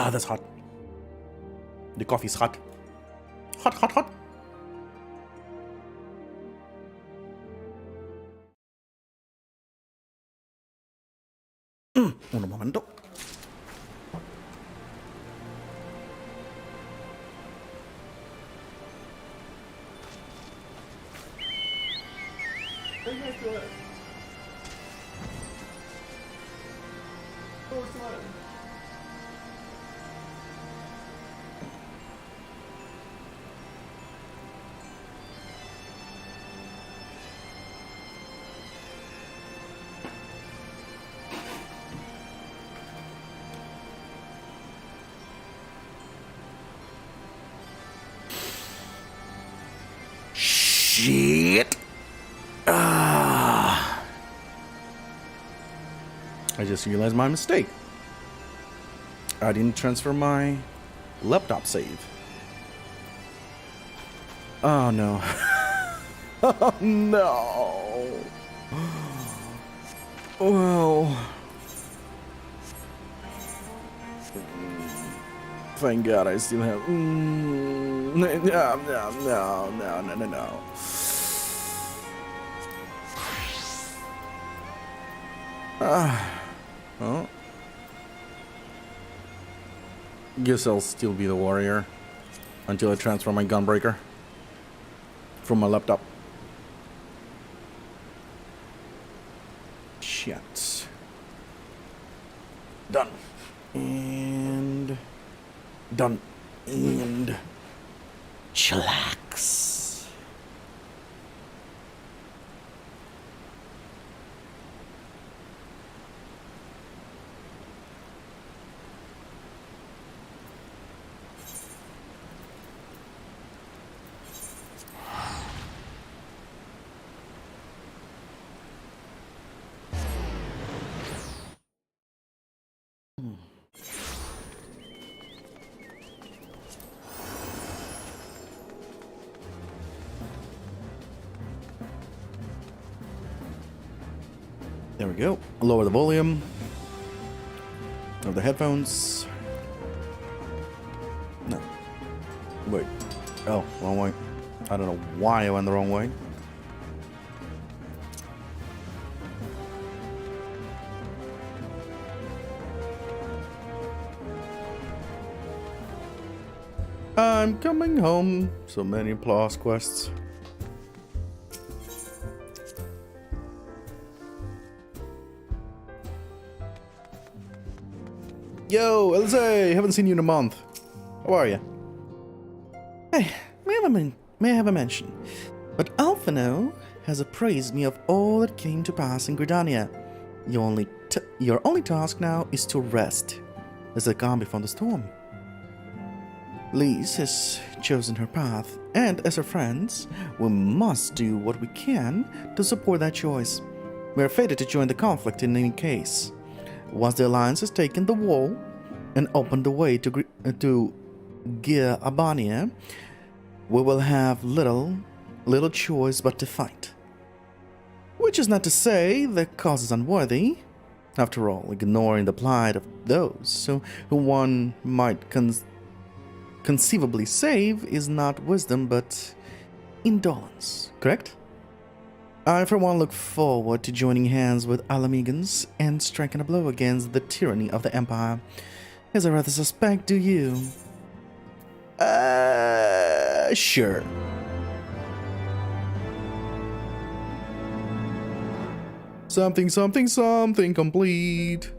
Ah, that's hot. The coffee's hot. Hot, hot, hot. Un momento. How you guys doing? What's the matter? Shit. I just realized my mistake. I didn't transfer my laptop save. Oh no. Oh no. Well. Thank God I still have. No. Oh. Guess I'll still be the warrior until I transfer my gunbreaker from my laptop. Shit. Done. And done. And chillax. There we go. Lower the volume of the headphones. No. Wait. Oh, wrong way. I don't know why I went the wrong way. I'm coming home. So many applause quests. Yo, Elze, haven't seen you in a month. How are you? Hey, may I have a mention? But Alphino has appraised me of all that came to pass in Gridania. Your only task now is to rest, as the calm before the storm. Lise has chosen her path, and as her friends, we must do what we can to support that choice. We are fated to join the conflict in any case. Once the Alliance has taken the wall and opened the way to Giabania, we will have little choice but to fight. Which is not to say the cause is unworthy. After all, ignoring the plight of those who one might conceivably save is not wisdom but indolence, correct? I, for one, look forward to joining hands with Alamegans and striking a blow against the tyranny of the Empire. As I rather suspect, do you? Sure. Something complete.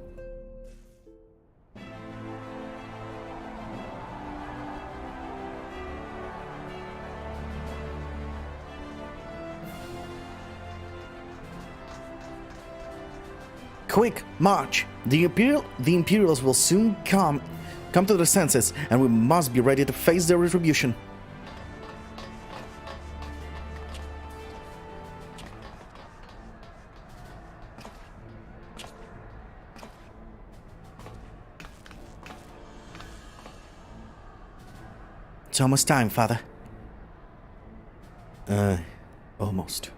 Quick, march! The Imperials will soon come to their senses, and we must be ready to face their retribution. It's almost time, Father. Almost.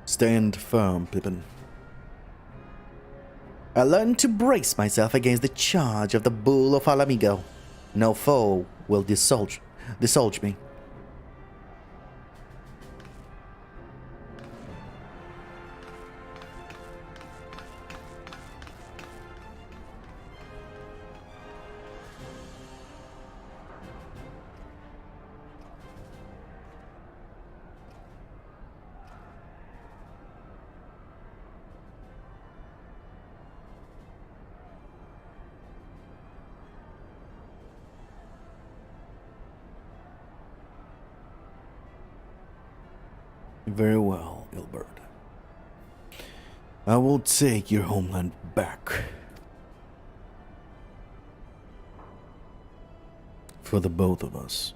Stand firm, Pippin. I learned to brace myself against the charge of the Bull of Alamigo. No foe will dislodge me. Very well, Ilbert. I will take your homeland back. For the both of us.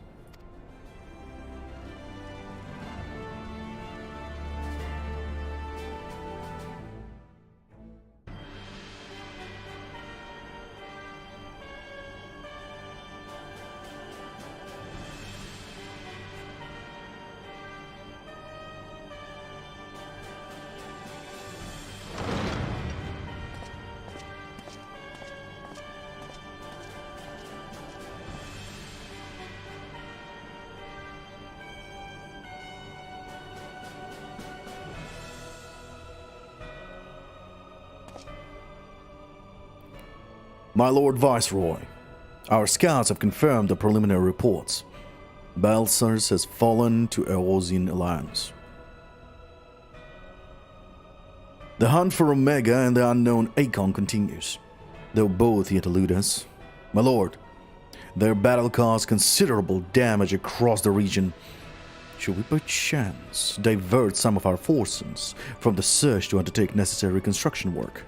My Lord Viceroy, our scouts have confirmed the preliminary reports. Balsars has fallen to Eosian Alliance. The hunt for Omega and the unknown Akon continues, though both yet elude us. My lord, their battle caused considerable damage across the region. Should we perchance divert some of our forces from the search to undertake necessary reconstruction work?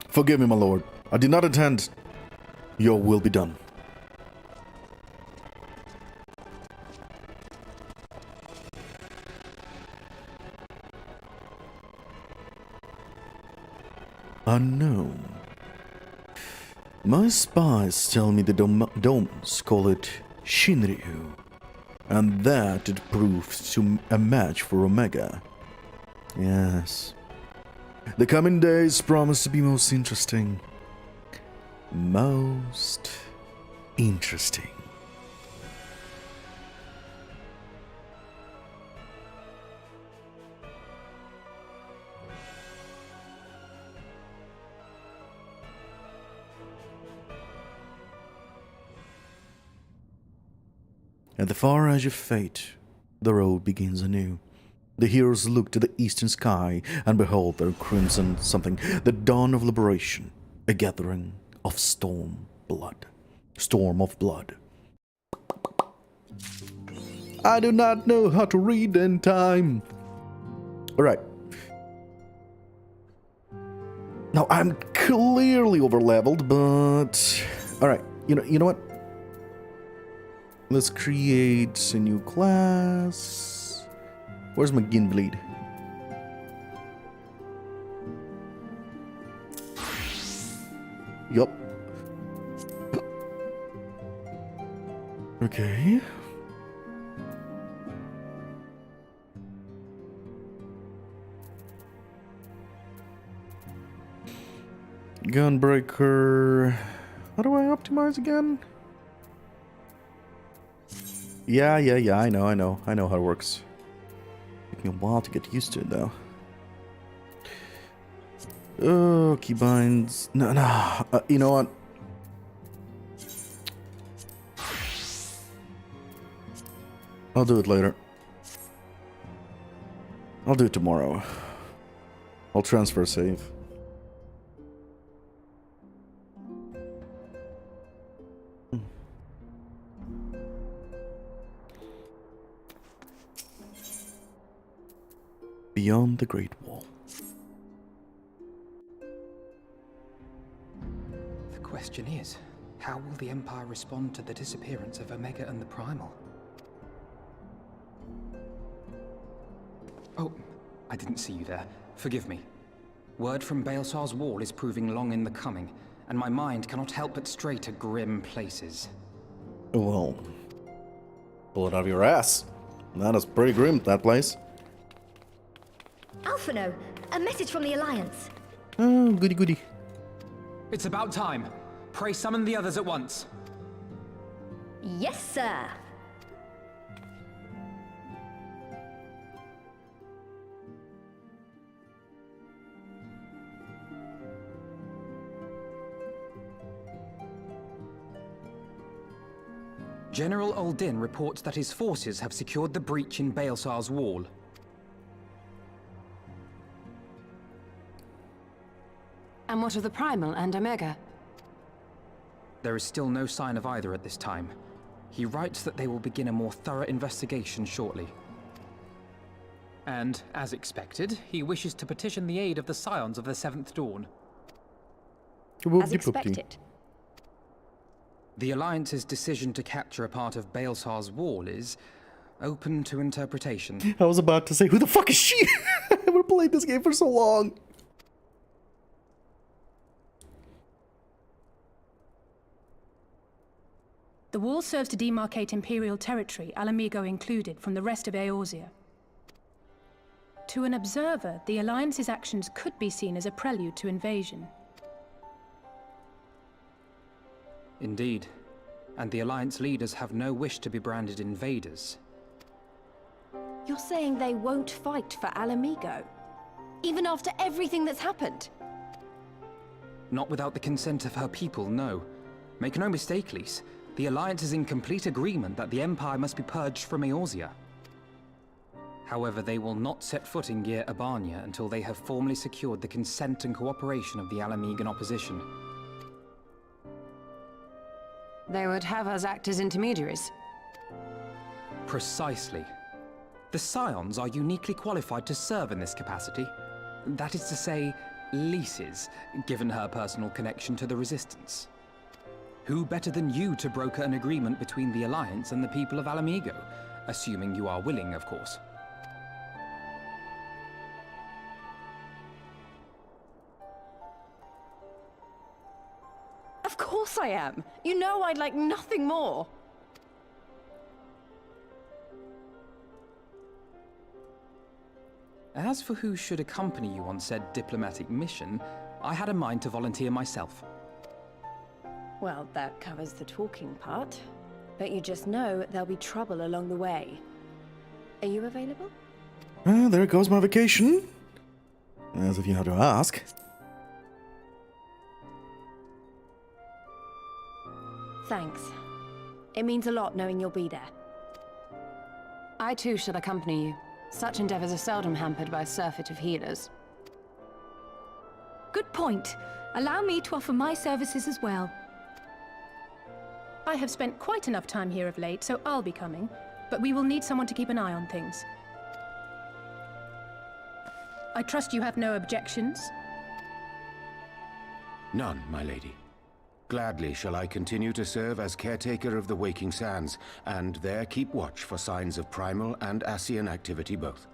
Forgive me, my lord. I did not intend. Your will be done. Unknown. My spies tell me the Domans call it Shinryu, and that it proved to a match for Omega. Yes. The coming days promise to be most interesting. Most interesting. At the far edge of fate, the road begins anew. The heroes look to the eastern sky and behold their crimson something, the dawn of liberation, a gathering of storm of blood. I do not know how to read in time. Alright. Now I'm clearly overleveled, but alright, you know what? Let's create a new class. Where's my Ginbleed? Yup. Okay. Gunbreaker. How do I optimize again? Yeah, I know how it works. Took me a while to get used to it though. Oh, keybinds. No. You know what? I'll do it later. I'll do it tomorrow. I'll transfer save. Beyond the Great Wall. The question is, how will the Empire respond to the disappearance of Omega and the Primal? Oh, I didn't see you there. Forgive me. Word from Baelsar's wall is proving long in the coming, and my mind cannot help but stray to grim places. Well, pull it out of your ass. That is pretty grim, that place. Alphino, a message from the Alliance. Oh, goody goody. It's about time. Pray summon the others at once. Yes, sir. General Uldin reports that his forces have secured the breach in Baelsar's wall. And what of the Primal and Omega? There is still no sign of either at this time. He writes that they will begin a more thorough investigation shortly. And, as expected, he wishes to petition the aid of the Scions of the Seventh Dawn. As expected. The Alliance's decision to capture a part of Baelsar's wall is open to interpretation. I was about to say, who the fuck is she? I haven't played this game for so long. The wall serves to demarcate Imperial territory, Alamigo included, from the rest of Eorzea. To an observer, the Alliance's actions could be seen as a prelude to invasion. Indeed. And the Alliance leaders have no wish to be branded invaders. You're saying they won't fight for Alamigo? Even after everything that's happened? Not without the consent of her people, no. Make no mistake, Lys. The Alliance is in complete agreement that the Empire must be purged from Eorzea. However, they will not set foot in Gyr Abania until they have formally secured the consent and cooperation of the Alamigan opposition. They would have us act as intermediaries. Precisely. The Scions are uniquely qualified to serve in this capacity. That is to say, Lys's, given her personal connection to the Resistance. Who better than you to broker an agreement between the Alliance and the people of Alamigo? Assuming you are willing, of course. Of course I am! You know I'd like nothing more! As for who should accompany you on said diplomatic mission, I had a mind to volunteer myself. Well, that covers the talking part. But you just know there'll be trouble along the way. Are you available? There goes my vacation. As if you had to ask. Thanks. It means a lot knowing you'll be there. I too shall accompany you. Such endeavors are seldom hampered by a surfeit of healers. Good point. Allow me to offer my services as well. I have spent quite enough time here of late, so I'll be coming. But we will need someone to keep an eye on things. I trust you have no objections? None, my lady. Gladly shall I continue to serve as caretaker of the Waking Sands, and there keep watch for signs of primal and Ascian activity both.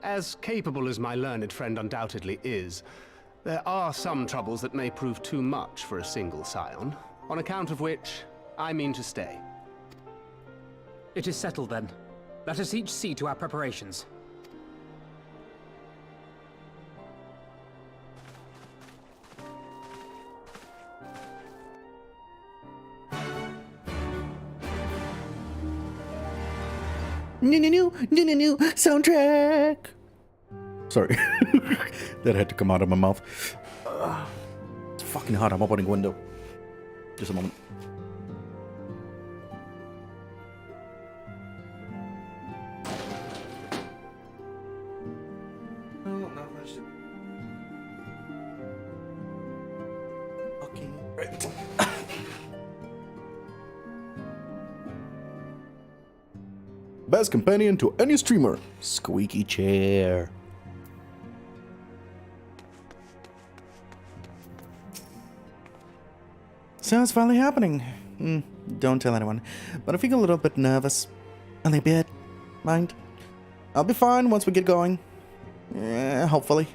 As capable as my learned friend undoubtedly is, there are some troubles that may prove too much for a single scion, on account of which I mean to stay. It is settled then. Let us each see to our preparations. New soundtrack. Sorry, that had to come out of my mouth. It's fucking hot. I'm opening a window. Just a moment. Okay, right. Best companion to any streamer. Squeaky chair. So it's finally happening. Don't tell anyone. But I feel a little bit nervous. A little bit. Mind. I'll be fine once we get going. Hopefully.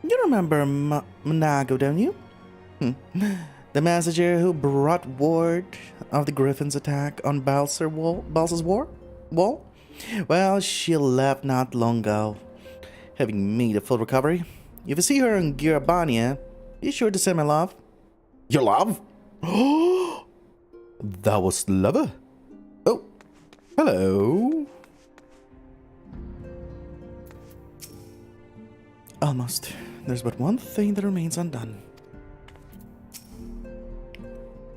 You remember Manago, don't you? The messenger who brought word of the Griffin's attack on Balsa's wall? Well, she left not long ago, having made a full recovery. If you see her in Girabania, be sure to send my love. Your love? That was lover. Oh, hello. Almost. There's but one thing that remains undone.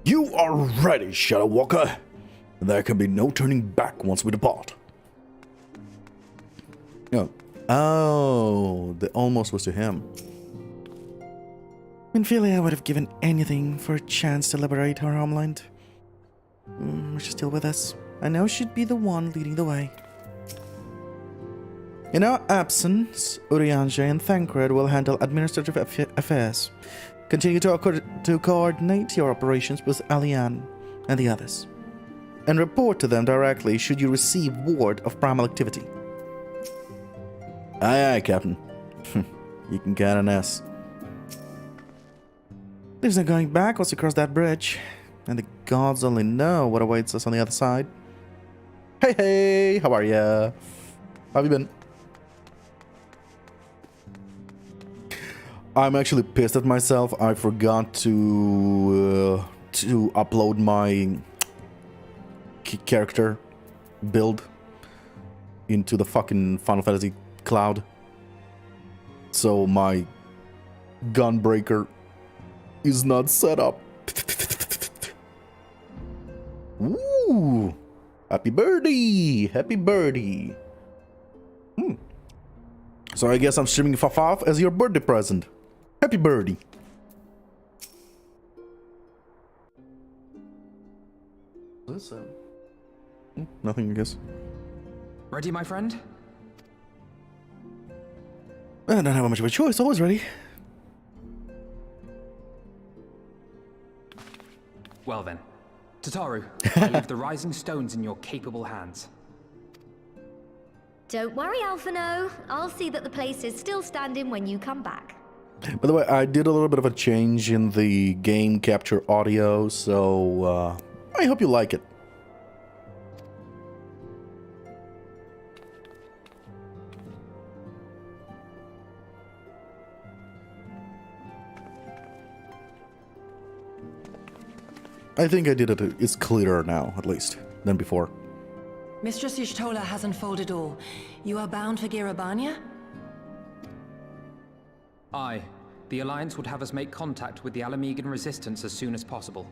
You are ready, Shadow Walker. There can be no turning back once we depart. Oh, the almost was to him. In feeling I would have given anything for a chance to liberate her homeland. She's still with us. I know she'd be the one leading the way. In our absence, Urianger and Thancred will handle administrative affairs. Continue to coordinate your operations with Alian and the others. And report to them directly should you receive word of primal activity. Aye, aye, Captain. You can count on us. There's no going back once we cross that bridge. And the gods only know what awaits us on the other side. Hey, how are ya? How have you been? I'm actually pissed at myself. I forgot to upload my character build into the fucking Final Fantasy cloud. So my gunbreaker is not set up. Ooh! Happy birdie! Happy birdie! So I guess I'm streaming Fafaf as your birthday present. Happy birdie! Listen. Nothing, I guess. Ready, my friend? I don't have much of a choice. Always ready. Well then. Tataru, I leave the rising stones in your capable hands. Don't worry, Alphino. I'll see that the place is still standing when you come back. By the way, I did a little bit of a change in the game capture audio, so I hope you like it. I think I did it. It's clearer now, at least, than before. Mistress Y'shtola has unfolded all. You are bound for Girabania? Aye. The Alliance would have us make contact with the Alamegan resistance as soon as possible.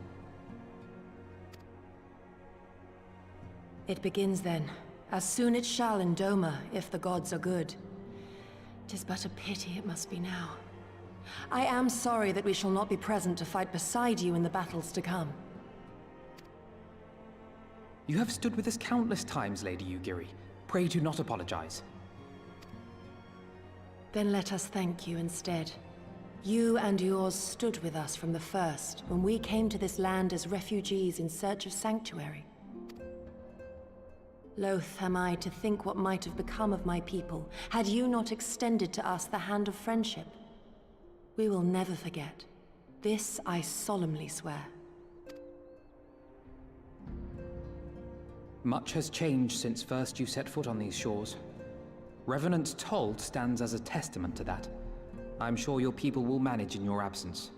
It begins then. As soon it shall in Doma, if the gods are good. 'Tis but a pity it must be now. I am sorry that we shall not be present to fight beside you in the battles to come. You have stood with us countless times, Lady Yugiri. Pray do not apologize. Then let us thank you instead. You and yours stood with us from the first, when we came to this land as refugees in search of sanctuary. Loath am I to think what might have become of my people, had you not extended to us the hand of friendship. We will never forget. This I solemnly swear. Much has changed since first you set foot on these shores. Revenant's toll stands as a testament to that. I'm sure your people will manage in your absence.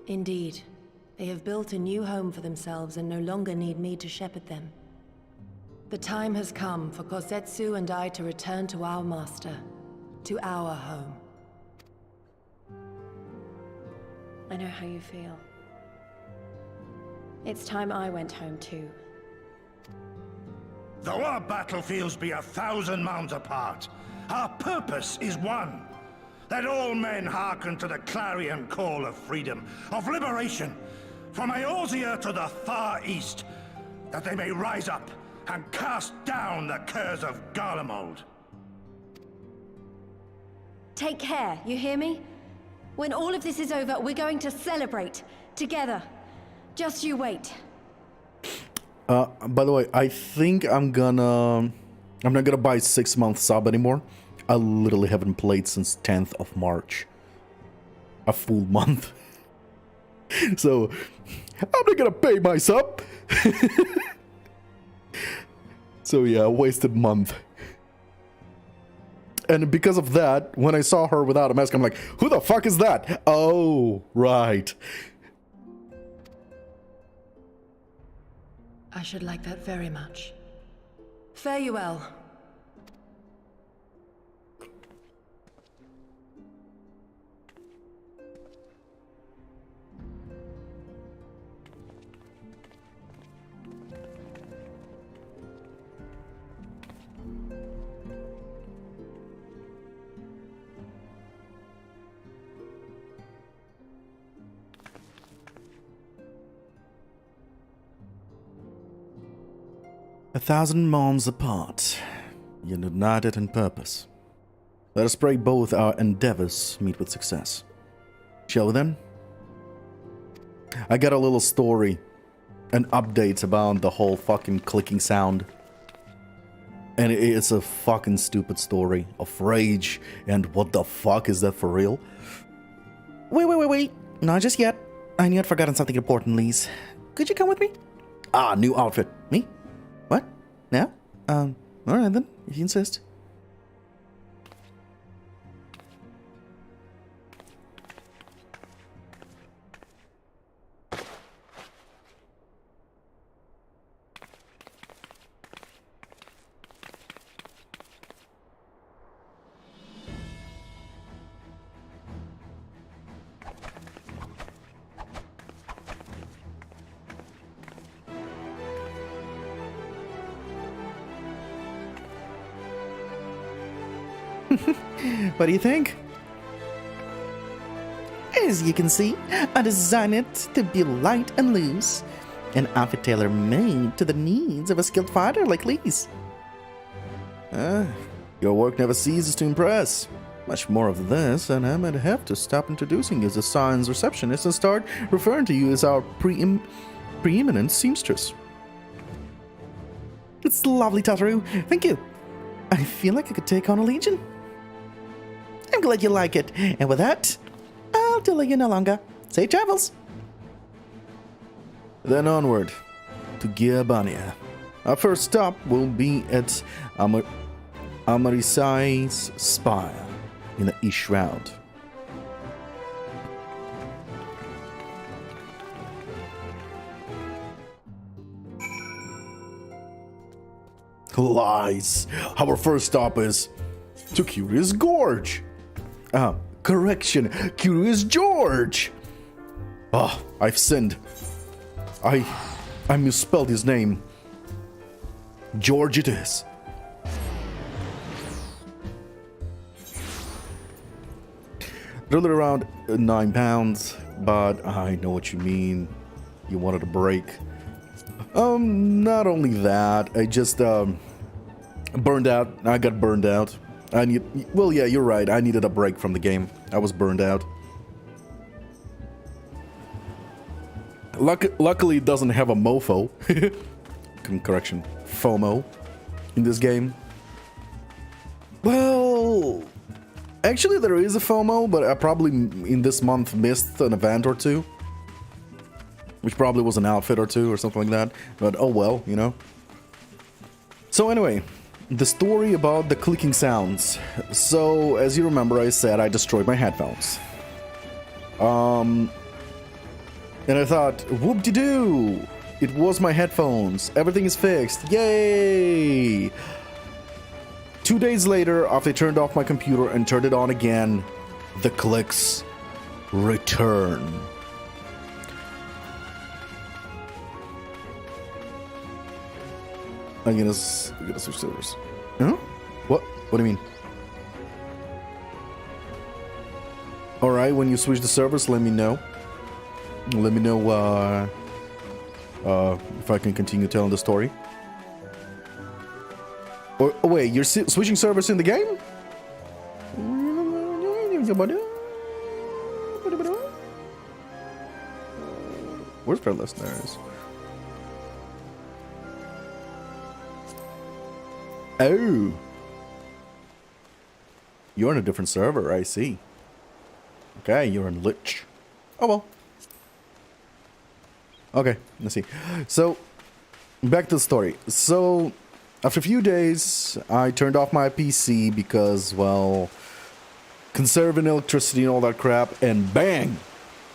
Indeed. They have built a new home for themselves and no longer need me to shepherd them. The time has come for Kosetsu and I to return to our master, to our home. I know how you feel. It's time I went home too. Though our battlefields be 1,000 mounds apart, our purpose is one. That all men hearken to the clarion call of freedom, of liberation, from Eorzea to the far east, that they may rise up and cast down the curse of Garlemald. Take care, you hear me? When all of this is over, we're going to celebrate together. Just you wait. By the way, I think I'm not gonna buy 6-month sub anymore. I literally haven't played since 10th of March. A full month. So, I'm not gonna pay my sub. So yeah, wasted month. And because of that, when I saw her without a mask, I'm like, who the fuck is that? Oh, right. I should like that very much. Fare you well. A thousand moons apart, yet united in purpose. Let us pray both our endeavors meet with success. Shall we then? I got a little story, an update about the whole fucking clicking sound. And it's a fucking stupid story of rage, and what the fuck, is that for real? Wait. Not just yet. I knew I'd forgotten something important, Lise. Could you come with me? Ah, new outfit. Me? What? No? Alright then, if you insist. What do you think? As you can see, I designed it to be light and loose. An outfit tailor-made to the needs of a skilled fighter like Lise. Your work never ceases to impress. Much more of this, and I might have to stop introducing you as a science receptionist and start referring to you as our preeminent seamstress. It's lovely, Tataru. Thank you. I feel like I could take on a legion. I'm glad you like it. And with that, I'll delay you no longer. Safe travels. Then onward to Giabania. Our first stop will be at Amarisai's Spire in the East Shroud. Lies. Our first stop is to Curious Gorge. Correction, Curious George. I've sinned. I misspelled his name. George it is. Really around 9 pounds, but I know what you mean. You wanted a break. Not only that, I just burned out. I got burned out. Well, yeah, you're right. I needed a break from the game. I was burned out. Luckily, it doesn't have a mofo. Correction, FOMO in this game. Well, actually, there is a FOMO, but I probably in this month missed an event or two. Which probably was an outfit or two or something like that. But oh well, you know. So anyway, the story about the clicking sounds. So, as you remember, I said I destroyed my headphones. And I thought, whoop-de-doo! It was my headphones. Everything is fixed. Yay! 2 days later, after I turned off my computer and turned it on again, the clicks return. I'm gonna switch servers. Huh? What? What do you mean? Alright, when you switch the servers, let me know. Let me know if I can continue telling the story. Or oh wait, you're switching servers in the game? Where's our listeners? Oh. You're on a different server, I see. Okay, you're in Lich. Oh well. Okay, let's see. So, back to the story. So, after a few days, I turned off my PC because, well, conserving electricity and all that crap, and bang!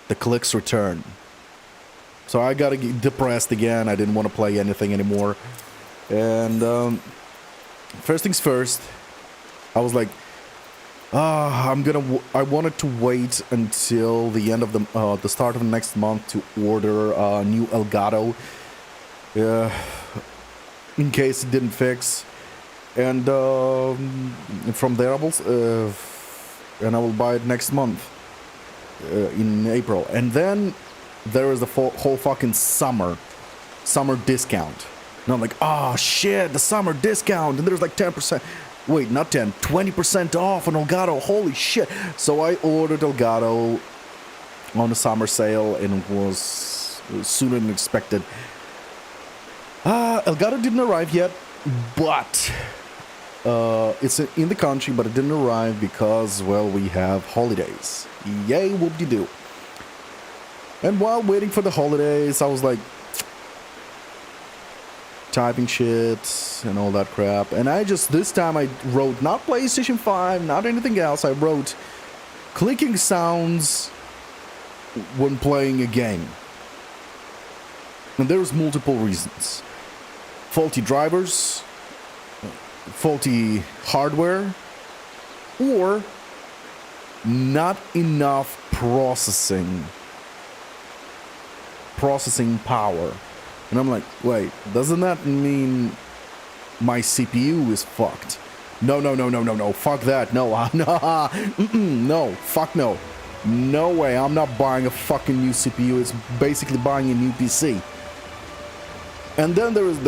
The clicks return. So I got depressed again. I didn't want to play anything anymore. And, first things first, I was like, I wanted to wait until the end of the start of next month to order a new Elgato, in case it didn't fix, and from there I will buy it next month, in April, and then there is the whole fucking summer discount, and I'm like, oh shit, the summer discount, and there's like 10%. Wait, not 10, 20% off on Elgato, holy shit. So I ordered Elgato on the summer sale, and it was sooner than expected. Elgato didn't arrive yet, but it's in the country, but it didn't arrive because, well, we have holidays. Yay, whoop-de-doo. And while waiting for the holidays, I was like, typing shit and all that crap, and this time I wrote not PlayStation 5, not anything else. I wrote clicking sounds when playing a game, and there's multiple reasons: faulty drivers, faulty hardware, or not enough processing power. And I'm like, wait, doesn't that mean my CPU is fucked? No, fuck that, no, no, fuck no. No way, I'm not buying a fucking new CPU, it's basically buying a new PC. And then there's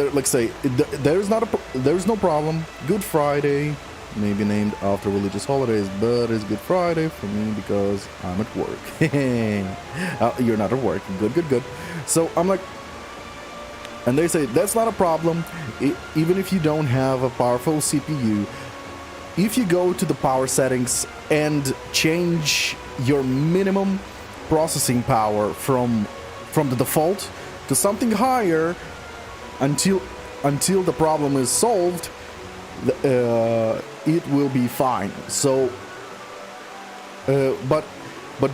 no problem. Good Friday, maybe named after religious holidays, but it's Good Friday for me because I'm at work. You're not at work, good. So I'm like, and they say, that's not a problem, even if you don't have a powerful CPU. If you go to the power settings and change your minimum processing power from the default to something higher until the problem is solved, it will be fine. So, but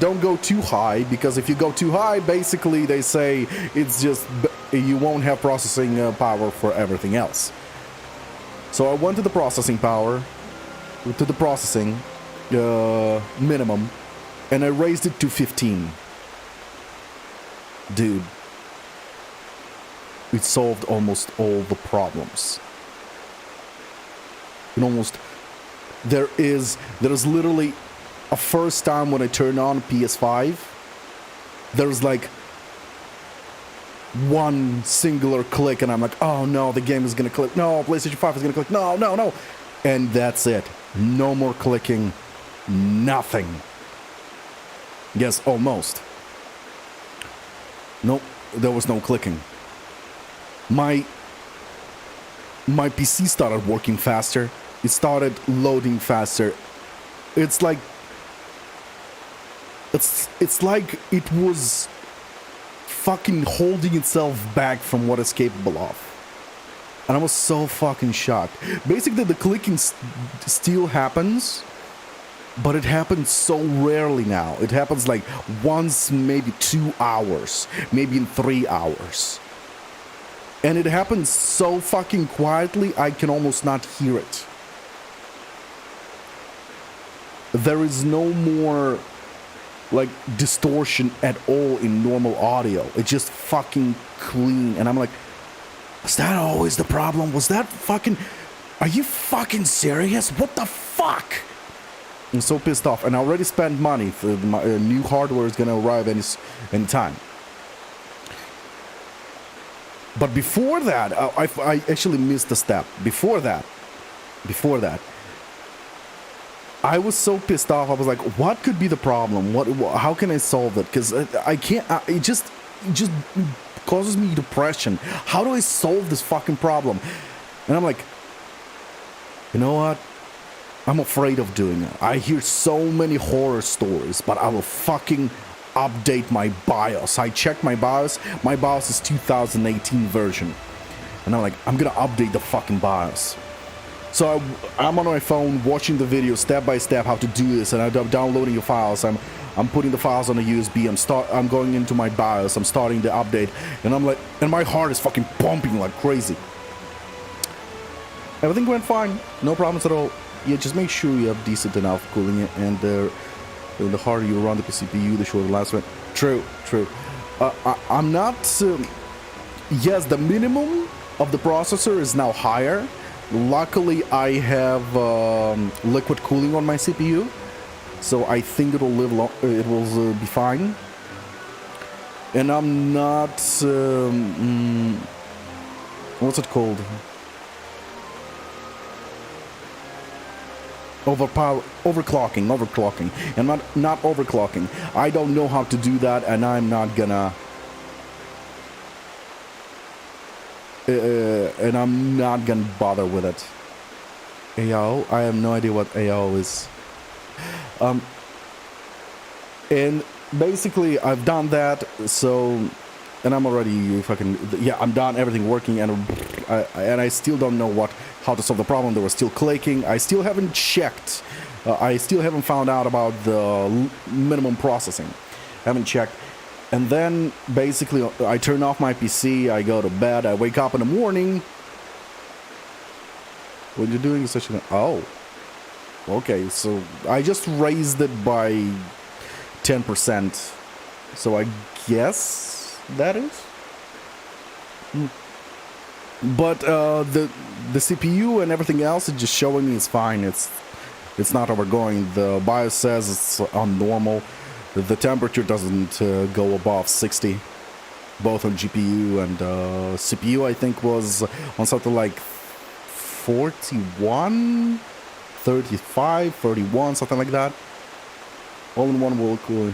don't go too high, because if you go too high, basically they say it's just you won't have processing power for everything else. So I went to the processing power, to the processing minimum, and I raised it to 15. Dude, it solved almost all the problems. There is literally a first time when I turn on PS5, there's like one singular click, and I'm like, oh no, the game is gonna click. No, PlayStation 5 is gonna click. No. And that's it. No more clicking. Nothing. Yes, almost. Nope, there was no clicking. My PC started working faster. It started loading faster. It's like it was fucking holding itself back from what it's capable of. And I was so fucking shocked. Basically, the clicking still happens, but it happens so rarely now. It happens like once, maybe 2 hours, maybe in 3 hours. And it happens so fucking quietly, I can almost not hear it. There is no more like distortion at all in normal audio. It's just fucking clean. And I'm like, was that always the problem? Was that fucking... Are you fucking serious? What the fuck? I'm so pissed off. And I already spent money. For my new hardware is gonna arrive any time. But before that, I actually missed a step. Before that, I was so pissed off. I was like, what could be the problem? How can I solve it? Because I can't, it just causes me depression. How do I solve this fucking problem? And I'm like, you know what? I'm afraid of doing it. I hear so many horror stories, but I will fucking update my BIOS. I checked my BIOS. My BIOS is 2018 version. And I'm like, I'm gonna update the fucking BIOS. So I'm on my phone watching the video step by step how to do this, and I'm downloading the files. I'm putting the files on a USB. I'm going into my BIOS. I'm starting the update, and I'm like, and my heart is fucking pumping like crazy. Everything went fine, no problems at all. Yeah, just make sure you have decent enough cooling, and the harder you run the CPU, the shorter the lifespan. True. I'm not. Yes, the minimum of the processor is now higher. Luckily, I have liquid cooling on my CPU, so I think it'll live long. It will be fine. And I'm not. What's it called? Overclocking. And not overclocking. I don't know how to do that, and I'm not gonna. And I'm not gonna bother with it. AO? I have no idea what AO is. And basically I've done that, so, and I'm already fucking, yeah, I'm done, everything working, and I still don't know how to solve the problem. There was still clicking. I still haven't checked. I still haven't found out about the minimum processing. Haven't checked. And then, basically, I turn off my PC, I go to bed, I wake up in the morning. What you're doing is such an... Oh. Okay, so I just raised it by 10%. So I guess that is? But the CPU and everything else is just showing me it's fine. It's not overgoing. The BIOS says it's on normal. The temperature doesn't go above 60, both on GPU and CPU. I think was on something like 41, 35, 31, something like that. All in one will cool.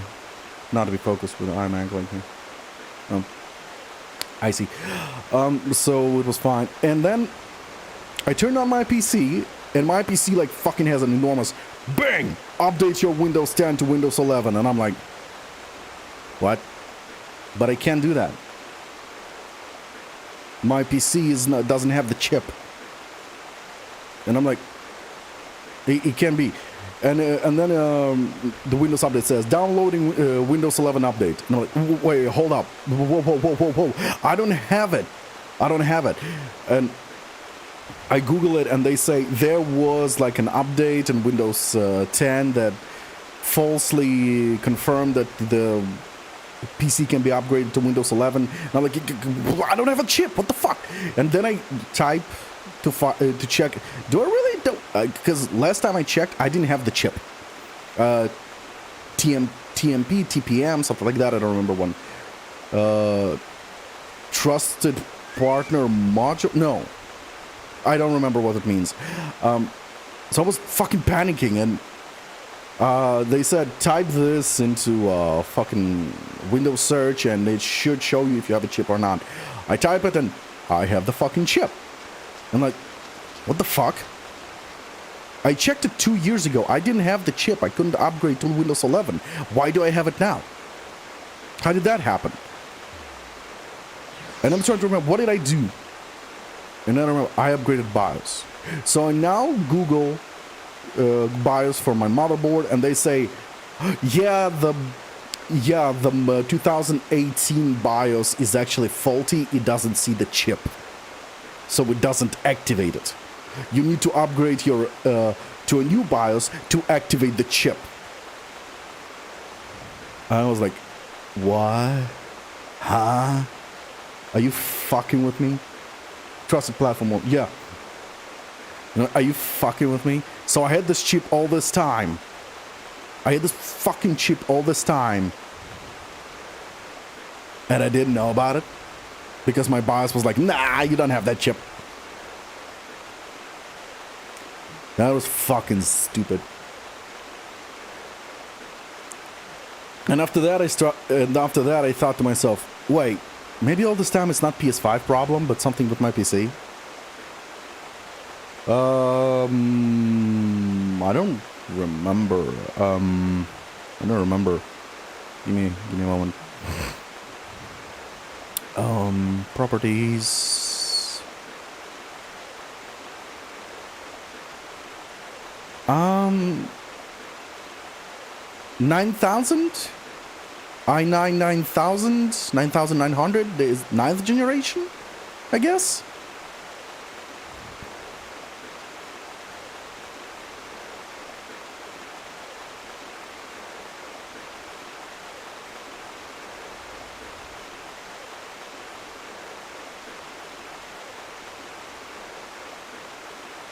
Not to be focused with the iMac like here. I see. So it was fine. And then I turned on my PC, and my PC like fucking has an enormous bang! Update your Windows 10 to Windows 11. And I'm like, what? But I can't do that. My PC doesn't have the chip. And I'm like, it can be. And then the Windows update says, downloading Windows 11 update. And I'm like, wait, hold up. Whoa. I don't have it. And I Google it, and they say there was like an update in Windows 10 that falsely confirmed that the PC can be upgraded to Windows 11. And I'm like, I don't have a chip. What the fuck? And then I type to check. Do I really don't? Because last time I checked, I didn't have the chip. TMP, TPM, something like that. I don't remember one. Trusted partner module. No. I don't remember what it means. So I was fucking panicking, and they said type this into fucking Windows search, and it should show you if you have a chip or not. I type it, and I have the fucking chip. I'm like, what the fuck? I checked it 2 years ago. I didn't have the chip. I couldn't upgrade to Windows 11. Why do I have it now? How did that happen? And I'm trying to remember, what did I do? And then I remember, I upgraded BIOS. So I now Google BIOS for my motherboard, and they say, yeah, the 2018 BIOS is actually faulty. It doesn't see the chip, so it doesn't activate it. You need to upgrade your to a new BIOS to activate the chip. I was like, what? Huh? Are you fucking with me? Trusted platform. Yeah. Are you fucking with me? So I had this chip all this time. I had this fucking chip all this time. And I didn't know about it. Because my BIOS was like, nah, you don't have that chip. That was fucking stupid. And after that, I thought to myself, wait, maybe all this time it's not PS5 problem, but something with my PC. I don't remember. I don't remember. Give me a moment. Properties. 9,000? i9 9000? 9900 is 9th generation, I guess?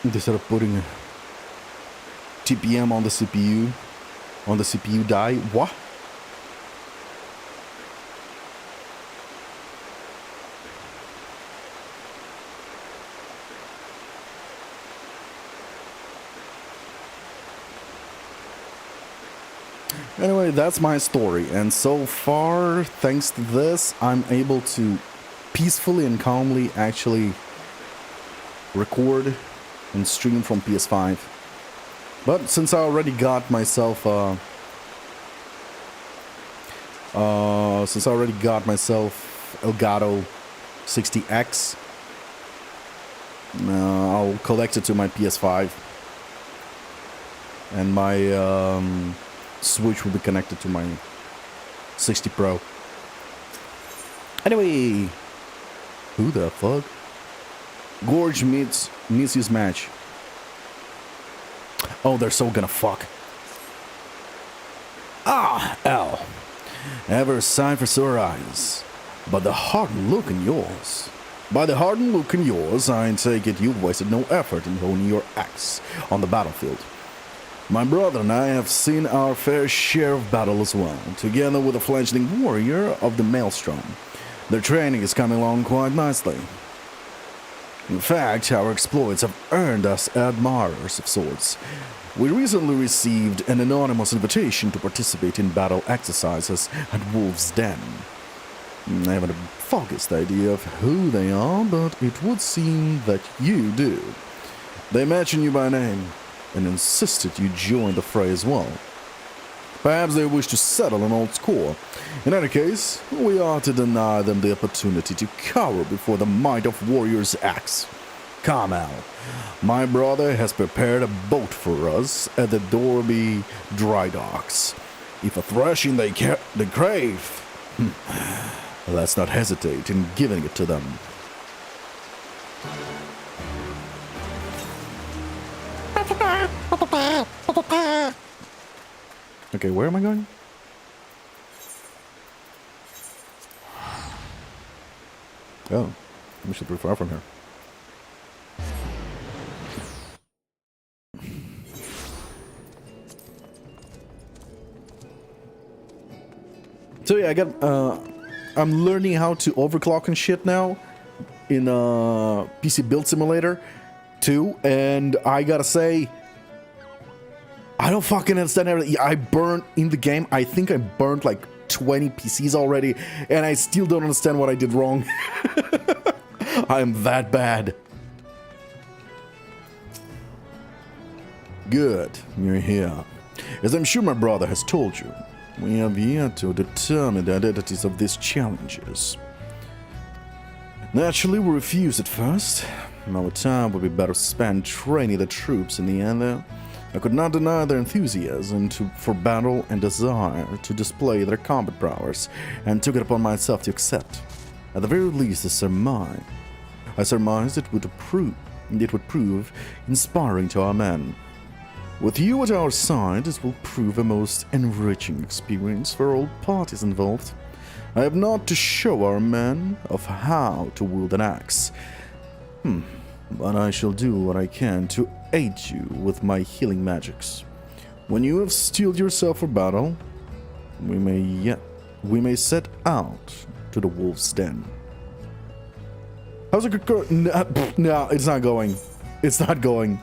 They started putting TPM on the CPU die. What? Anyway, that's my story, and so far, thanks to this, I'm able to peacefully and calmly actually record and stream from PS5. But since I already got myself Elgato 60X, I'll collect it to my PS5, and my Switch will be connected to my 60 Pro. Anyway, who the fuck? Gorge meets his match. Oh, they're so gonna fuck. Ah, L. Ever a sight for sore eyes, but the hardened look in yours. By the hardened look in yours, I take it you've wasted no effort in honing your axe on the battlefield. My brother and I have seen our fair share of battle as well, together with a fledgling warrior of the Maelstrom. Their training is coming along quite nicely. In fact, our exploits have earned us admirers of sorts. We recently received an anonymous invitation to participate in battle exercises at Wolf's Den. I haven't the foggiest idea of who they are, but it would seem that you do. They mention you by name and insisted you join the fray as well. Perhaps they wish to settle an old score. In any case, we are to deny them the opportunity to cower before the might of warrior's axe. Come Al, my brother has prepared a boat for us at the Dorby dry docks. If a thrashing they crave, let's not hesitate in giving it to them. Okay, where am I going? Oh, we should be far from here. So yeah, I'm learning how to overclock and shit now in PC Build Simulator 2, and I gotta say, I don't fucking understand everything. I burned in the game. I think I burned like 20 PCs already, and I still don't understand what I did wrong. I am that bad. Good, you're here. As I'm sure my brother has told you, we have yet to determine the identities of these challenges. Naturally, we refused at first. Our time would be better spent training the troops in the end. I could not deny their enthusiasm for battle and desire to display their combat prowess, and took it upon myself to accept. At the very least, I surmised it would prove inspiring to our men. With you at our side, this will prove a most enriching experience for all parties involved. I have not to show our men of how to wield an axe. But I shall do what I can to aid you with my healing magics. When you have steeled yourself for battle, we may set out to the Wolf's Den. How's it go? No, it's not going. It's not going.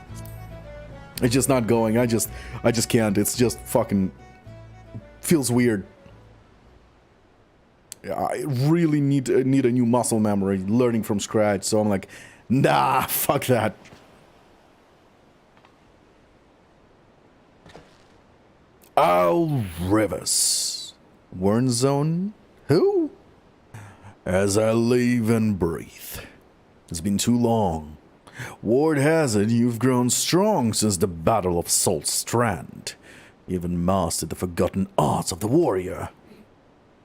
It's just not going. I just can't. It's just fucking feels weird. I really need a new muscle memory, learning from scratch. So I'm like, nah, fuck that. Al Rivers. Warn zone? Who? As I live and breathe. It's been too long. Word has it you've grown strong since the Battle of Salt Strand. You even mastered the forgotten arts of the warrior.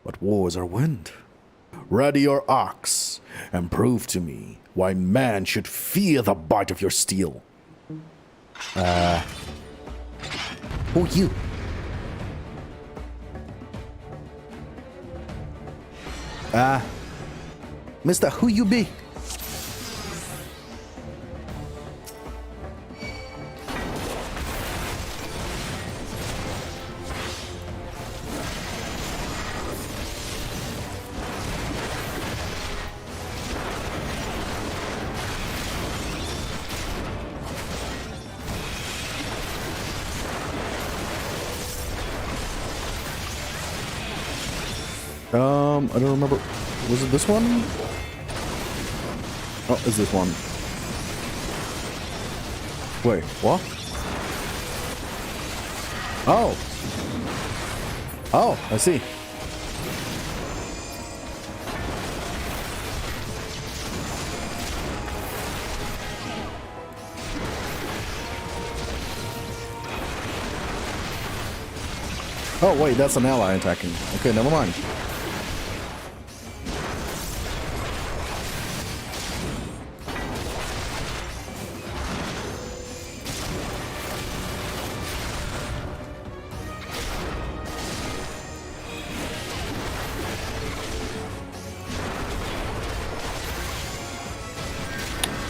But wars are wind. Ready your axe and prove to me why man should fear the bite of your steel. Who you? Mister, who you be? I don't remember. Was it this one? Oh, it's this one. Wait, what? Oh. Oh, I see. Oh, wait, that's an ally attacking. Okay, never mind.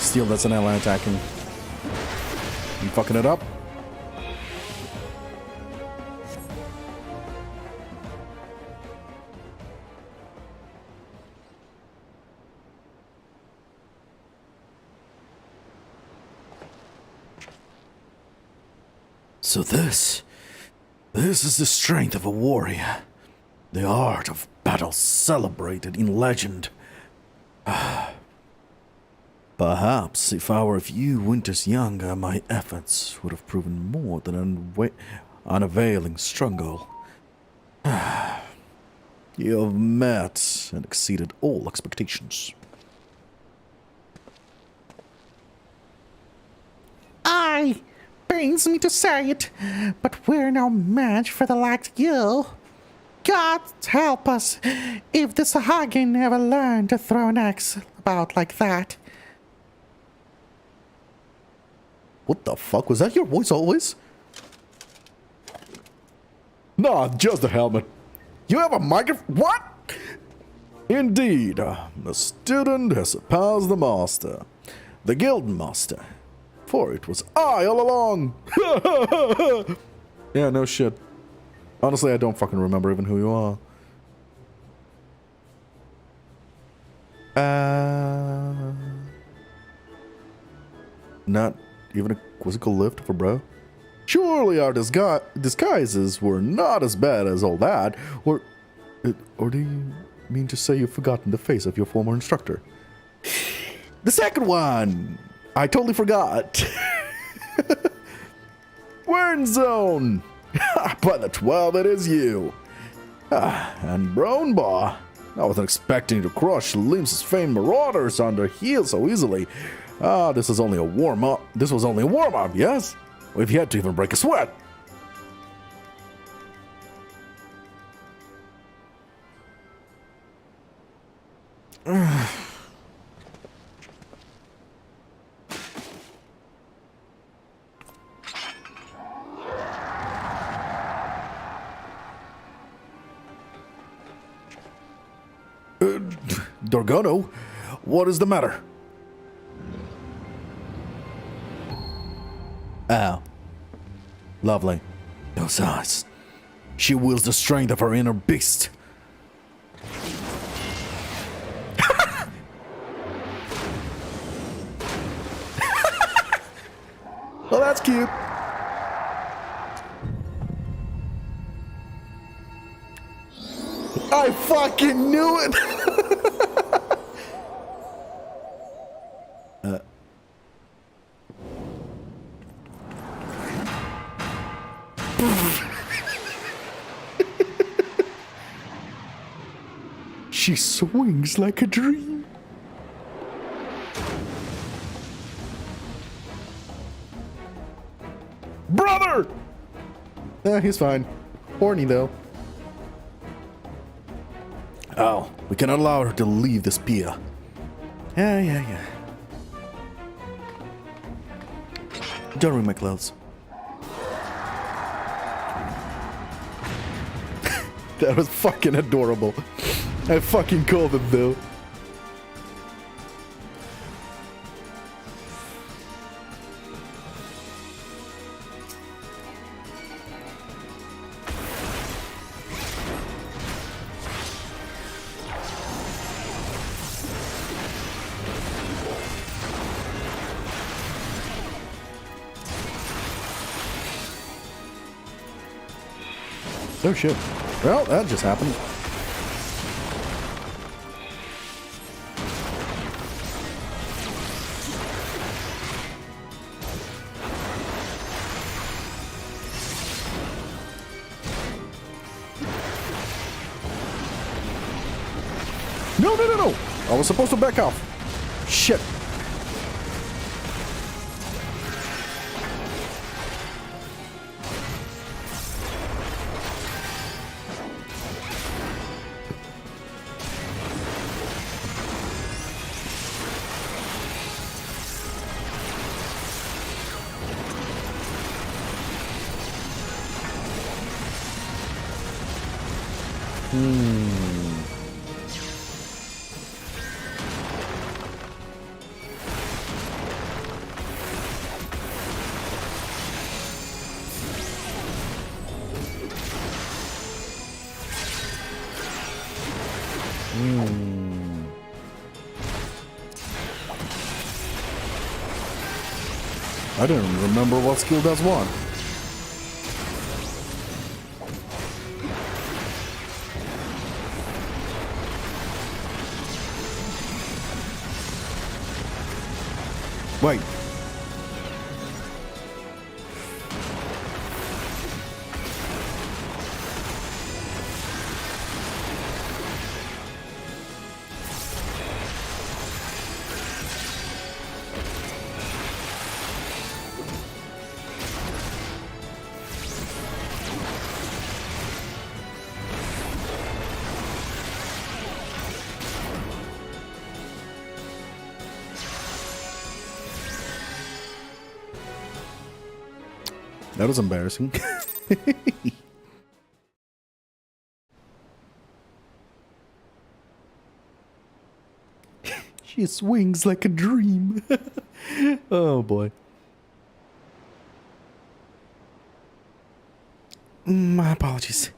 Steel, that's an ally attacking. You fucking it up? So this is the strength of a warrior. The art of battle celebrated in legend. Perhaps if I were a few winters younger, my efforts would have proven more than an unavailing struggle. You have met and exceeded all expectations. Aye, pains me to say it, but we're no match for the likes of you. God help us if the Saga never learned to throw an axe about like that. What the fuck? Was that your voice always? Nah, just the helmet. You have a microphone? What? Indeed, the student has surpassed the master, the guild master. For it was I all along. Yeah, no shit. Honestly, I don't fucking remember even who you are. Not even a quizzical lift for bro? Surely our disguises were not as bad as all that. Or do you mean to say you've forgotten the face of your former instructor? The second one! I totally forgot. We're in zone. By the 12, it is you. And Brownbar. I wasn't expecting to crush Lim's famed marauders on their heels so easily. This was only a warm-up. Yes? We've yet to even break a sweat. Dorgono, what is the matter? Oh. Lovely. Those eyes. She wields the strength of her inner beast. Well, that's cute. I fucking knew it! She swings like a dream. Brother! He's fine. Horny, though. Oh, we cannot allow her to leave this pier. Yeah. Don't ruin my clothes. That was fucking adorable. I fucking called it, though. Oh shit. Well, that just happened. No. I was supposed to back off. Shit. I don't remember what skill does what. Wait. That was embarrassing. She swings like a dream. Oh boy. My apologies.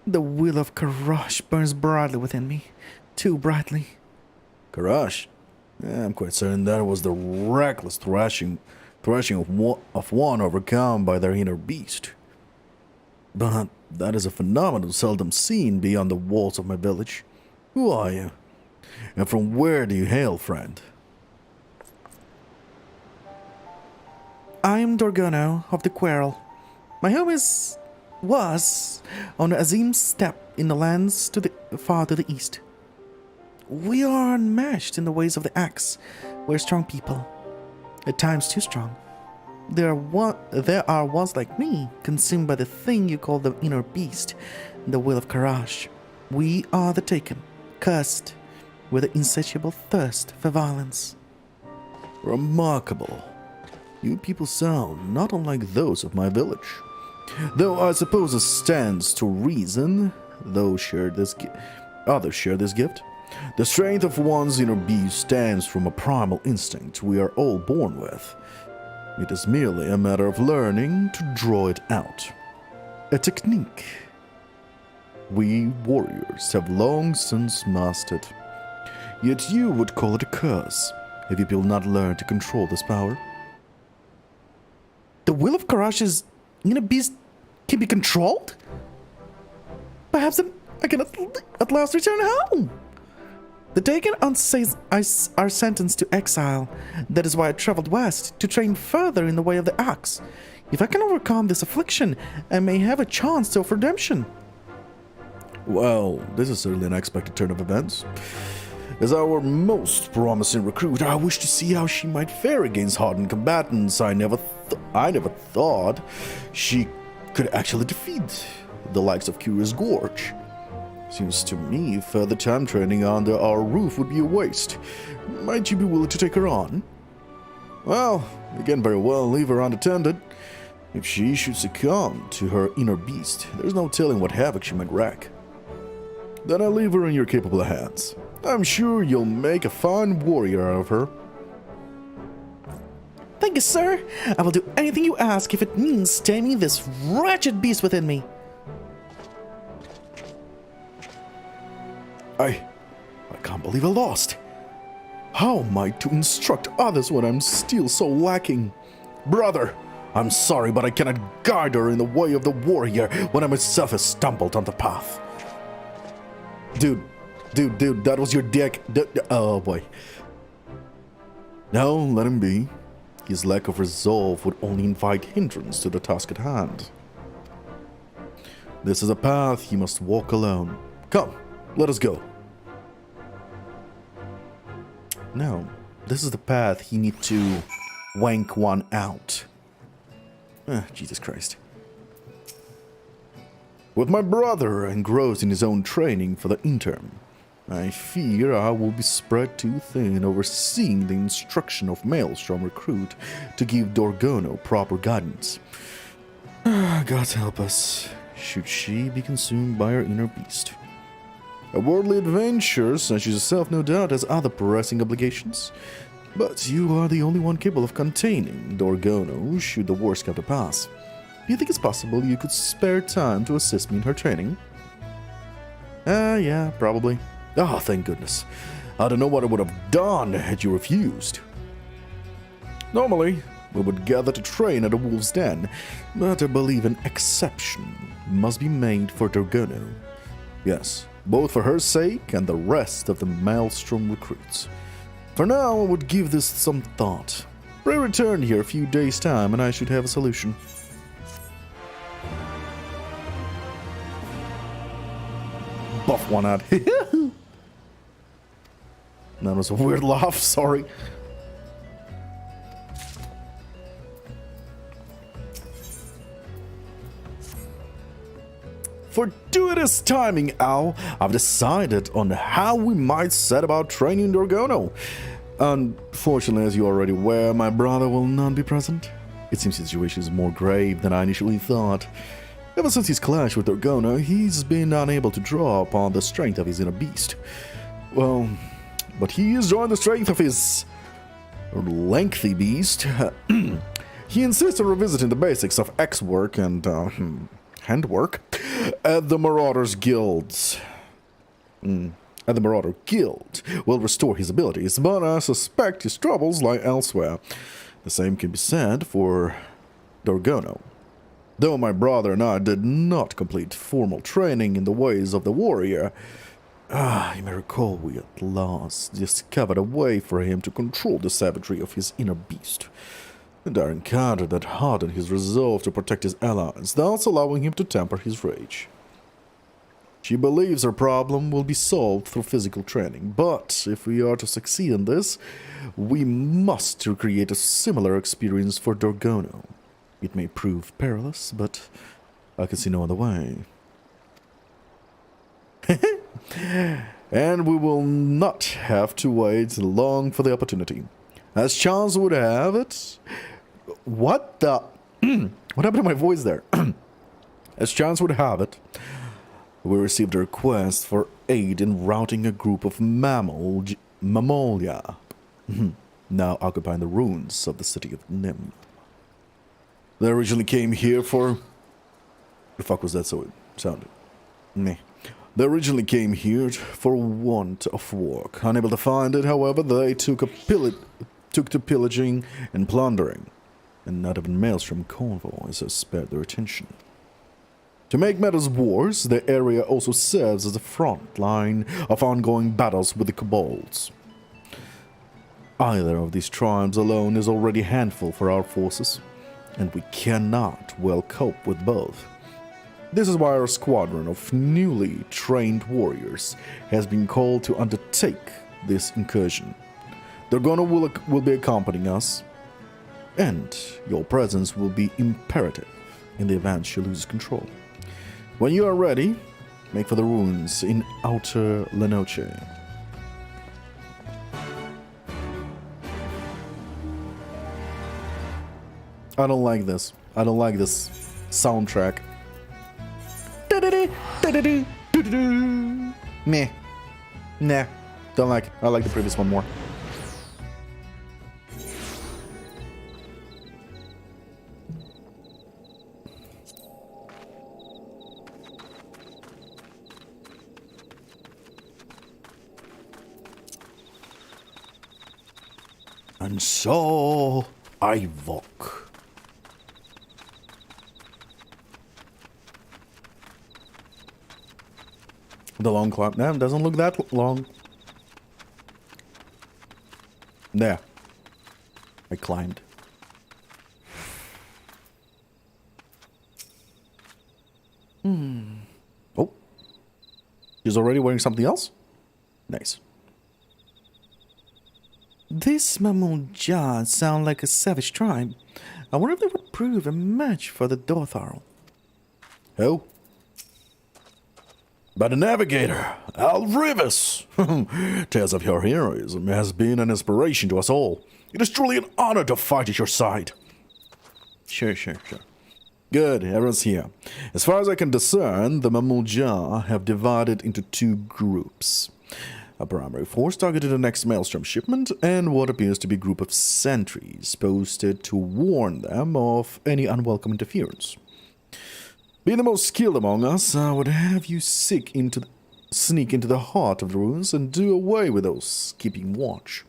The will of Karash burns brightly within me. Too brightly. Karash? I'm quite certain that was the reckless thrashing of one overcome by their inner beast. But that is a phenomenon seldom seen beyond the walls of my village. Who are you? And from where do you hail, friend? I am Dorgono of the Quarrel. My home was on Azim's steppe in the lands far to the east. We are unmatched in the ways of the axe. We're strong people. At times too strong. There are ones like me, consumed by the thing you call the inner beast, the will of Karash. We are the taken, cursed, with an insatiable thirst for violence. Remarkable. You people sound not unlike those of my village. Though I suppose it stands to reason, others share this gift. The strength of one's inner beast stems from a primal instinct we are all born with. It is merely a matter of learning to draw it out. A technique we warriors have long since mastered. Yet you would call it a curse if you will not learn to control this power. The will of Karash's inner beast can be controlled? Perhaps I can at last return home. The Taken are sentenced to exile. That is why I traveled west, to train further in the way of the axe. If I can overcome this affliction, I may have a chance of redemption. Well, this is certainly an unexpected turn of events. As our most promising recruit, I wish to see how she might fare against hardened combatants. I never thought she could actually defeat the likes of Curious Gorge. Seems to me further time training under our roof would be a waste. Might you be willing to take her on? Well, again, very well, leave her unattended. If she should succumb to her inner beast, there's no telling what havoc she might wreak. Then I leave her in your capable hands. I'm sure you'll make a fine warrior out of her. Thank you, sir. I will do anything you ask if it means taming this wretched beast within me. I can't believe I lost. How am I to instruct others when I'm still so lacking? Brother, I'm sorry, but I cannot guide her in the way of the warrior when I myself have stumbled on the path. Dude, that was your dick. Oh boy. No, let him be. His lack of resolve would only invite hindrance to the task at hand. This is a path he must walk alone. Come, let us go. No, this is the path he needs to wank one out. Jesus Christ. With my brother engrossed in his own training for the interim, I fear I will be spread too thin overseeing the instruction of Maelstrom recruit to give Dorgono proper guidance. God help us, should she be consumed by her inner beast. A worldly adventure such as yourself no doubt has other pressing obligations, but you are the only one capable of containing Dorgono should the worst come to pass. Do you think it's possible you could spare time to assist me in her training? Yeah, probably. Oh, thank goodness. I don't know what I would have done had you refused. Normally, we would gather to train at a wolf's den, but I believe an exception must be made for Dorgono. Yes, both for her sake and the rest of the Maelstrom recruits. For now, I would give this some thought. Pray return here a few days' time and I should have a solution. Buff one out. That was a weird laugh, sorry. Fortuitous timing, Al. I've decided on how we might set about training Dorgono. Unfortunately, as you're already aware, my brother will not be present. It seems the situation is more grave than I initially thought. Ever since his clash with Dorgono, he's been unable to draw upon the strength of his inner beast. Well, but he is drawing the strength of his lengthy beast. He insists on revisiting the basics of X work and handwork at the Marauders Guilds. At the Marauder Guild will restore his abilities, but I suspect his troubles lie elsewhere. The same can be said for Dorgono. Though my brother and I did not complete formal training in the ways of the warrior, you may recall we at last discovered a way for him to control the savagery of his inner beast. And our encounter that hardened his resolve to protect his allies, thus allowing him to temper his rage. She believes her problem will be solved through physical training, but if we are to succeed in this, we must recreate a similar experience for Dorgono. It may prove perilous, but I can see no other way. And we will not have to wait long for the opportunity. As chance would have it... What the... What happened to my voice there? As chance would have it, we received a request for aid in routing a group of mammalia, now occupying the ruins of the city of Nim. They originally came here for... The fuck was that so it sounded? Meh. They originally came here for want of work. Unable to find it, however, they took to pillaging and plundering, and not even Maelstrom convoys has spared their attention. To make matters worse, the area also serves as a front line of ongoing battles with the kobolds. Either of these tribes alone is already a handful for our forces, and we cannot well cope with both. This is why our squadron of newly trained warriors has been called to undertake this incursion. Dorgono will be accompanying us, and your presence will be imperative in the event she loses control. When you are ready, make for the ruins in Outer La Noche. I don't like this. I don't like this soundtrack. Meh. Nah. Don't like it. I like the previous one more. And so I walk. The long climb. No, it doesn't look that long. There. I climbed. Oh. She's already wearing something else? Nice. This Mamulja sound like a savage tribe. I wonder if they would prove a match for the Dotharl. Who? By the Navigator, Al Rivas. Tales of your heroism has been an inspiration to us all. It is truly an honor to fight at your side. Sure. Good, everyone's here. As far as I can discern, the Mamulja have divided into two groups. A primary force targeted the next Maelstrom shipment, and what appears to be a group of sentries posted to warn them of any unwelcome interference. Being the most skilled among us, I would have you sneak into the heart of the ruins and do away with those keeping watch.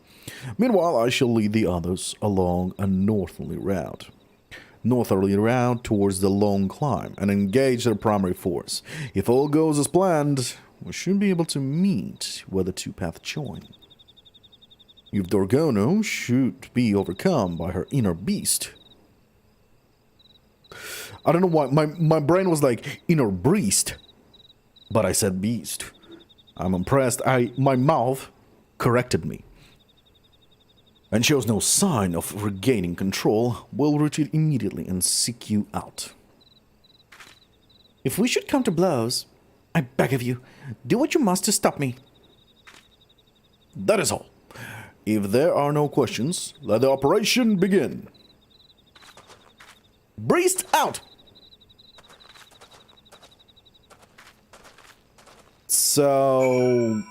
Meanwhile, I shall lead the others along a northerly route towards the long climb and engage their primary force. If all goes as planned, we should be able to meet where the two paths join. If Dorgono should be overcome by her inner beast. I don't know why, my brain was like inner beast, but I said beast. I'm impressed. My mouth corrected me. And shows no sign of regaining control, we'll retreat immediately and seek you out. If we should come to blows, I beg of you, do what you must to stop me. That is all. If there are no questions, let the operation begin. Breast out! So,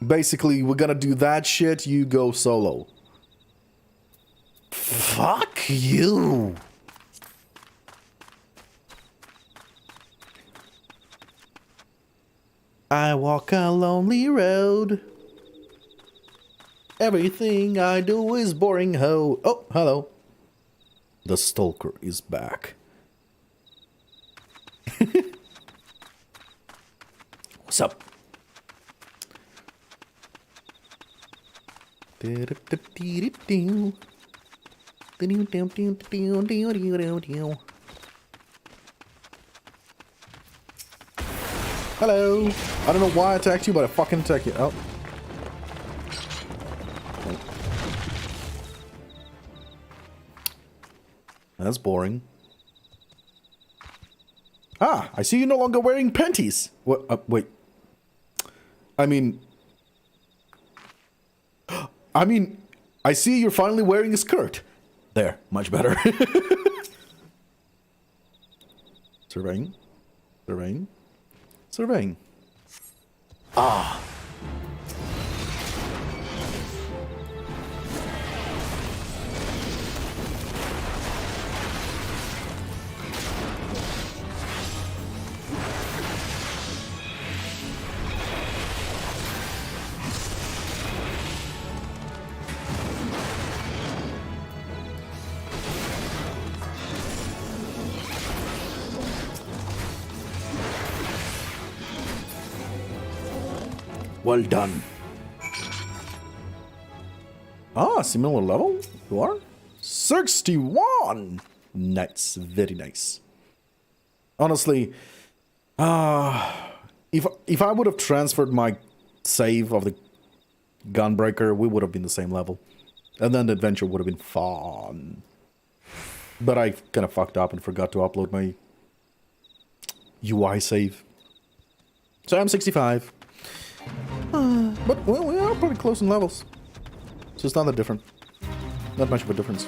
basically, we're gonna do that shit, you go solo. Fuck you! I walk a lonely road. Everything I do is boring, ho. Oh, hello. The stalker is back. What's up? Hello. I don't know why I attacked you, but I fucking attacked you. Oh. That's boring. Ah, I see you're no longer wearing panties. What? Wait. I mean, I see you're finally wearing a skirt. There, much better. Surveying. Ah. Well done. Ah, similar level? You are? 61! Nice, very nice. Honestly, If I would have transferred my save of the Gunbreaker, we would have been the same level. And then the adventure would have been fun. But I kind of fucked up and forgot to upload my UI save. So I'm 65. But well, we are pretty close in levels. So it's not that different. Not much of a difference.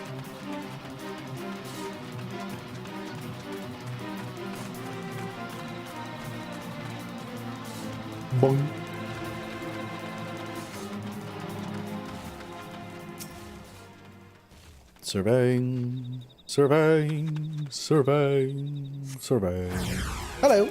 Boing. Surveying, surveying, surveying, surveying. Hello.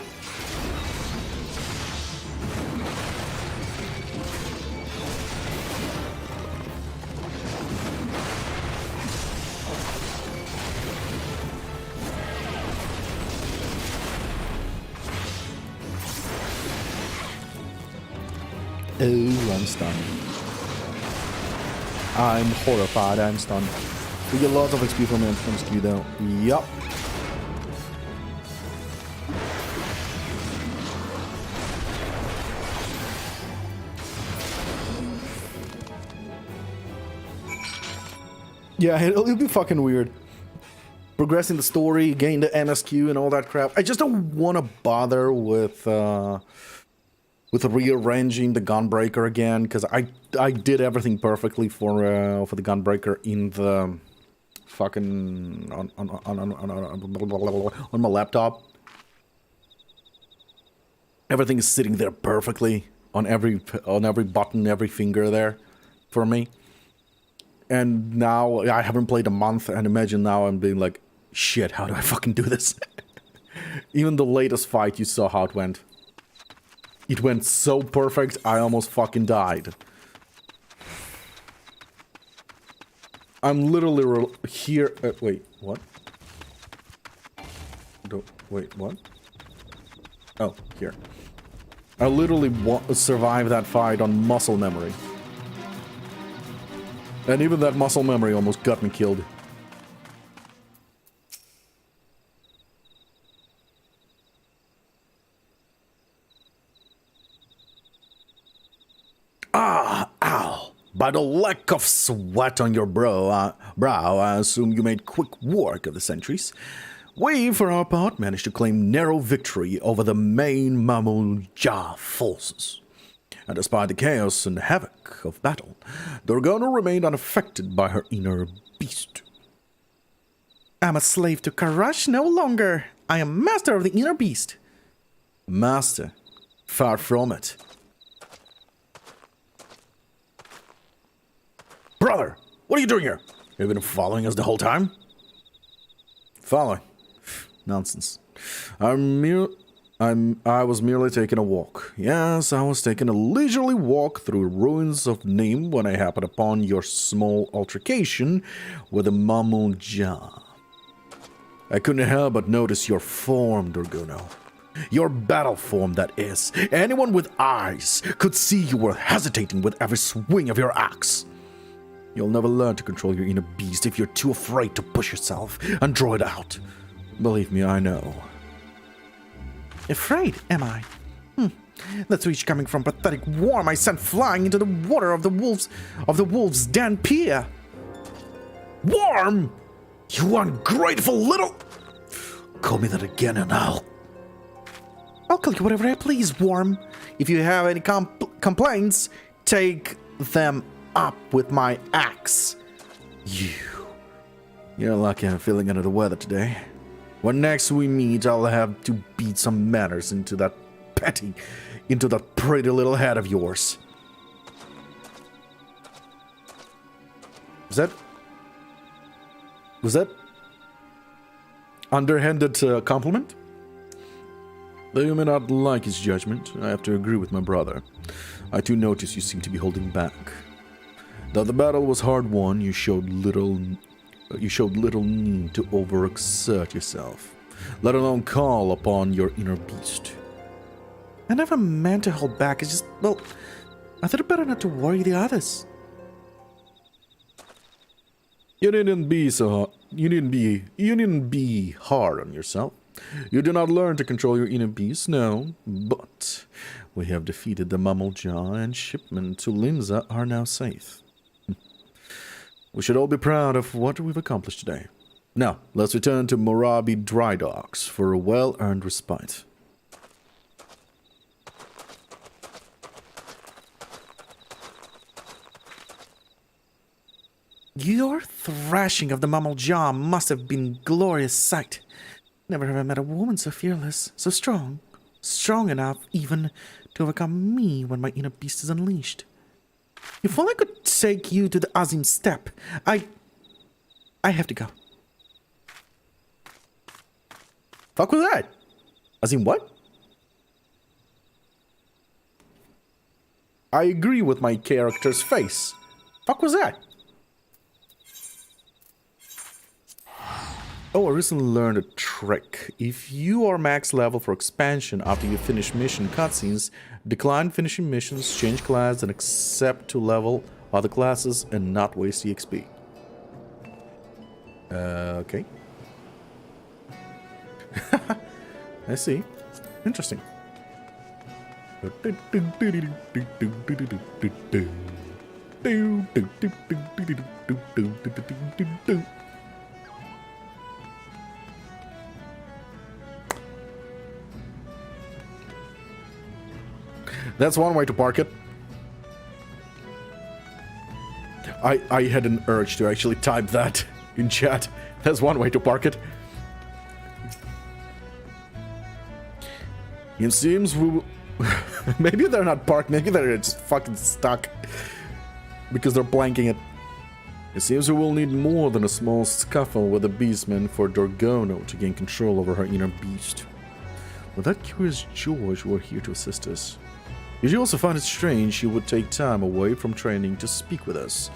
Oh, I'm stunned. I'm horrified, I'm stunned. We get lots of XP from SQ though. Yup. Yeah, it'll be fucking weird. Progressing the story, getting the MSQ and all that crap. I just don't want to bother with rearranging the Gunbreaker again, because I did everything perfectly for the Gunbreaker in the fucking on my laptop. Everything is sitting there perfectly on every button, every finger there for me. And now I haven't played a month, and imagine now I'm being like, shit, how do I fucking do this? Even the latest fight, you saw how it went. It went so perfect, I almost fucking died. I'm literally here. Wait, what? Wait, what? Oh, here. I literally survived that fight on muscle memory. And even that muscle memory almost got me killed. Ah, ow. By the lack of sweat on your brow, I assume you made quick work of the sentries. We, for our part, managed to claim narrow victory over the main Mamul-Ja forces. And despite the chaos and havoc of battle, Dorgona remained unaffected by her inner beast. I'm a slave to Karash no longer. I am master of the inner beast. Master? Far from it. Brother, what are you doing here? You've been following us the whole time? Following? Nonsense. I was merely taking a walk. Yes, I was taking a leisurely walk through ruins of Nim when I happened upon your small altercation with the Mamul-Ja. I couldn't help but notice your form, Dorgono. Your battle form, that is. Anyone with eyes could see you were hesitating with every swing of your axe. You'll never learn to control your inner beast if you're too afraid to push yourself and draw it out. Believe me, I know. Afraid, am I? That's reach coming from pathetic worm I sent flying into the water of the wolves' den pier. Worm! You ungrateful little... Call me that again and I'll call you whatever I please, Worm. If you have any complaints, take them up with my axe. You're lucky I'm feeling under the weather today. When next we meet, I'll have to beat some manners into that pretty little head of yours. Was that underhanded compliment? Though you may not like his judgment, I have to agree with my brother. I too notice you seem to be holding back. Though the battle was hard won, you showed little need to overexert yourself, let alone call upon your inner beast. I never meant to hold back. It's just, well, I thought it better not to worry the others. You needn't be hard on yourself. You do not learn to control your inner beast, no, but we have defeated the Mammel-Jaw and shipment to Limsa are now safe. We should all be proud of what we've accomplished today. Now, let's return to Morabi Dry Docks for a well-earned respite. Your thrashing of the Mammel-Jaw must have been a glorious sight. Never have I met a woman so fearless, so strong. Strong enough, even, to overcome me when my inner beast is unleashed. If only I could take you to the Azim Steppe. I have to go. Fuck with that! Azim what? I agree with my character's face. Fuck was that? Oh, I recently learned a trick. If you are max level for expansion after you finish mission cutscenes, decline finishing missions, change class, and accept to level other classes and not waste EXP. Okay. I see. Interesting. That's one way to park it. I had an urge to actually type that in chat. That's one way to park it. It seems we will... Maybe they're not parked, maybe they're just fucking stuck. Because they're blanking it. It seems we will need more than a small scuffle with the beastman for Dorgono to gain control over her inner beast. With that curious George, we're here to assist us. Did you also find it strange she would take time away from training to speak with us?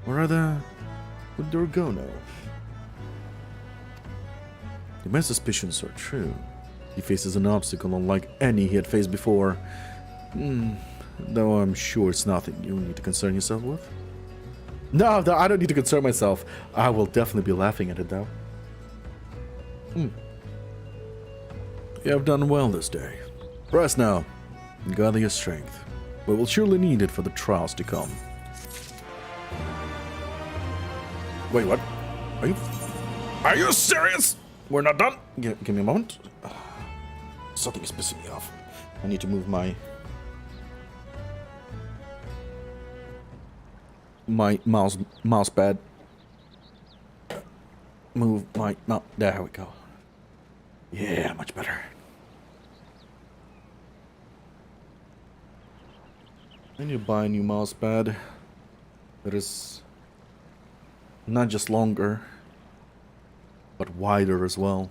Or rather, with Dorgono? If my suspicions are true, he faces an obstacle unlike any he had faced before. Though I'm sure it's nothing you need to concern yourself with. No, I don't need to concern myself. I will definitely be laughing at it, though. You have done well this day. Rest now, and gather your strength. We will surely need it for the trials to come. Wait, what? Are you serious? We're not done? Give me a moment. Something is pissing me off. I need to move my mouse pad. Move my mouse. There we go. Yeah, much better. I need to buy a new mouse pad that is not just longer, but wider as well.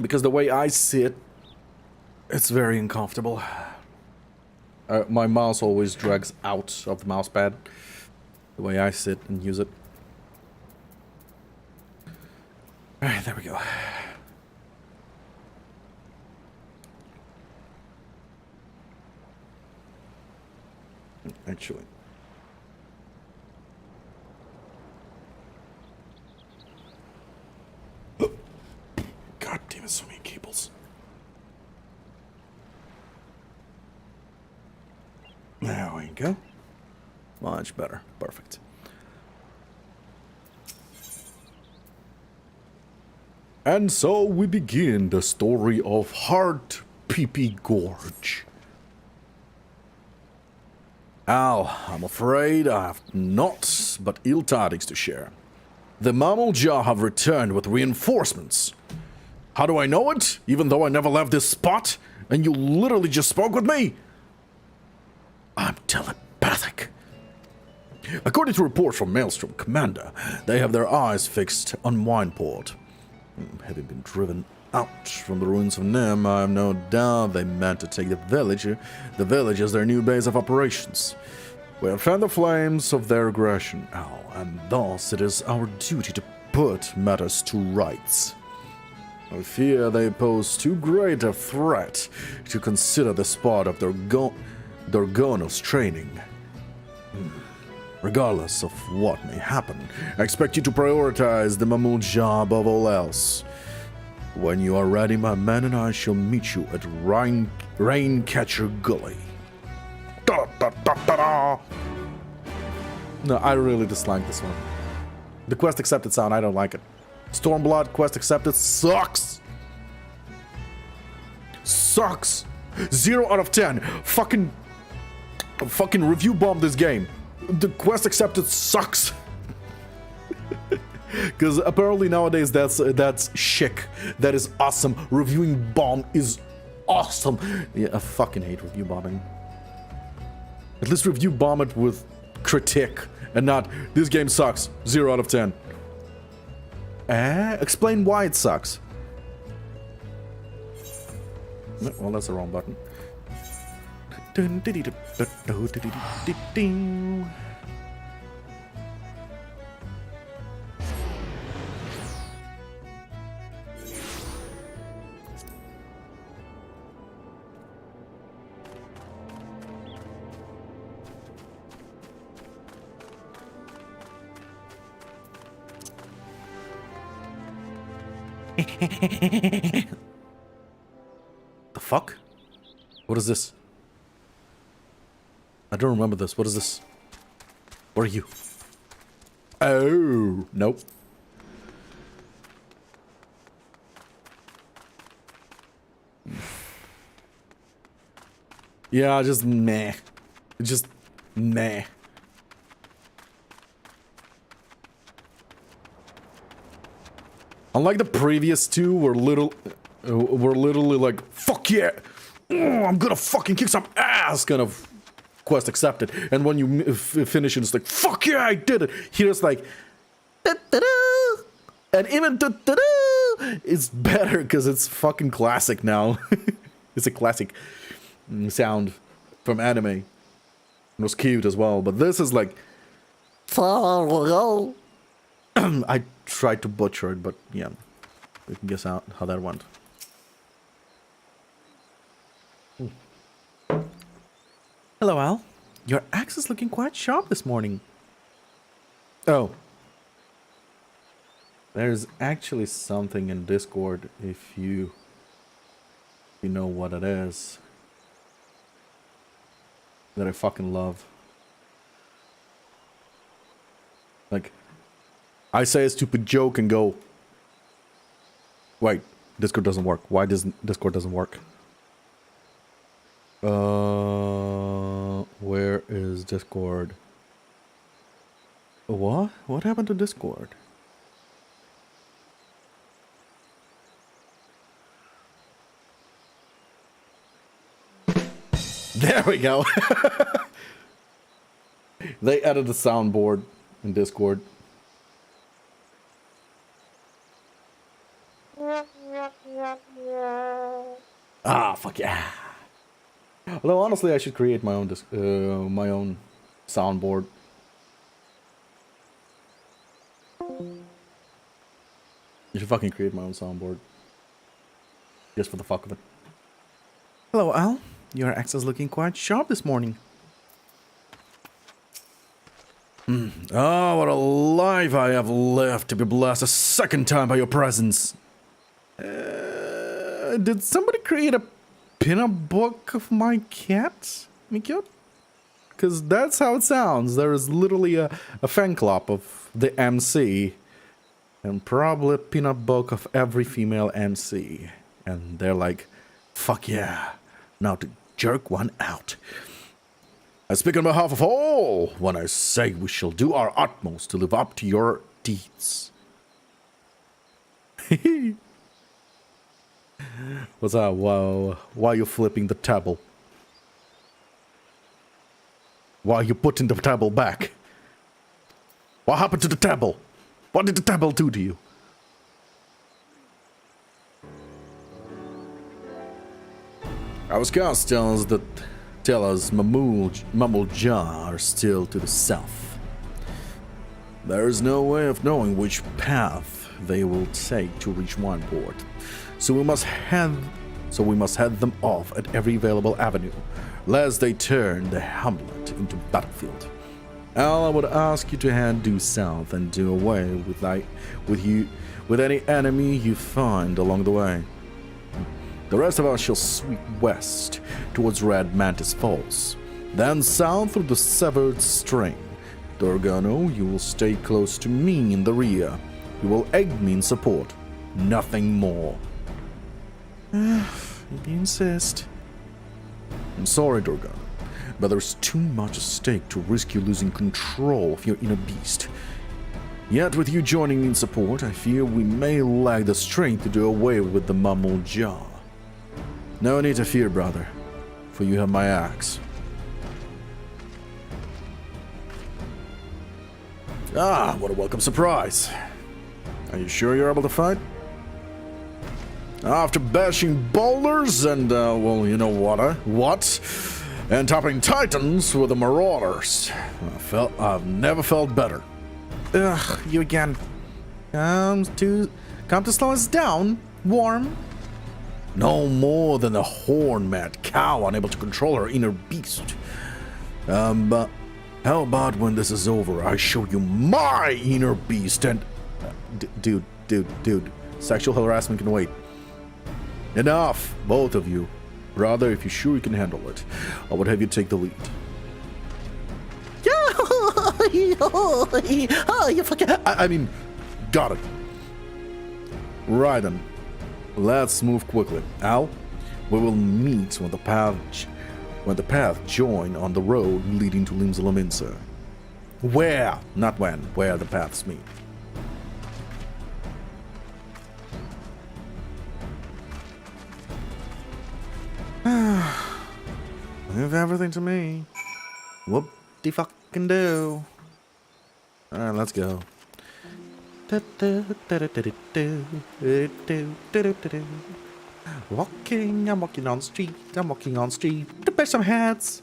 Because the way I sit, it's very uncomfortable. My mouse always drags out of the mouse pad. The way I sit and use it. Alright, there we go. Actually. God damn it, so many cables. There we go. Much better. Perfect. And so we begin the story of Heart Pee-Pee Gorge. Al, I'm afraid I have naught but ill tidings to share. The Mammel-Jaw have returned with reinforcements. How do I know it, even though I never left this spot, and you literally just spoke with me? I'm telepathic. According to reports from Maelstrom Commander, they have their eyes fixed on Wineport. Having been driven out from the ruins of Nim, I have no doubt they meant to take the village as their new base of operations. We have fanned the flames of their aggression, Al, and thus it is our duty to put matters to rights. I fear they pose too great a threat to consider the spot of Dorgono's training. Regardless of what may happen, I expect you to prioritize the Mamul Jah above all else. When you are ready, my men and I shall meet you at Raincatcher Gully. Da, da, da, da, da. No, I really dislike this one. The quest accepted sound, I don't like it. Stormblood quest accepted sucks. Sucks. 0 out of 10. Fucking review bomb this game. The quest accepted sucks. Because apparently nowadays that's chic. That is awesome. Reviewing bomb is awesome. Yeah, I fucking hate review bombing. At least review bomb it with critique and not this game sucks. 0 out of 10. Explain why it sucks. No, well, that's the wrong button. The fuck? What is this? I don't remember this. What is this? What are you? Oh, nope. Yeah, just meh. Just meh. Unlike the previous two, we're literally like, fuck yeah, I'm gonna fucking kick some ass kind of quest accepted. And when you finish it, it's like, fuck yeah, I did it. Here it's like, da-da-da. And even da-da-da, it's better because it's fucking classic now. It's a classic sound from anime. It was cute as well, but this is like, I tried to butcher it, but yeah, we can guess out how that went. Hello, Al. Your axe is looking quite sharp this morning. Oh. There's actually something in Discord, if you know what it is, that I fucking love. Like, I say a stupid joke and go, wait, Discord doesn't work. Why does Discord doesn't work? Where is Discord? What? What happened to Discord? There we go. They added a soundboard in Discord. Ah, fuck yeah. Although honestly, I should create my own soundboard. I should fucking create my own soundboard. Just for the fuck of it. Hello, Al. Your axe is looking quite sharp this morning. Oh, what a life I have left to be blessed a second time by your presence. Did somebody create a pin-up book of my cat? Mikyo? Because that's how it sounds. There is literally a fan club of the MC. And probably a pin-up book of every female MC. And they're like, fuck yeah. Now to jerk one out. I speak on behalf of all when I say we shall do our utmost to live up to your deeds. What's up? Wow. Why are you flipping the table? Why are you putting the table back? What happened to the table? What did the table do to you? Our scouts tell us Mamul Jah are still to the south. There is no way of knowing which path they will take to reach one port. So we must head them off at every available avenue, lest they turn the hamlet into battlefield. Al, I would ask you to head due south and do away with any enemy you find along the way. The rest of us shall sweep west towards Red Mantis Falls, then south through the Severed String. Dorgano, you will stay close to me in the rear. You will aid me in support, nothing more. If you insist. I'm sorry, Dorgano, but there's too much at stake to risk you losing control of your inner beast. Yet with you joining me in support, I fear we may lack the strength to do away with the Mammal Jaw. No need to fear, brother, for you have my axe. Ah, what a welcome surprise. Are you sure you're able to fight? After bashing boulders and, well, you know what? And topping titans with the marauders. I've never felt better. Ugh, you again. Come to slow us down, Worm. No more than a horn-mad cow unable to control her inner beast. But how about when this is over, I show you my inner beast and... Dude. Sexual harassment can wait. Enough, both of you. Brother, if you're sure you can handle it, I would have you take the lead. Oh, you fucking... I mean, got it. Right then. Let's move quickly. Al, we will meet when the path join on the road leading to Limsa. Where, not when, where the paths meet. Leave everything to me. Whoop-de-fucking-do. Alright, let's go. Walking, I'm walking on street, to buy some hats.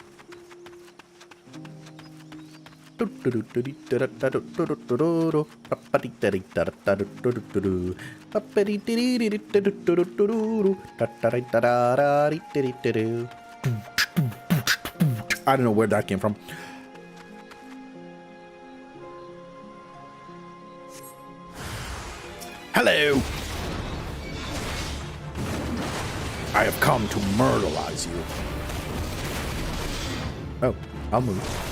I don't know where that came from. Hello! I have come to murderize you. Oh, I'll move.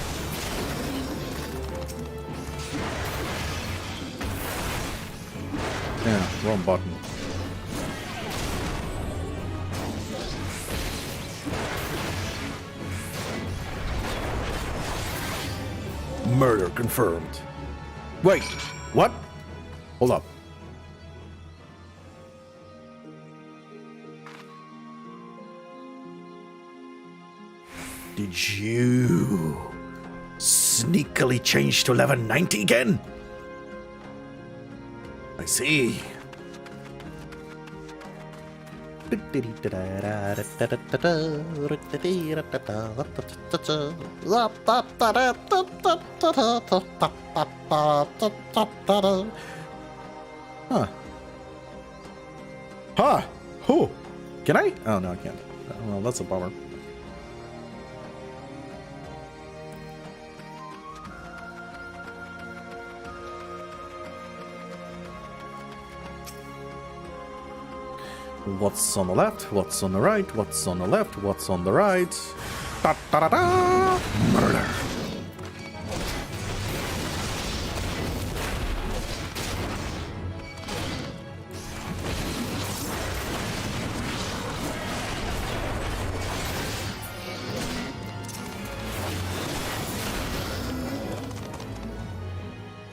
Yeah, wrong button. Murder confirmed. Wait, what? Hold up. Did you sneakily change to level 90 again? I see. Huh. Huh. Who? Can I? Oh, no, I can't. Well, that's a bummer. What's on the left? What's on the right? What's on the left? What's on the right? Da, da, da, da. Murder.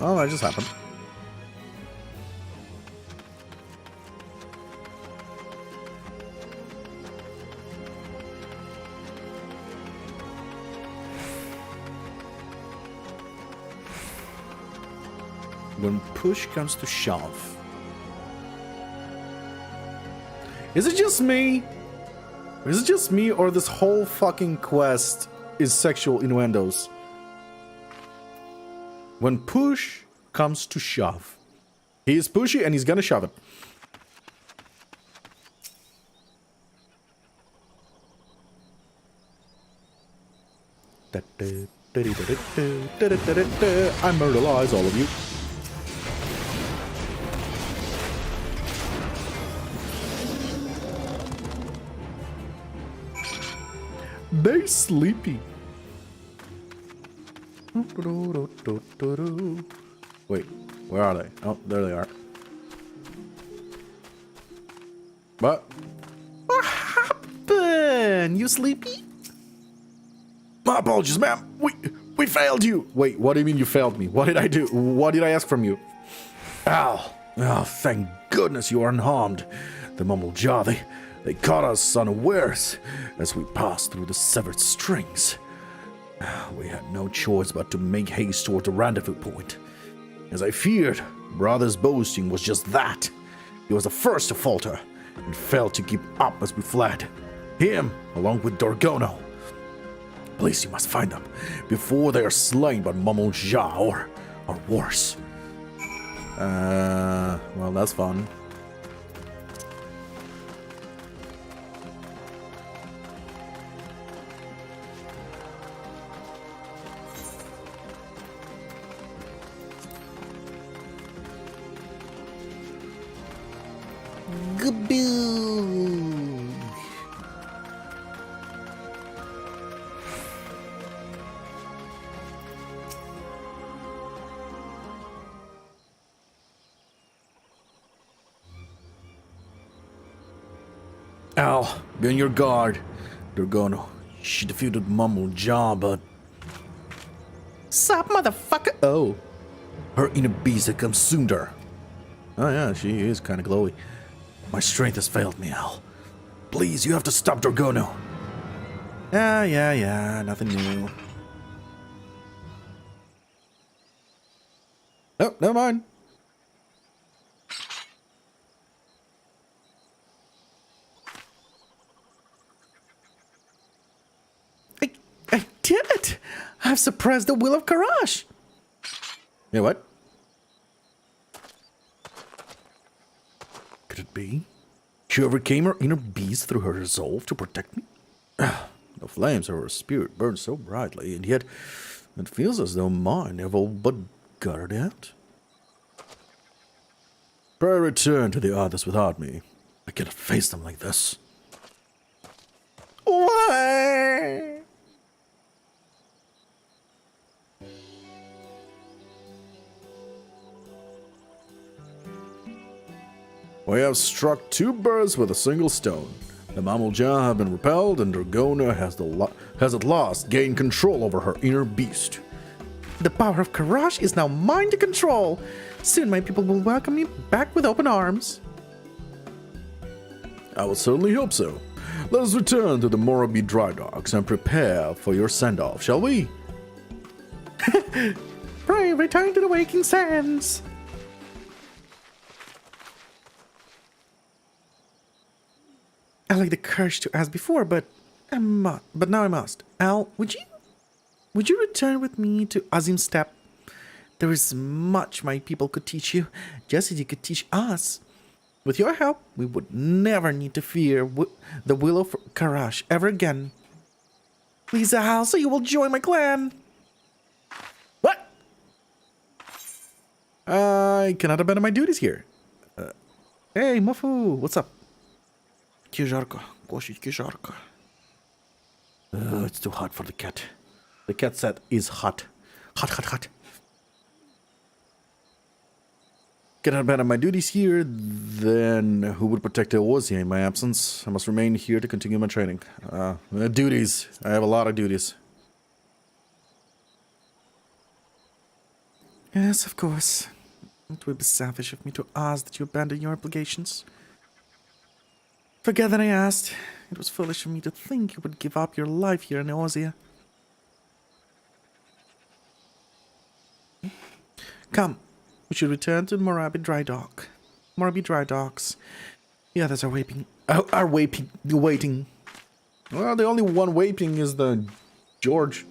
Oh, that just happened. When push comes to shove. Is it just me? Is it just me, or this whole fucking quest is sexual innuendos? When push comes to shove. He is pushy and he's gonna shove it. I murderize all of you. They sleepy. Wait, where are they? Oh, there they are. What? What happened? You sleepy? My apologies, ma'am. We failed you. Wait, what do you mean you failed me? What did I do? What did I ask from you? Ow. Oh, thank goodness you are unharmed. The mumble jaw, they caught us unawares as we passed through the severed strings. We had no choice but to make haste toward the rendezvous point. As I feared, brother's boasting was just that. He was the first to falter and failed to keep up as we fled. Him, along with Dorgono. Please, you must find them before they are slain by Mumble Ja or worse. Well, that's fun. Al, be on your guard. Dorgono, she defeated Mumble Ja, but... Sup, motherfucker? Oh. Her inner beast had consumed her. Oh yeah, she is kind of glowy. My strength has failed me, Al. Please, you have to stop Dorgono. Yeah, nothing new. Oh, never mind. I did it! I've suppressed the will of Karash! Yeah, what? Could it be? She overcame her inner beast through her resolve to protect me? The flames of her spirit burn so brightly, and yet it feels as though mine have all but guttered out. Pray return to the others without me. I cannot face them like this. Why? We have struck two birds with a single stone. The Mumble Ja have been repelled, and Dorgono has at last gained control over her inner beast. The power of Karash is now mine to control. Soon my people will welcome me back with open arms. I will certainly hope so. Let us return to the Morabee dry docks and prepare for your send-off, shall we? Pray return to the waking sands. I like the courage to ask before, but now I must. Al, would you return with me to Azim Steppe? There is much my people could teach you, just as you could teach us. With your help, we would never need to fear the will of Karash ever again. Please, Al, so you will join my clan. What? I cannot abandon my duties here. Hey, Mofu, what's up? It's too hot for the cat. The cat said is hot. Hot. Cannot abandon my duties here, then who would protect Eorzea in my absence? I must remain here to continue my training. Duties. I have a lot of duties. Yes, of course. It would be selfish of me to ask that you abandon your obligations. Forget that I asked. It was foolish of me to think you would give up your life here in Eorzea. Come, we should return to Morabee Dry Dock. Morabee Dry Docks. The others are waiting. Waiting. Well, the only one waiting is the George.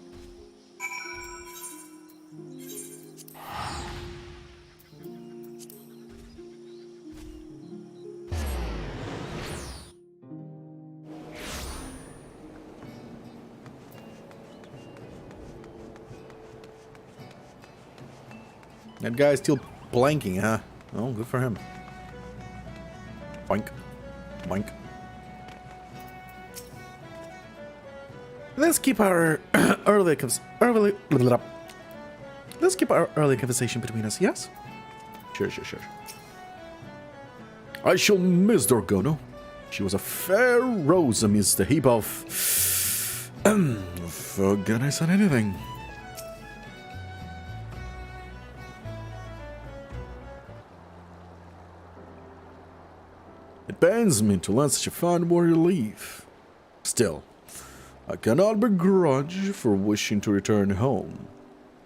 That guy's still blanking, huh? Oh, good for him. Boink. Boink. Let's keep our let's keep our early conversation between us, yes? Sure. I shall miss Dorgono. She was a fair rose amidst the heap of... forget I said anything. It pains me to let such a fine warrior leave. Still, I cannot begrudge for wishing to return home.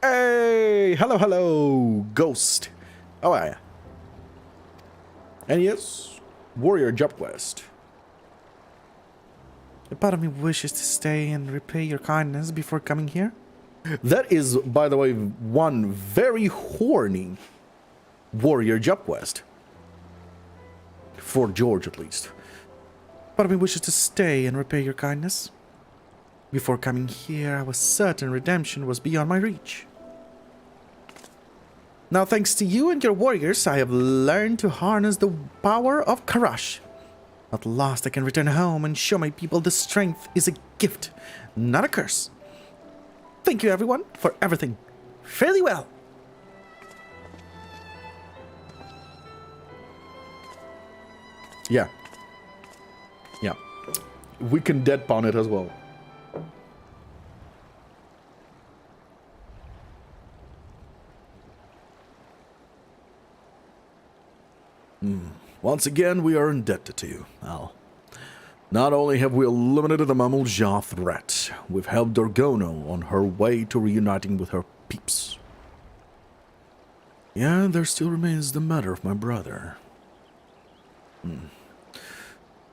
Hey! Hello, Ghost. How are ya? And yes, warrior job quest. A part of me wishes to stay and repay your kindness before coming here. That is, by the way, one very horny warrior job quest. For George, at least. Part of me wishes to stay and repay your kindness. Before coming here, I was certain redemption was beyond my reach. Now, thanks to you and your warriors, I have learned to harness the power of Karash. At last, I can return home and show my people the strength is a gift, not a curse. Thank you, everyone, for everything. Fairly well. Yeah. We can deadpan it as well. Once again, we are indebted to you, Al. Not only have we eliminated the Mammal Jah threat, we've helped Dorgono on her way to reuniting with her peeps. Yeah, there still remains the matter of my brother.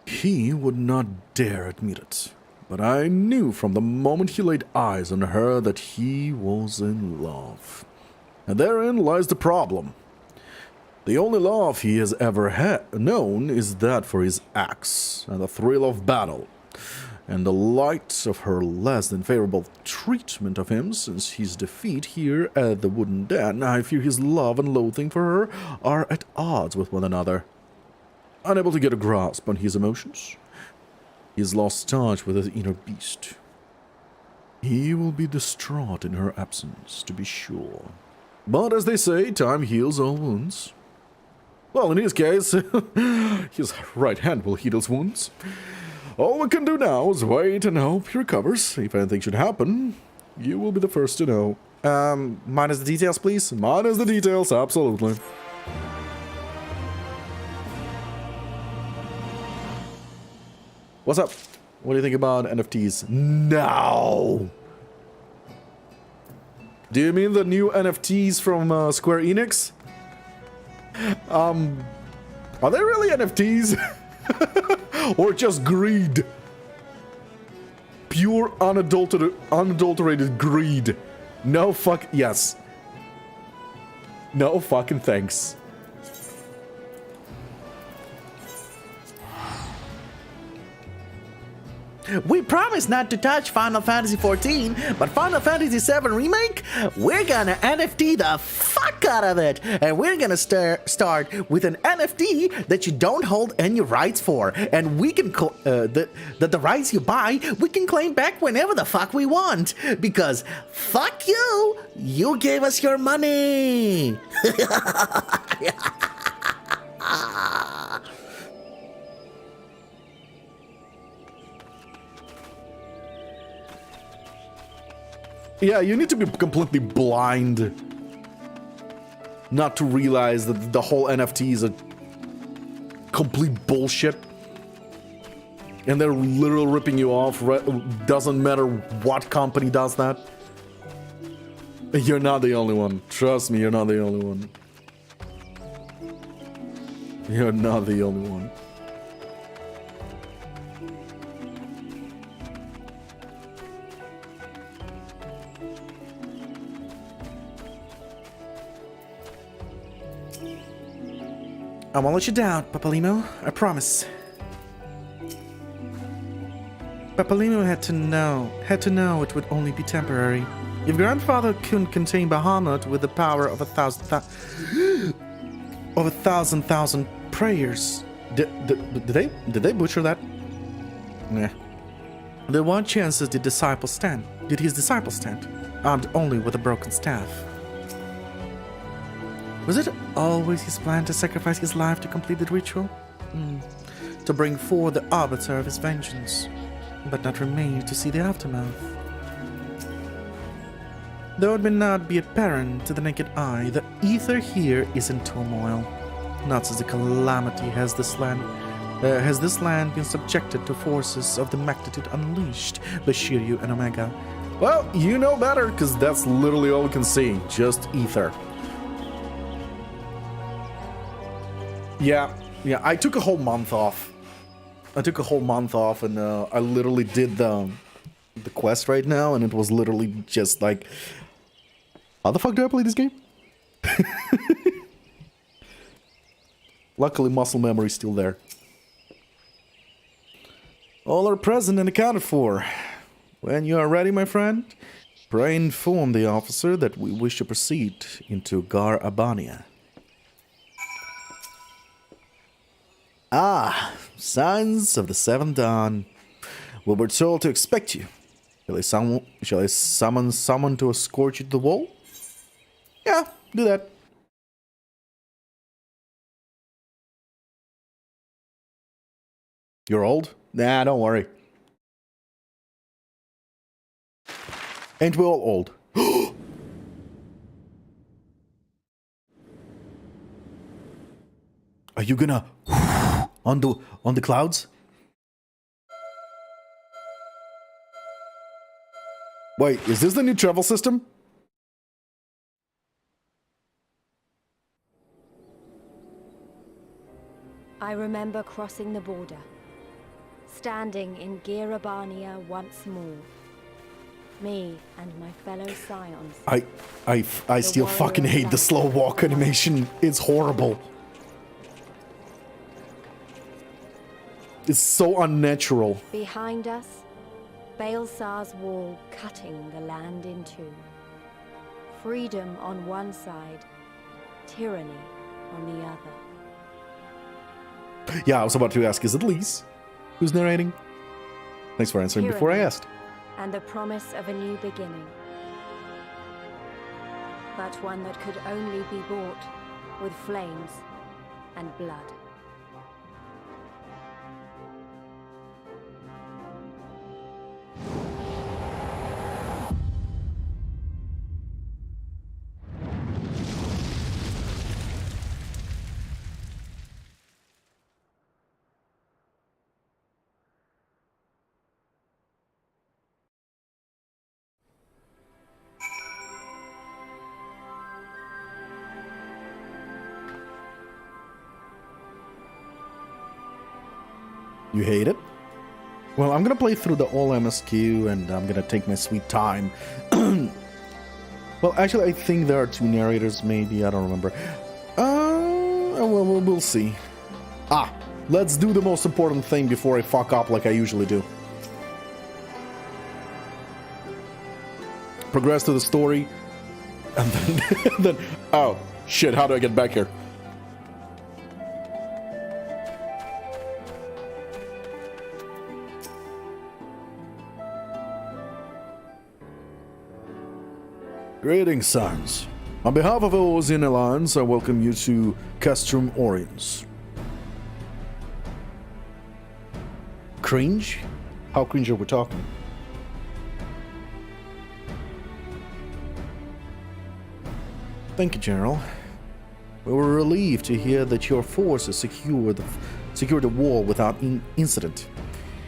He would not dare admit it, but I knew from the moment he laid eyes on her that he was in love. And therein lies the problem. The only love he has ever known is that for his axe and the thrill of battle, and the light of her less than favorable treatment of him since his defeat here at the Wooden Den. I fear his love and loathing for her are at odds with one another. Unable to get a grasp on his emotions, he has lost touch with his inner beast. He will be distraught in her absence, to be sure. But as they say, time heals all wounds. Well, in his case, his right hand will heal his wounds. All we can do now is wait and hope he recovers. If anything should happen, you will be the first to know. Minus the details, please. Minus the details, absolutely. What's up? What do you think about NFTs? No! Do you mean the new NFTs from Square Enix? Are they really NFTs? Or just greed? Pure unadulterated greed. No fuck... Yes. No fucking thanks. We promise not to touch Final Fantasy XIV, but Final Fantasy VII Remake, we're gonna NFT the fuck out of it, and we're gonna start with an NFT that you don't hold any rights for, and we can the rights you buy, we can claim back whenever the fuck we want, because fuck you, you gave us your money. Yeah, you need to be completely blind not to realize that the whole NFT is a complete bullshit. And they're literally ripping you off. Doesn't matter what company does that. You're not the only one. Trust me, you're not the only one. You're not the only one. I won't let you down, Papalimo. I promise. Papalimo had to know it would only be temporary. If grandfather couldn't contain Bahamut with the power of a thousand prayers, did they butcher that? Nah. Then what chances did his disciples stand, armed only with a broken staff? Was it always his plan to sacrifice his life to complete the ritual? To bring forth the arbiter of his vengeance, but not remain to see the aftermath? Though it may not be apparent to the naked eye, the ether here is in turmoil. Not since the calamity has this land been subjected to forces of the magnitude unleashed by Shiryu and Omega. Well, you know better, because that's literally all we can see. Just ether. Yeah, I took a whole month off. And I literally did the quest right now, and it was literally just like, how the fuck do I play this game? Luckily, muscle memory is still there. All are present and accounted for. When you are ready, my friend, pray inform the officer that we wish to proceed into Gar Abania. Ah, sons of the Seventh Dawn. We were told to expect you. Shall I summon someone to escort you to the wall? Yeah, do that. You're old? Nah, don't worry. Ain't we all old? Are you gonna on the clouds? Wait, is this the new travel system? I remember crossing the border, standing in Girabania once more. Me and my fellow scions. I still fucking hate the slow walk animation. It's horrible. It's so unnatural. Behind us, Baelsar's wall cutting the land in two. Freedom on one side, tyranny on the other. Yeah, I was about to ask, is it Lise who's narrating? Thanks for answering before I asked. And the promise of a new beginning. But one that could only be bought with flames and blood. You hate it? Well, I'm gonna play through the all MSQ and I'm gonna take my sweet time. Well, actually, I think there are two narrators, maybe. I don't remember. Well, we'll see. Ah, let's do the most important thing before I fuck up like I usually do. Progress to the story. And then oh, shit, how do I get back here? Greetings, sons. On behalf of Eosian Alliance, I welcome you to Castrum Oriens. Cringe? How cringe are we talking? Thank you, General. We were relieved to hear that your forces secured the wall without incident.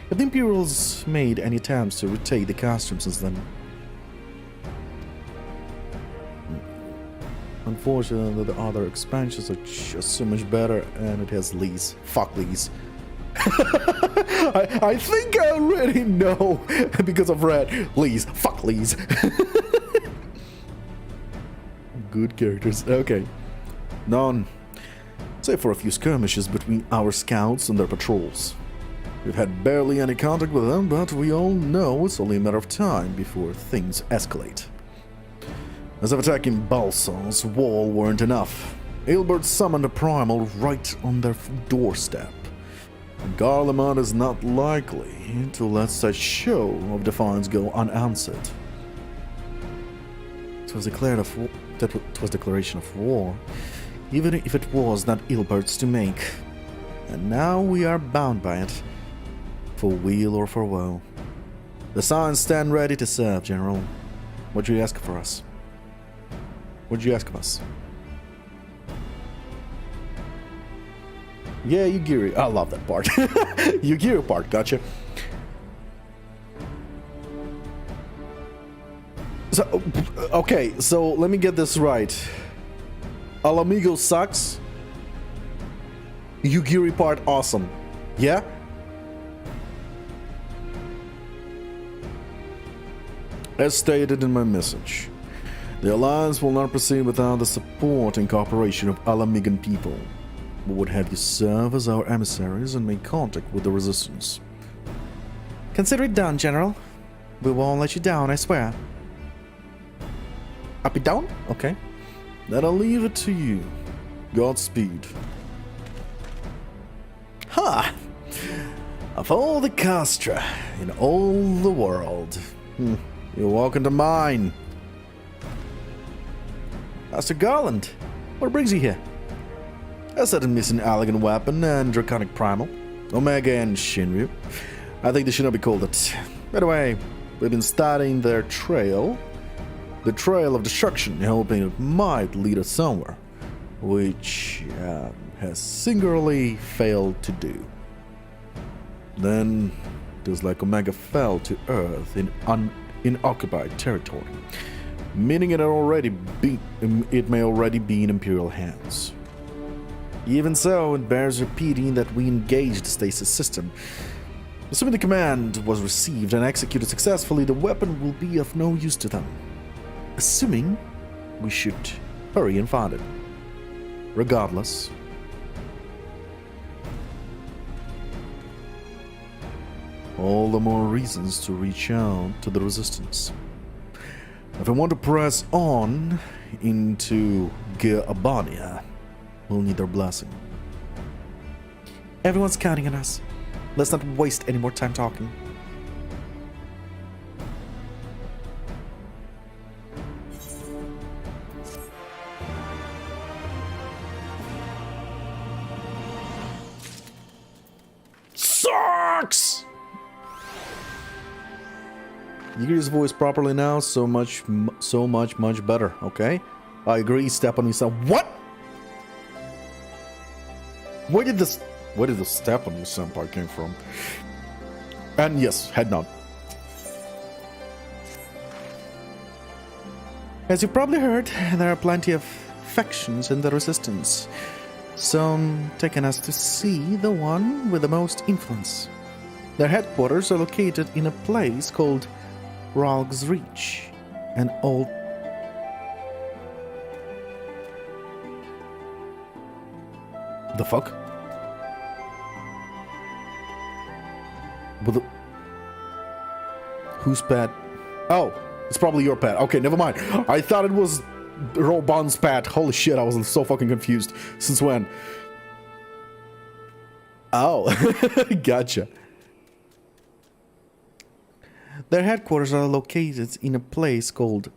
Have the Imperials made any attempts to retake the Castrum since then? Unfortunately, the other expansions are just so much better, and it has Lise. Fuck Lise. I think I already know because I've read Lise. Fuck Lise. Good characters. Okay. None. Save for a few skirmishes between our scouts and their patrols. We've had barely any contact with them, but we all know it's only a matter of time before things escalate. As if attacking Balson's wall weren't enough, Aelbert summoned a primal right on their doorstep. Garlemald is not likely to let such show of defiance go unanswered. It was declaration of war, even if it was not Aelbert's to make. And now we are bound by it, for weal or for woe. The signs stand ready to serve, General. What do you ask for us? What did you ask of us? Yeah, Yugiri. I love that part. Yugiri part, gotcha. So, okay, so let me get this right. Alamigo sucks. Yugiri part awesome. Yeah? As stated in my message, the Alliance will not proceed without the support and cooperation of Alamigan people. We would have you serve as our emissaries and make contact with the Resistance. Consider it done, General. We won't let you down, I swear. Up and down? Okay. Then I'll leave it to you. Godspeed. Ha! Of all the Castra in all the world, you're walking to mine. Master Garland, what brings you here? I said a missing elegant weapon and draconic primal, Omega and Shinryu. I think they should not be called that. By the way, we've been studying their trail. The trail of destruction, hoping it might lead us somewhere, which has singularly failed to do. Then, just like Omega fell to Earth in occupied territory, meaning it may already be in Imperial hands. Even so, it bears repeating that we engaged the stasis system. Assuming the command was received and executed successfully, the weapon will be of no use to them. Assuming we should hurry and find it. Regardless, all the more reasons to reach out to the Resistance. If we want to press on into Gir Abania, we'll need their blessing. Everyone's counting on us. Let's not waste any more time talking. Sucks! You hear his voice properly now, so much better, okay? I agree, step on me, son. What? Where did the step on your son part came from? And yes, head nod. As you probably heard, there are plenty of factions in the Resistance. Some taking us to see the one with the most influence. Their headquarters are located in a place called Ralg's Reach, an old... The fuck? But the... Whose pet? Oh, it's probably your pet. Okay, never mind. I thought it was Robon's pet. Holy shit, I was so fucking confused. Since when? Oh, gotcha. Their headquarters are located in a place called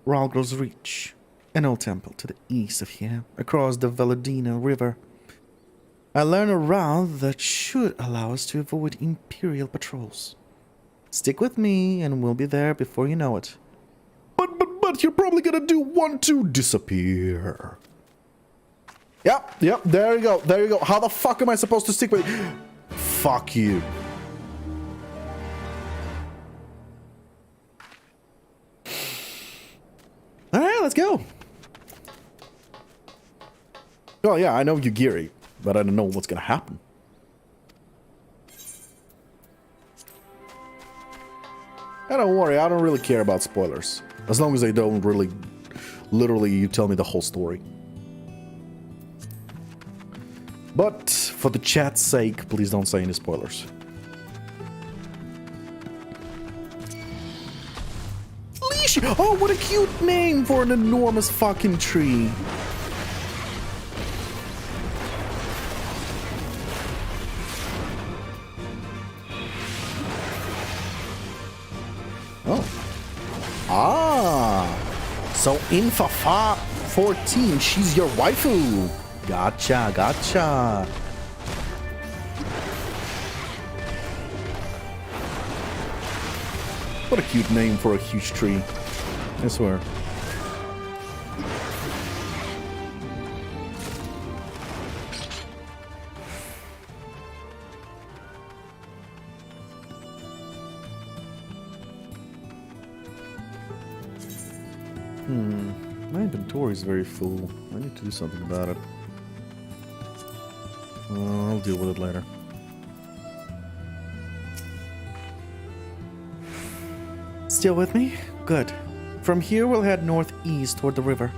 Ralg's Reach, an old temple to the east of here, across the Valadina River. I learned a route that should allow us to avoid Imperial patrols. Stick with me and we'll be there before you know it. But you're probably gonna want to disappear. Yep, there you go. How the fuck am I supposed to stick with... Fuck you. Alright, let's go. Oh yeah, I know Yugiri, but I don't know what's gonna happen. And don't worry, I don't really care about spoilers. As long as they don't really, literally, you tell me the whole story. But, for the chat's sake, please don't say any spoilers. Oh, what a cute name for an enormous fucking tree. Oh. Ah. So in Fafa 14, she's your waifu. Gotcha, gotcha. What a cute name for a huge tree. I swear. My inventory is very full. I need to do something about it. I'll deal with it later. Still with me? Good. From here we'll head northeast toward the river.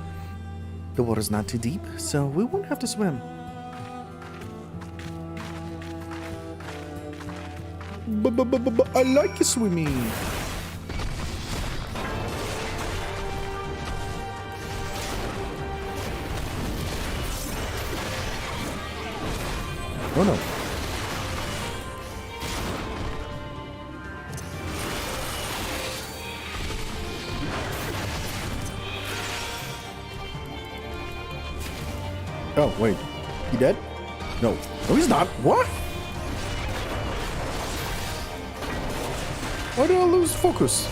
The water's not too deep, so we won't have to swim. I like swimming. Oh no. Oh, wait. He dead? No. No, he's not. What? Why did I lose focus?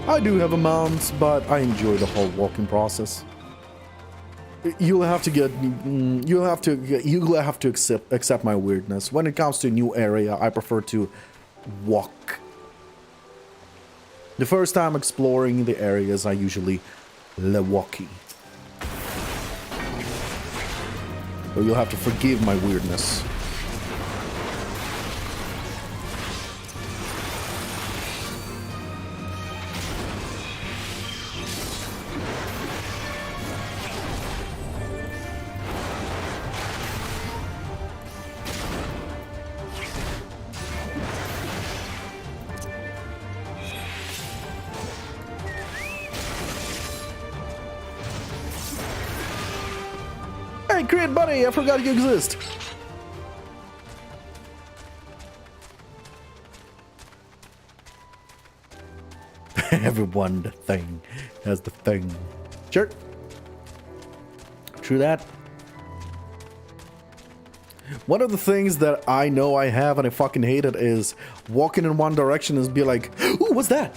I do have a mount, but I enjoy the whole walking process. You'll have to accept my weirdness. When it comes to a new area, I prefer to walk. The first time exploring the areas, I usually walkie. So you'll have to forgive my weirdness. Hey, Crit Buddy, I forgot you exist. Everyone, the thing, has the thing. Sure. True that. One of the things that I know I have and I fucking hate it is walking in one direction and be like, ooh, what's that?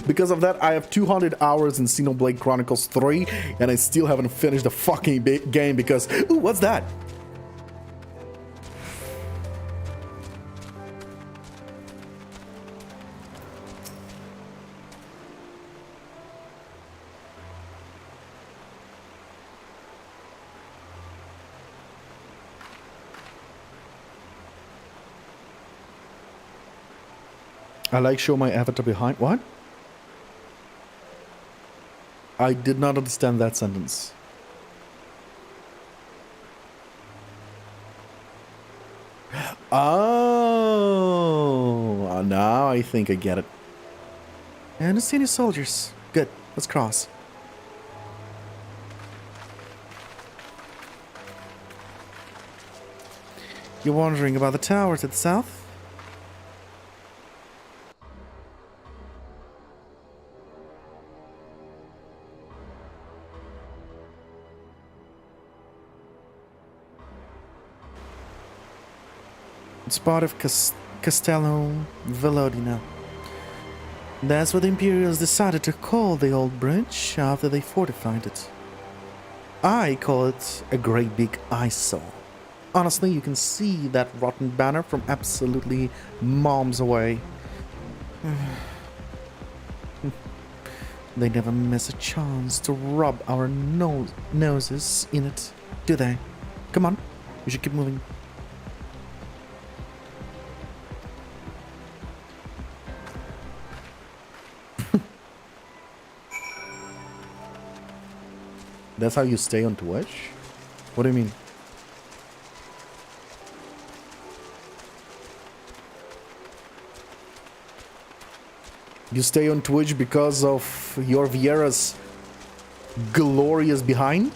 Because of that, I have 200 hours in Xenoblade Chronicles 3, and I still haven't finished the fucking game because, ooh, what's that? I like show my avatar behind. What? I did not understand that sentence. Oh, now I think I get it. And I don't see any soldiers. Good, let's cross. You're wondering about the tower to the south? It's part of Castello Velodina. That's what the Imperials decided to call the old bridge after they fortified it. I call it a great big eyesore. Honestly, you can see that rotten banner from absolutely miles away. They never miss a chance to rub our noses in it, do they? Come on, we should keep moving. That's how you stay on Twitch? What do you mean? You stay on Twitch because of your Viera's glorious behind?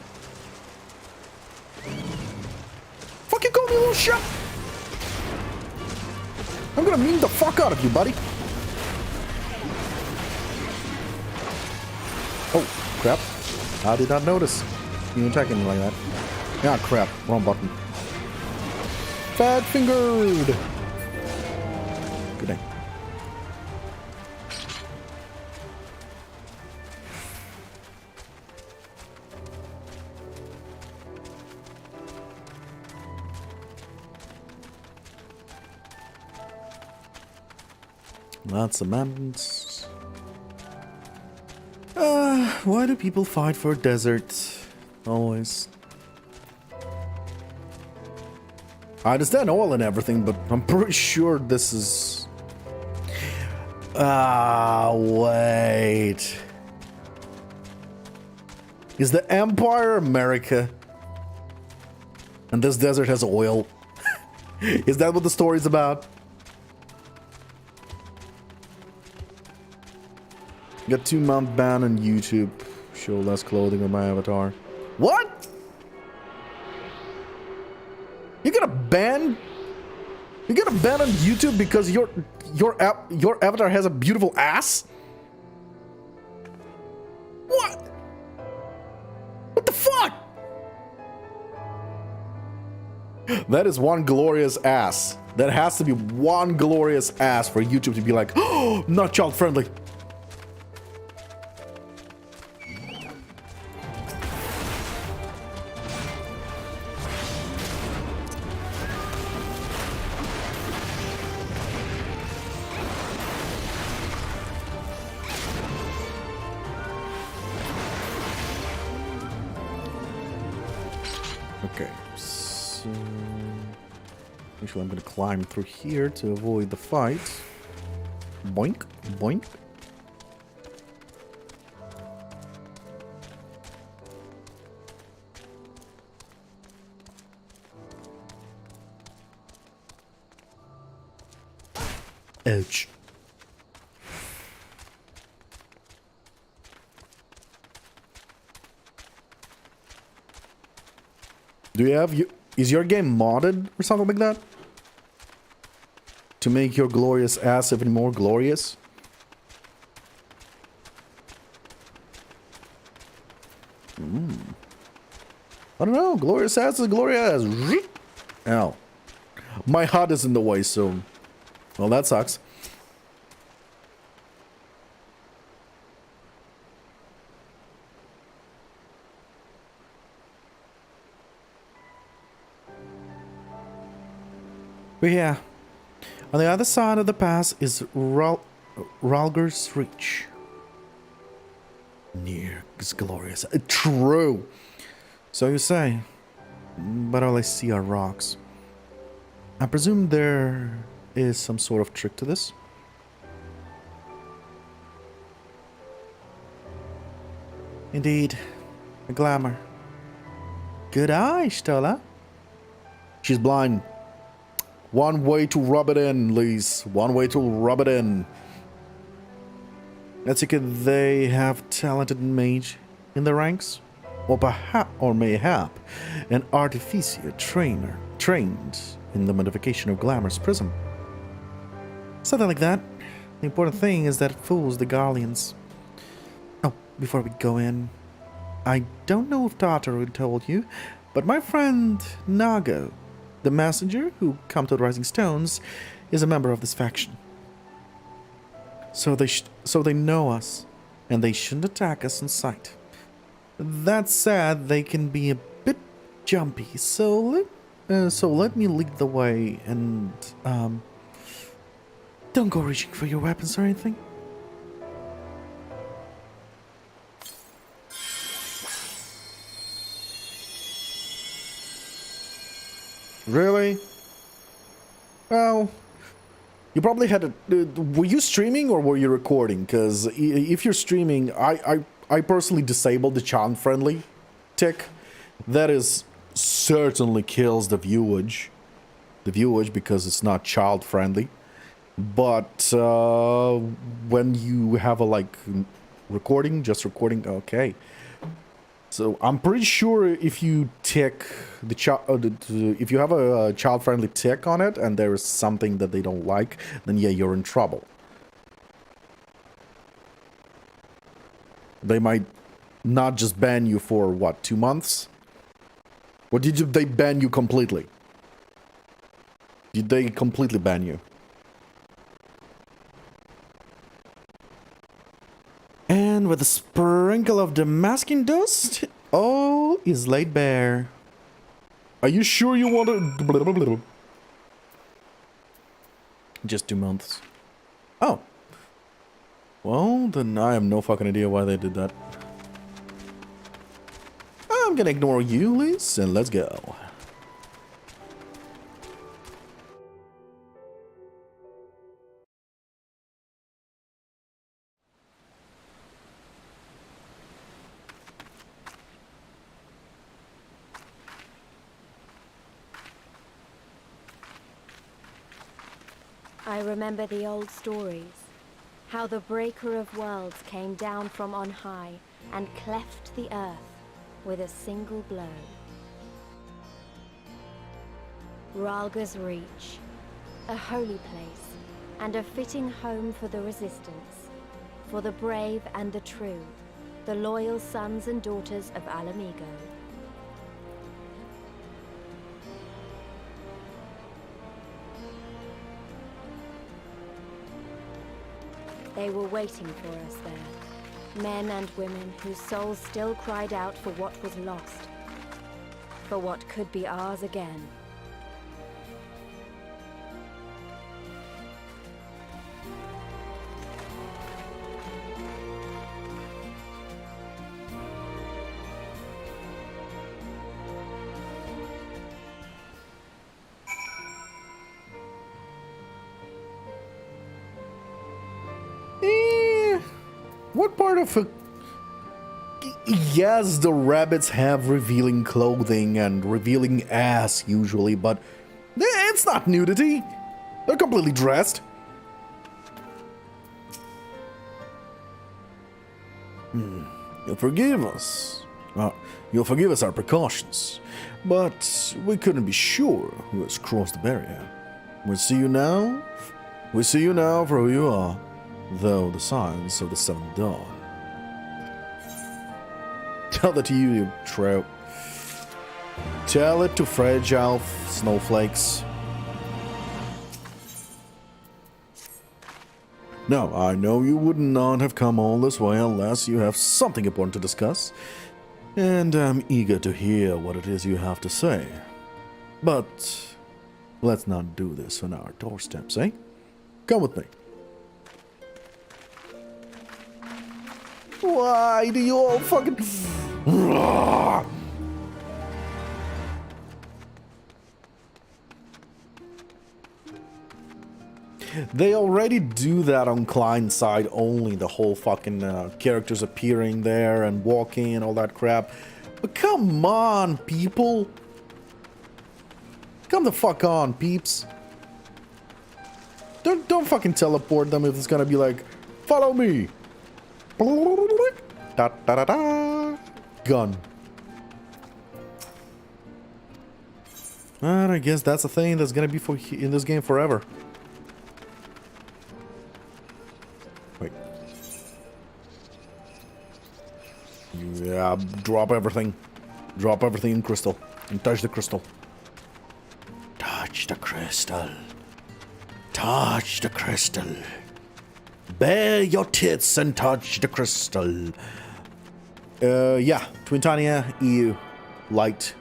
Fucking call me a little shit! I'm gonna meme the fuck out of you, buddy. Oh, crap. I did not notice you attacking me like that. Ah, crap. Wrong button. Fat fingered! Good night. Lots of mountains. Why do people fight for deserts? Always. I understand oil and everything, but I'm pretty sure this is... wait. Is the Empire America? And this desert has oil? Is that what the story's about? Got 2-month ban on YouTube. Show less clothing on my avatar. What? You're gonna ban on YouTube because your avatar has a beautiful ass? What? What the fuck? That is one glorious ass. That has to be one glorious ass for YouTube to be like, oh, not child friendly. Okay, so actually I'm gonna climb through here to avoid the fight. Boink, boink. Ouch. Do you have is your game modded or something like that? To make your glorious ass even more glorious? I don't know. Glorious ass is glorious. Ow. My HUD is in the way, so... Well, that sucks. But yeah, on the other side of the pass is Ralger's Reach. Near is glorious. True. So you say, but all I see are rocks. I presume there is some sort of trick to this. Indeed, a glamour. Good eye, Stola. She's blind. One way to rub it in, Lise. One way to rub it in. Let's see, could they have talented mage in the ranks? Or mayhap an artificer trained in the modification of Glamour's prism. Something like that. The important thing is that it fools the Garleans. Oh, before we go in, I don't know if Tartaru told you, but my friend Nago, the messenger who come to the Rising Stones, is a member of this faction. So they know us, and they shouldn't attack us in sight. That said, they can be a bit jumpy, so let me lead the way and don't go reaching for your weapons or anything. Really? Well, you probably had a... were you streaming or were you recording? Because if you're streaming, I personally disabled the child-friendly tick. That is certainly kills the viewage. The viewage because it's not child-friendly. But when you have a like recording, just recording, okay. So I'm pretty sure if you tick the if you have a child-friendly tick on it and there is something that they don't like, then yeah, you're in trouble. They might not just ban you for what, 2 months? Or did they ban you completely? Did they completely ban you? And with a sprinkle of Damascus dust, all is laid bare. Are you sure you want to... Just 2 months. Oh. Well, then I have no fucking idea why they did that. I'm gonna ignore you, Liz, and let's go. I remember the old stories. How the Breaker of Worlds came down from on high and cleft the earth with a single blow. Ralga's Reach, a holy place and a fitting home for the resistance, for the brave and the true, the loyal sons and daughters of Alamigo. They were waiting for us there, men and women whose souls still cried out for what was lost, for what could be ours again. What part of a... Yes, the rabbits have revealing clothing and revealing ass usually, but it's not nudity. They're completely dressed. You'll forgive us. You'll forgive us our precautions, but we couldn't be sure who has crossed the barrier. We see you now. We see you now for who you are. Though the signs of the seventh dawn. Tell that to you trout. Tell it to fragile snowflakes. Now, I know you would not have come all this way unless you have something important to discuss, and I'm eager to hear what it is you have to say. But let's not do this on our doorsteps, eh? Come with me. Why do you all fucking... They already do that on client side only, the whole fucking characters appearing there and walking and all that crap. But come on, people. Come the fuck on, peeps. Don't fucking teleport them if it's gonna be like, follow me. Da, da, da, da. Gun. And I guess that's a thing that's gonna be for in this game forever. Wait. Yeah, drop everything. Drop everything in crystal. And touch the crystal. Touch the crystal. Touch the crystal. Bare your tits and touch the crystal. Yeah, Twintania, EU, light.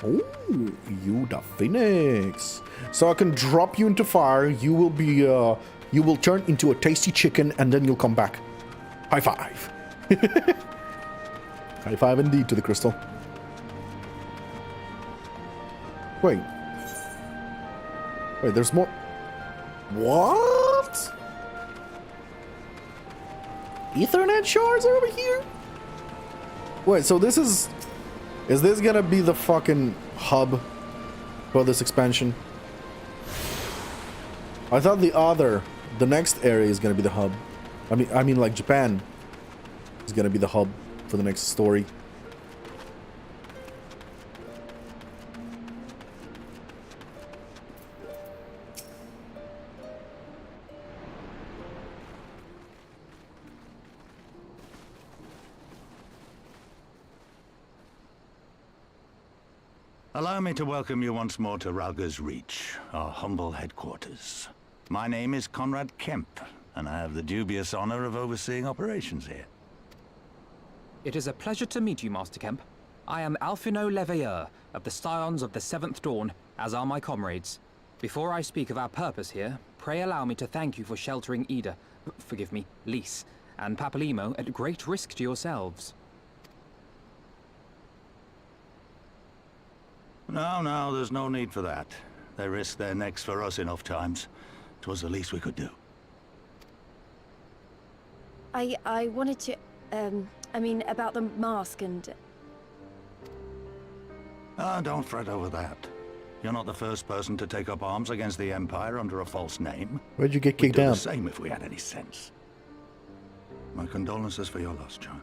Oh, you the Phoenix. So I can drop you into fire, you will be, you will turn into a tasty chicken, and then you'll come back. High five. High five indeed to the crystal. Wait. Wait, there's more. What? Ethernet shards over here? Wait, so this is this gonna be the fucking hub for this expansion? I thought the next area is gonna be the hub. I mean like Japan is gonna be the hub for the next story. Allow me to welcome you once more to Ralga's Reach, our humble headquarters. My name is Conrad Kemp, and I have the dubious honor of overseeing operations here. It is a pleasure to meet you, Master Kemp. I am Alphino Leveilleur, of the Scions of the Seventh Dawn, as are my comrades. Before I speak of our purpose here, pray allow me to thank you for sheltering Ida, forgive me, Lys, and Papalymo at great risk to yourselves. No, there's no need for that. They risked their necks for us enough times. 'Twas the least we could do. I wanted to, I mean, about the mask and... Ah, don't fret over that. You're not the first person to take up arms against the Empire under a false name. Where'd you get We'd kicked do out? the same if we had any sense. My condolences for your loss, child.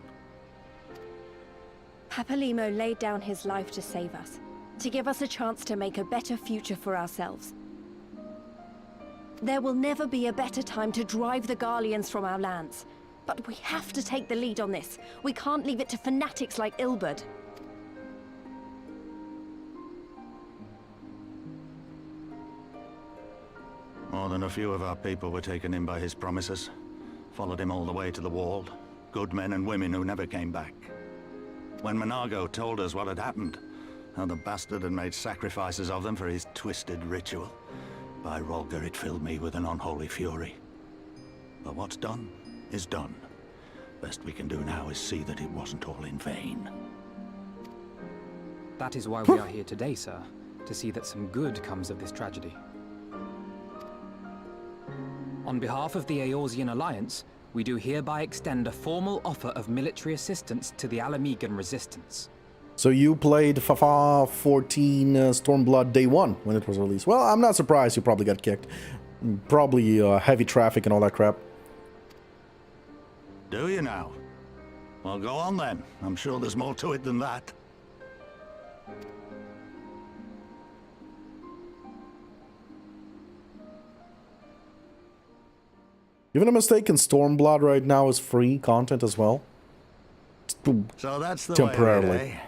Papalymo laid down his life to save us, to give us a chance to make a better future for ourselves. There will never be a better time to drive the Garleans from our lands. But we have to take the lead on this. We can't leave it to fanatics like Ilberd. More than a few of our people were taken in by his promises. Followed him all the way to the wall. Good men and women who never came back. When Monago told us what had happened, how the bastard had made sacrifices of them for his twisted ritual, by Rolga it filled me with an unholy fury. But what's done is done. Best we can do now is see that it wasn't all in vain. That is why we are here today, sir, to see that some good comes of this tragedy. On behalf of the Eorzean Alliance, we do hereby extend a formal offer of military assistance to the Alamegan resistance. So you played FFA 14 Stormblood Day 1 when it was released. Well, I'm not surprised you probably got kicked. Probably heavy traffic and all that crap. Do you now? Well, go on then. I'm sure there's more to it than that. If I'm not mistaken, Stormblood right now is free content as well. So that's the temporarily. way, eh?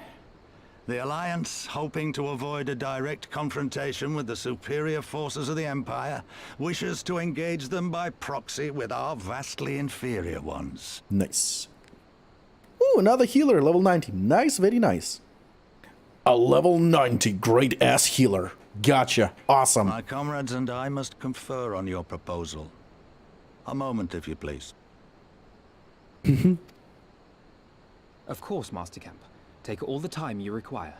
The Alliance, hoping to avoid a direct confrontation with the superior forces of the Empire, wishes to engage them by proxy with our vastly inferior ones. Nice. Ooh, another healer, level 90. Nice, very nice. A level 90 great ass healer. Gotcha. Awesome. My comrades and I must confer on your proposal. A moment, if you please. Of course, Master Kemp. Take all the time you require.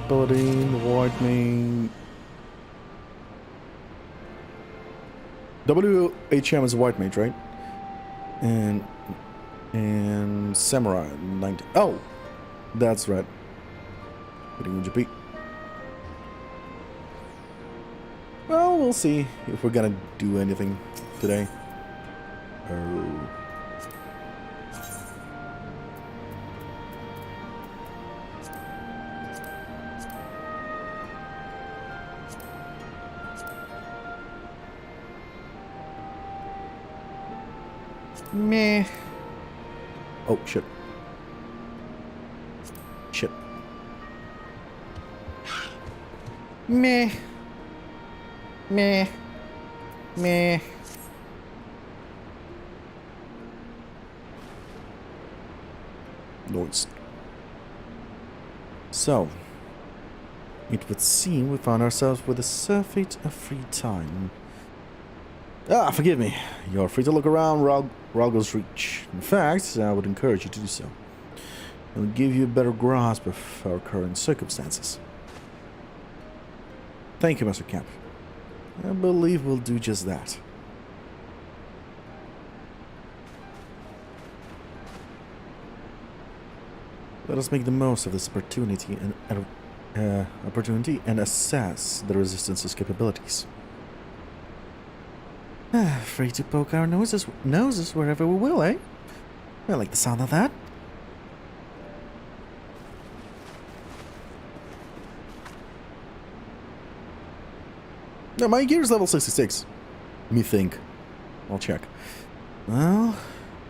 Paladin, White Mage. WHM is White Mage, right? And Samurai 90. Oh, that's right. Well, we'll see if we're gonna do anything today. Oh. Meh. Oh, shit. Shit. Meh. Meh. Meh. Noise. So. It would seem we found ourselves with a surfeit of free time. Ah, forgive me. You're free to look around Ralgo's Reach. In fact, I would encourage you to do so. It'll give you a better grasp of our current circumstances. Thank you, Master Camp. I believe we'll do just that. Let us make the most of this opportunity and assess the Resistance's capabilities. Free to poke our noses wherever we will, eh? I like the sound of that. No, my gear is level 66. Me think. I'll check. Well,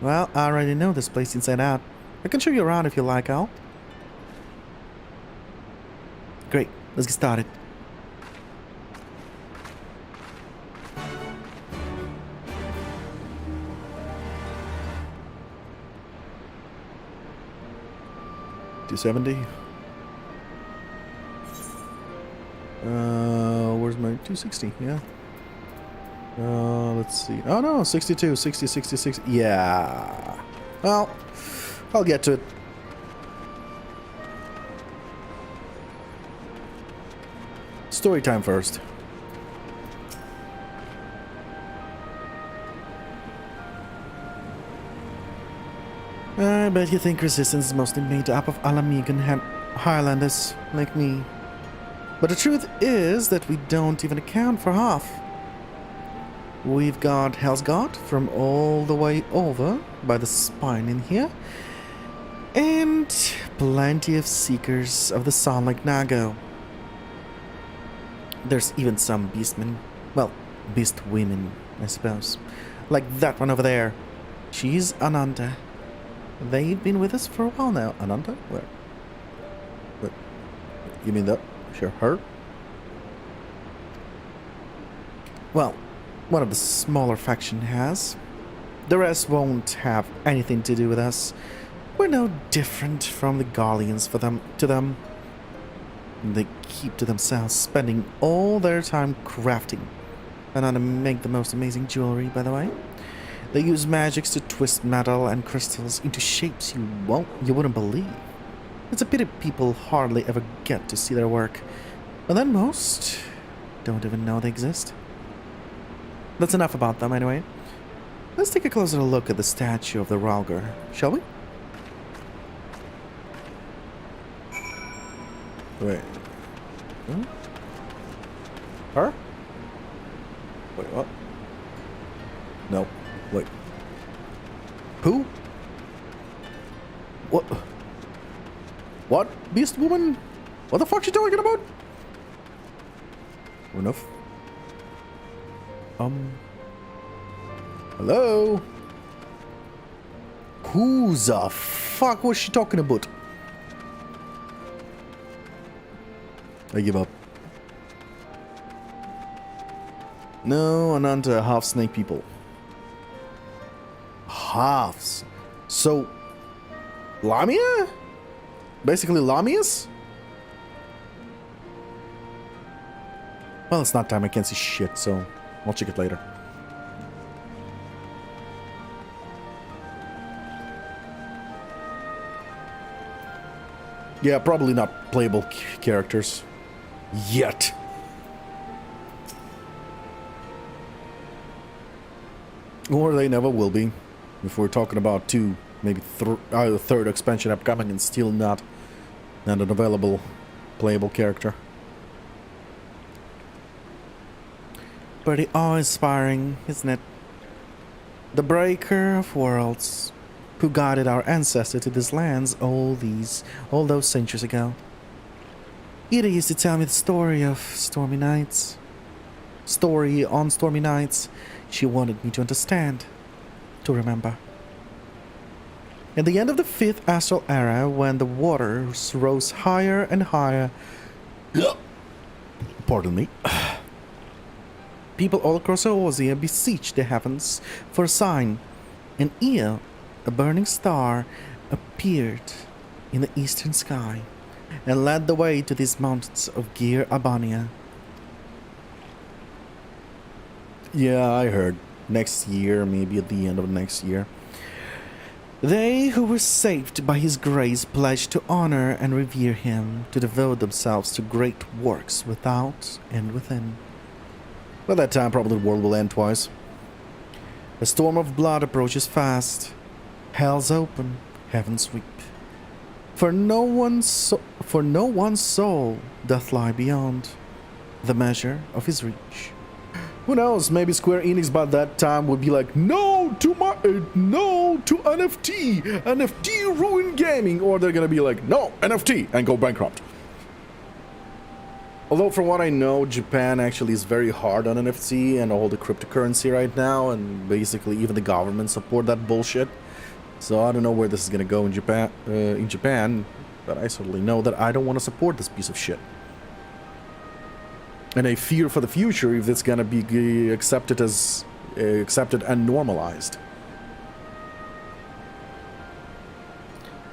I already know this place inside out. I can show you around if you like, Al. Great, let's get started. $270. Where's my 260? Yeah. Let's see. Oh no, 62, 60, 66. Yeah. Well, I'll get to it. Story time first. I bet you think Resistance is mostly made up of Alamegan Highlanders like me. But the truth is that we don't even account for half. We've got Hell's Guard from all the way over by the spine in here. And plenty of Seekers of the Sun like Nago. There's even some beastmen. Well, beast women, I suppose. Like that one over there. She's Ananta. They've been with us for a while now. Ananta? Where? What? You mean that? Sure, her? Well, one of the smaller faction has. The rest won't have anything to do with us. We're no different from the Guardians to them. They keep to themselves, spending all their time crafting. And how to make the most amazing jewelry, by the way. They use magics to twist metal and crystals into shapes you wouldn't believe. It's a pity people hardly ever get to see their work. And then most don't even know they exist. That's enough about them anyway. Let's take a closer look at the statue of the Ralgar, shall we? Wait. Hmm? Her? Wait, what? No. Wait. Who? What? What? Beast woman? What the fuck you talking about? Enough. Hello? Who the fuck was she talking about? I give up. No, Ananta, half snake people. Halves. So, Lamia? Basically Lamias? Well, it's not time. I can't see shit, so I'll check it later. Yeah, probably not playable characters. Yet. Or they never will be. If we're talking about two, maybe third expansion upcoming and still not an available playable character. Pretty awe-inspiring, isn't it? The Breaker of Worlds, who guided our ancestor to these lands all those centuries ago. Ida used to tell me the story of stormy nights. Story on stormy nights she wanted me to understand, to remember. At the end of the 5th Astral Era, when the waters rose higher and higher, pardon me, people all across Eorzea beseeched the heavens for a sign, and Io, a burning star, appeared in the eastern sky, and led the way to these mountains of Gir Abania. Yeah, I heard. Next year, maybe at the end of next year. They who were saved by his grace pledged to honor and revere him, to devote themselves to great works without and within. By that time, probably the world will end twice. A storm of blood approaches fast. Hell's open, heavens weep. For no one's soul doth lie beyond the measure of his reach. Who knows? Maybe Square Enix by that time would be like, no to NFT. NFT ruin gaming, or they're gonna be like, no NFT, and go bankrupt. Although from what I know, Japan actually is very hard on NFT and all the cryptocurrency right now, and basically even the government support that bullshit. So I don't know where this is gonna go in Japan, but I certainly know that I don't want to support this piece of shit. And I fear for the future if it's gonna be accepted and normalized.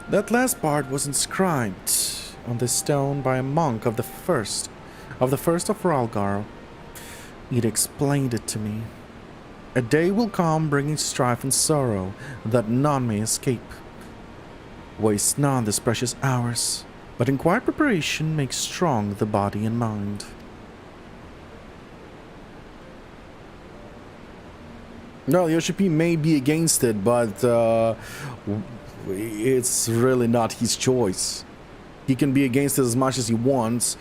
That last part was inscribed on the stone by a monk of the first of Ralgar. It explained it to me. A day will come bringing strife and sorrow that none may escape. Waste none these precious hours, but in quiet preparation make strong the body and mind. No, Yoshi P may be against it, but it's really not his choice. He can be against it as much as he wants,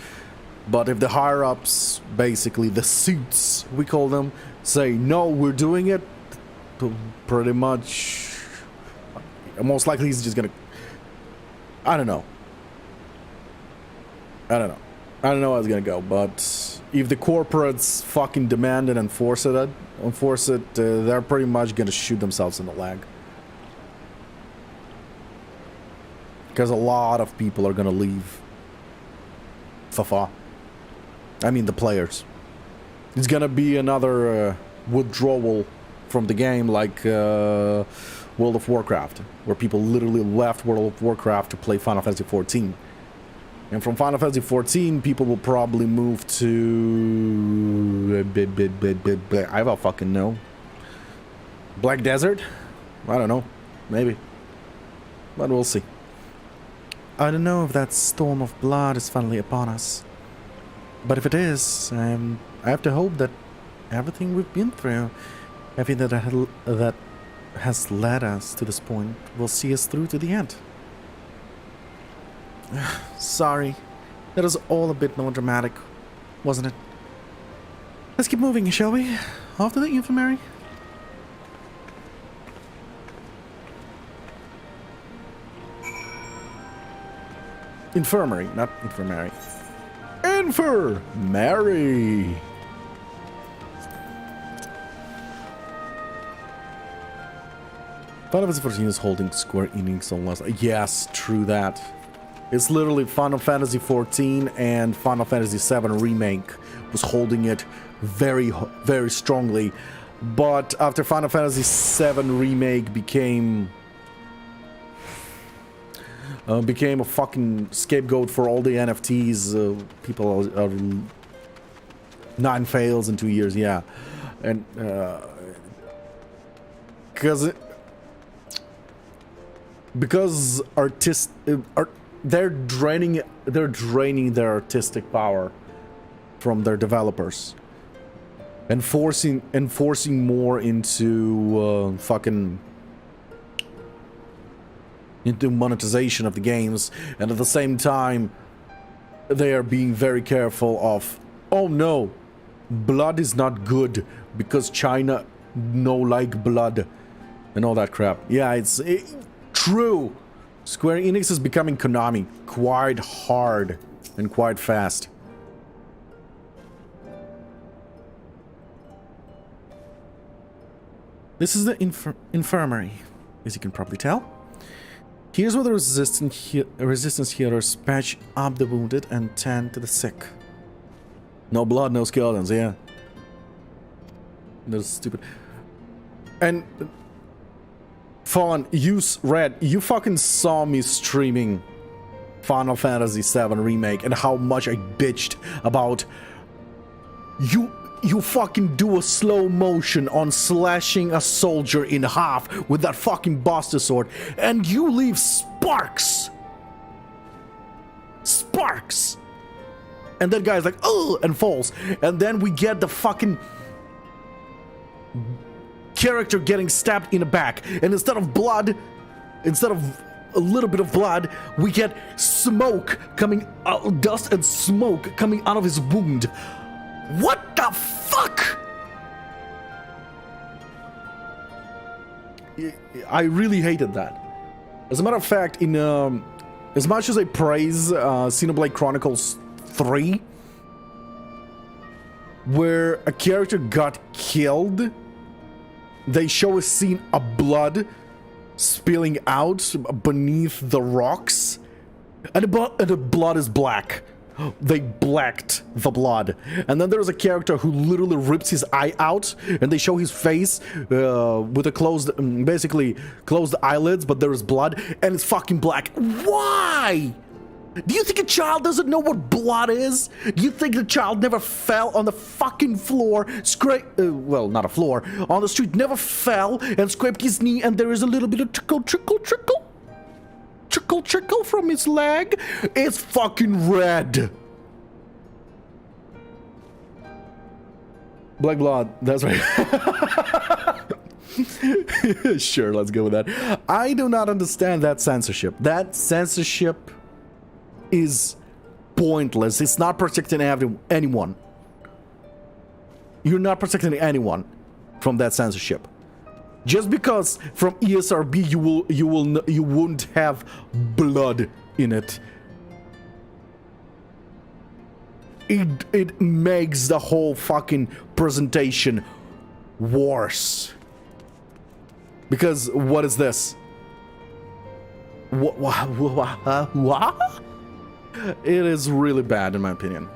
but if the higher-ups, basically the suits, we call them, say, no, we're doing it, pretty much, most likely he's just gonna, I don't know how it's gonna go, but if the corporates fucking demand it and enforce it, they're pretty much gonna shoot themselves in the leg. Because a lot of people are gonna leave Fafa. I mean the players. It's gonna be another withdrawal from the game like World of Warcraft, where people literally left World of Warcraft to play Final Fantasy XIV. And from Final Fantasy XIV, people will probably move to I don't fucking know. Black Desert? I don't know. Maybe. But we'll see. I don't know if that storm of blood is finally upon us. But if it is, I have to hope that everything we've been through, everything that has led us to this point, will see us through to the end. Sorry, that was all a bit melodramatic, wasn't it? Let's keep moving, shall we? Off to the infirmary. Infirmary, not infirmary. Infirmary! Final Fantasy XIV is holding Square Enix on last. Yes, true that. It's literally Final Fantasy XIV and Final Fantasy VII Remake was holding it very, very strongly. But after Final Fantasy VII Remake became a fucking scapegoat for all the NFTs, people are 9 fails in 2 years, yeah. And because they're draining their artistic power from their developers and forcing more into into monetization of the games, and at the same time they are being very careful of, oh no, blood is not good because China no like blood and all that crap. Yeah, it's true. Square Enix is becoming Konami quite hard and quite fast. This is the infirmary, as you can probably tell. Here's where the resistance healers patch up the wounded and tend to the sick. No blood, no skeletons, yeah. That's stupid. And Fallen, Red, you fucking saw me streaming Final Fantasy VII Remake and how much I bitched about you fucking do a slow motion on slashing a soldier in half with that fucking Buster Sword and you leave sparks. Sparks. And that guy's like, oh, and falls. And then we get the fucking character getting stabbed in the back. And instead of blood, instead of a little bit of blood, we get smoke coming out, dust and smoke coming out of his wound. What the fuck? I really hated that. As a matter of fact, in as much as I praise Xenoblade Chronicles 3, where a character got killed, they show a scene of blood spilling out beneath the rocks, and the blood is black. They blacked the blood. And then there's a character who literally rips his eye out, and they show his face with a closed, basically closed eyelids, but there is blood, and it's fucking black. Why? Do you think a child doesn't know what blood is? Do you think the child never fell on the fucking floor, well, not a floor, on the street, never fell and scraped his knee, and there is a little bit of trickle, trickle, trickle? Trickle, trickle from his leg? It's fucking red. Black blood, that's right. Sure, let's go with that. I do not understand that censorship. That censorship is pointless. It's not protecting anyone. You're not protecting anyone from that censorship. Just because from ESRB you wouldn't have blood in it. It makes the whole fucking presentation worse. Because what is this? What? It is really bad in my opinion.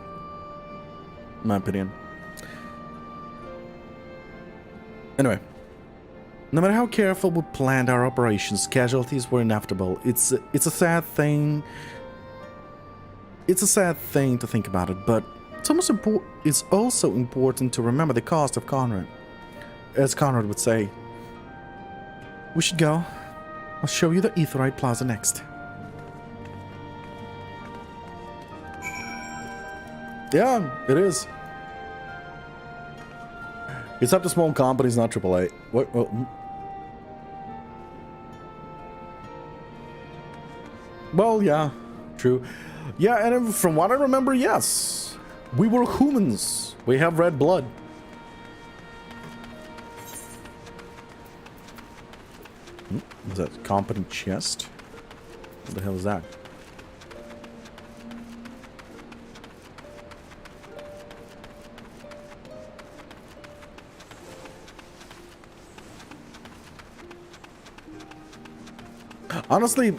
Anyway. No matter how careful we planned our operations, casualties were inevitable. It's a sad thing. It's a sad thing to think about it, but it's also important to remember the cost of Conrad. As Conrad would say. We should go. I'll show you the Aetheryte Plaza next. Yeah, it is. It's up to small companies, not AAA. What? Well, yeah, true. Yeah, and from what I remember, yes. We were humans. We have red blood. Is that competent chest? What the hell is that? Honestly,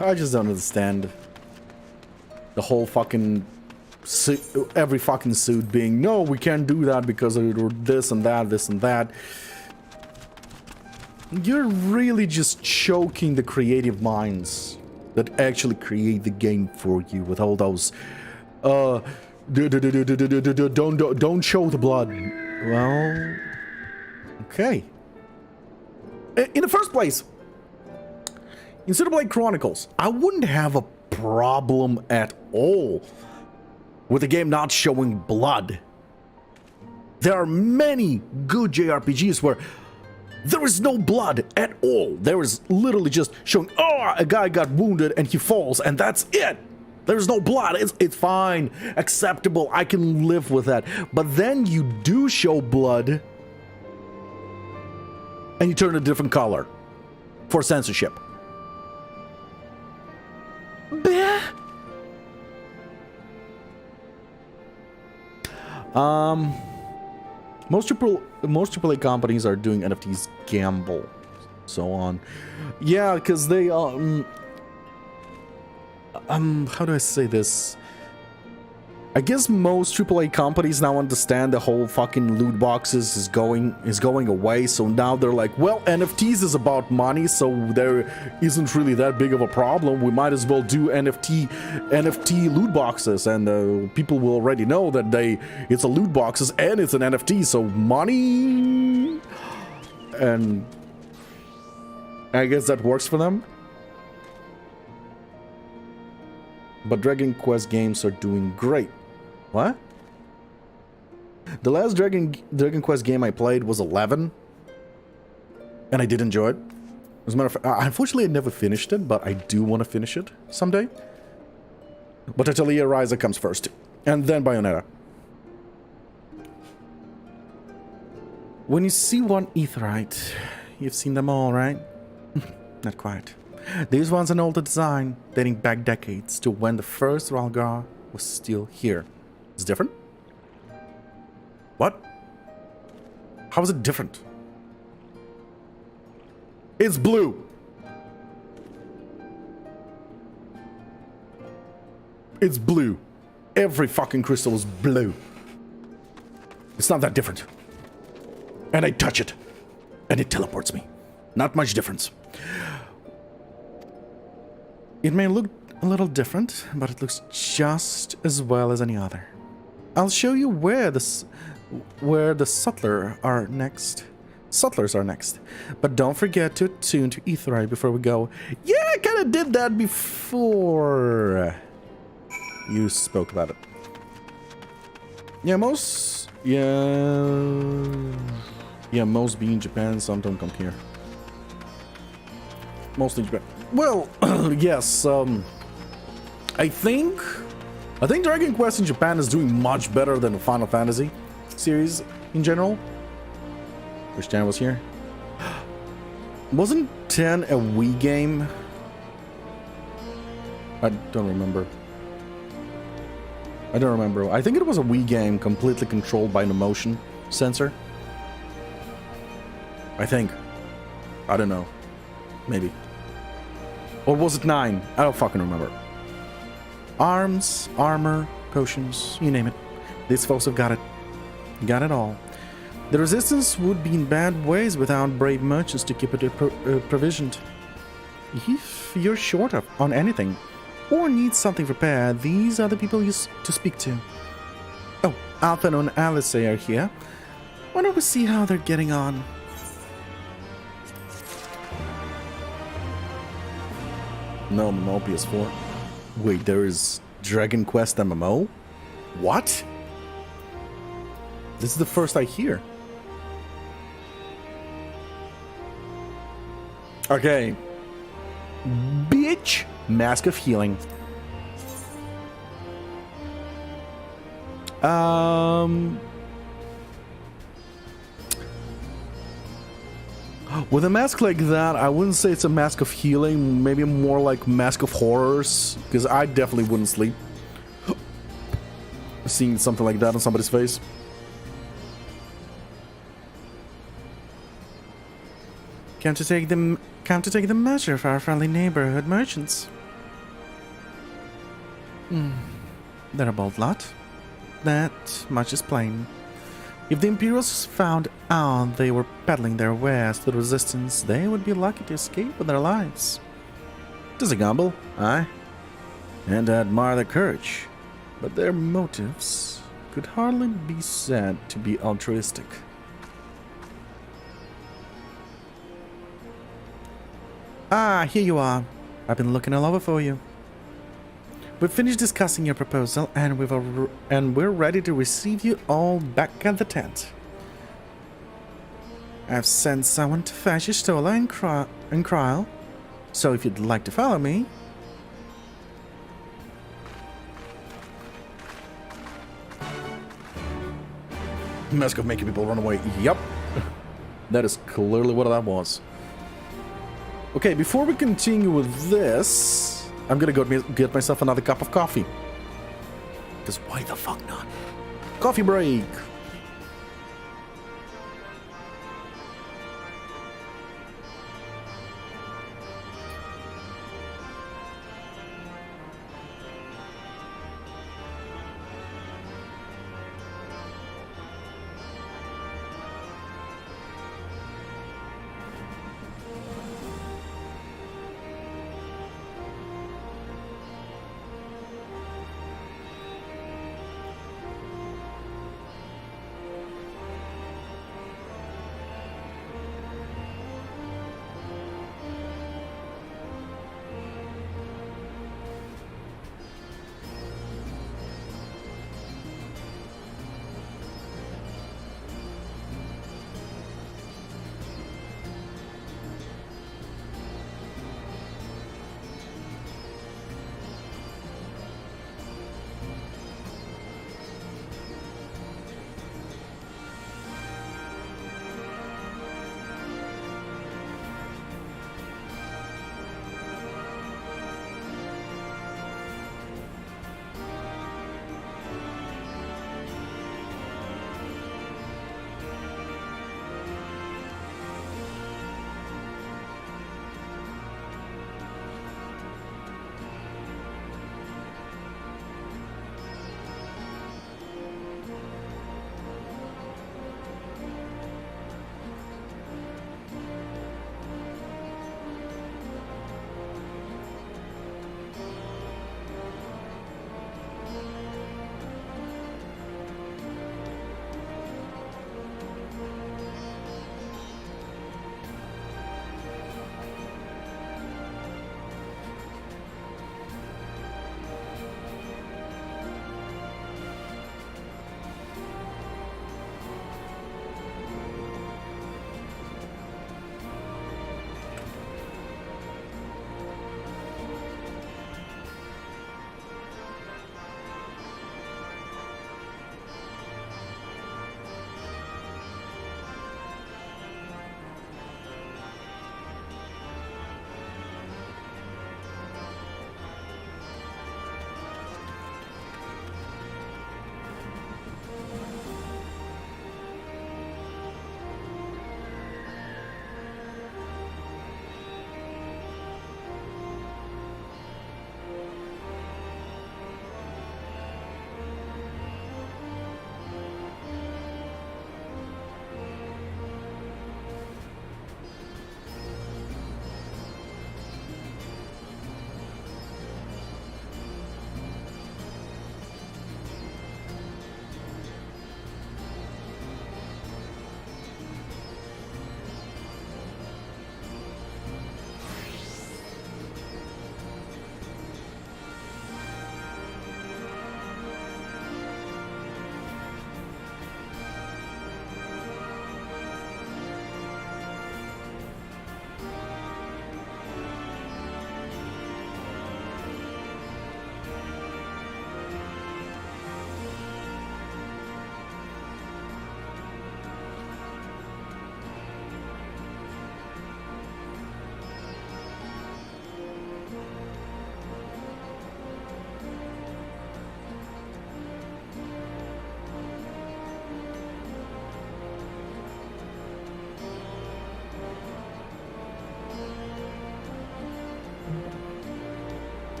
I just don't understand the whole fucking every fucking suit being, no, we can't do that because of this and that, this and that. You're really just choking the creative minds that actually create the game for you with all those don't show the blood. Well, okay. In the first place, in Xenoblade Chronicles, I wouldn't have a problem at all with the game not showing blood. There are many good JRPGs where there is no blood at all. There is literally just showing, oh, a guy got wounded and he falls, and that's it. There's no blood. It's fine, acceptable. I can live with that. But then you do show blood, and you turn a different color for censorship. Bleh. Most AAA companies are doing NFTs gamble, so on. Yeah, because they how do I say this? I guess most AAA companies now understand the whole fucking loot boxes is going away, so now they're like, well, NFTs is about money, so there isn't really that big of a problem. We might as well do NFT loot boxes, and people will already know that it's a loot boxes and it's an NFT, so money, and I guess that works for them. But Dragon Quest games are doing great. What? The last Dragon Quest game I played was 11, and I did enjoy it. As a matter of fact, unfortunately I never finished it, but I do want to finish it someday. But Atelier Ryza comes first, and then Bayonetta. When you see one Aetheryte, you've seen them all, right? Not quite. This one's an older design, dating back decades to when the first Ralgar was still here. It's different? What? How is it different? It's blue! It's blue. Every fucking crystal is blue. It's not that different. And I touch it, and it teleports me. Not much difference. It may look a little different, but it looks just as well as any other. I'll show you where the Sutlers are next. But don't forget to attune to Aetheryte before we go. Yeah, I kind of did that before you spoke about it. Yeah, most be in Japan, some don't come here. Mostly Japan. Well, yes, I think Dragon Quest in Japan is doing much better than the Final Fantasy series in general. Christian was here. Wasn't 10 a Wii game? I don't remember. I think it was a Wii game completely controlled by an motion sensor. I think. I don't know. Maybe. Or was it 9? I don't fucking remember. Arms, armor, potions, you name it. These folks have got it. Got it all. The resistance would be in bad ways without brave merchants to keep it provisioned. If you're short on anything, or need something prepared, these are the people you to speak to. Oh, Alphen and Alice are here. Why don't we see how they're getting on? No, MMO PS4. Wait, there is Dragon Quest MMO? What? This is the first I hear. Okay. Bitch! Mask of Healing. With a mask like that, I wouldn't say it's a mask of healing, maybe more like mask of horrors, because I definitely wouldn't sleep seeing something like that on somebody's face. Come to take the measure for our friendly neighborhood merchants. They're a bold lot. That much is plain. If the Imperials found out they were peddling their wares to the Resistance, they would be lucky to escape with their lives. It is a gamble, aye, and I admire their courage, but their motives could hardly be said to be altruistic. Ah, here you are. I've been looking all over for you. We've finished discussing your proposal, and we're ready to receive you all back at the tent. I've sent someone to fetch your Stola and Kryl, so if you'd like to follow me... Mask of making people run away. Yep. That is clearly what that was. Okay, before we continue with this... I'm gonna go get myself another cup of coffee. Because why the fuck not? Coffee break!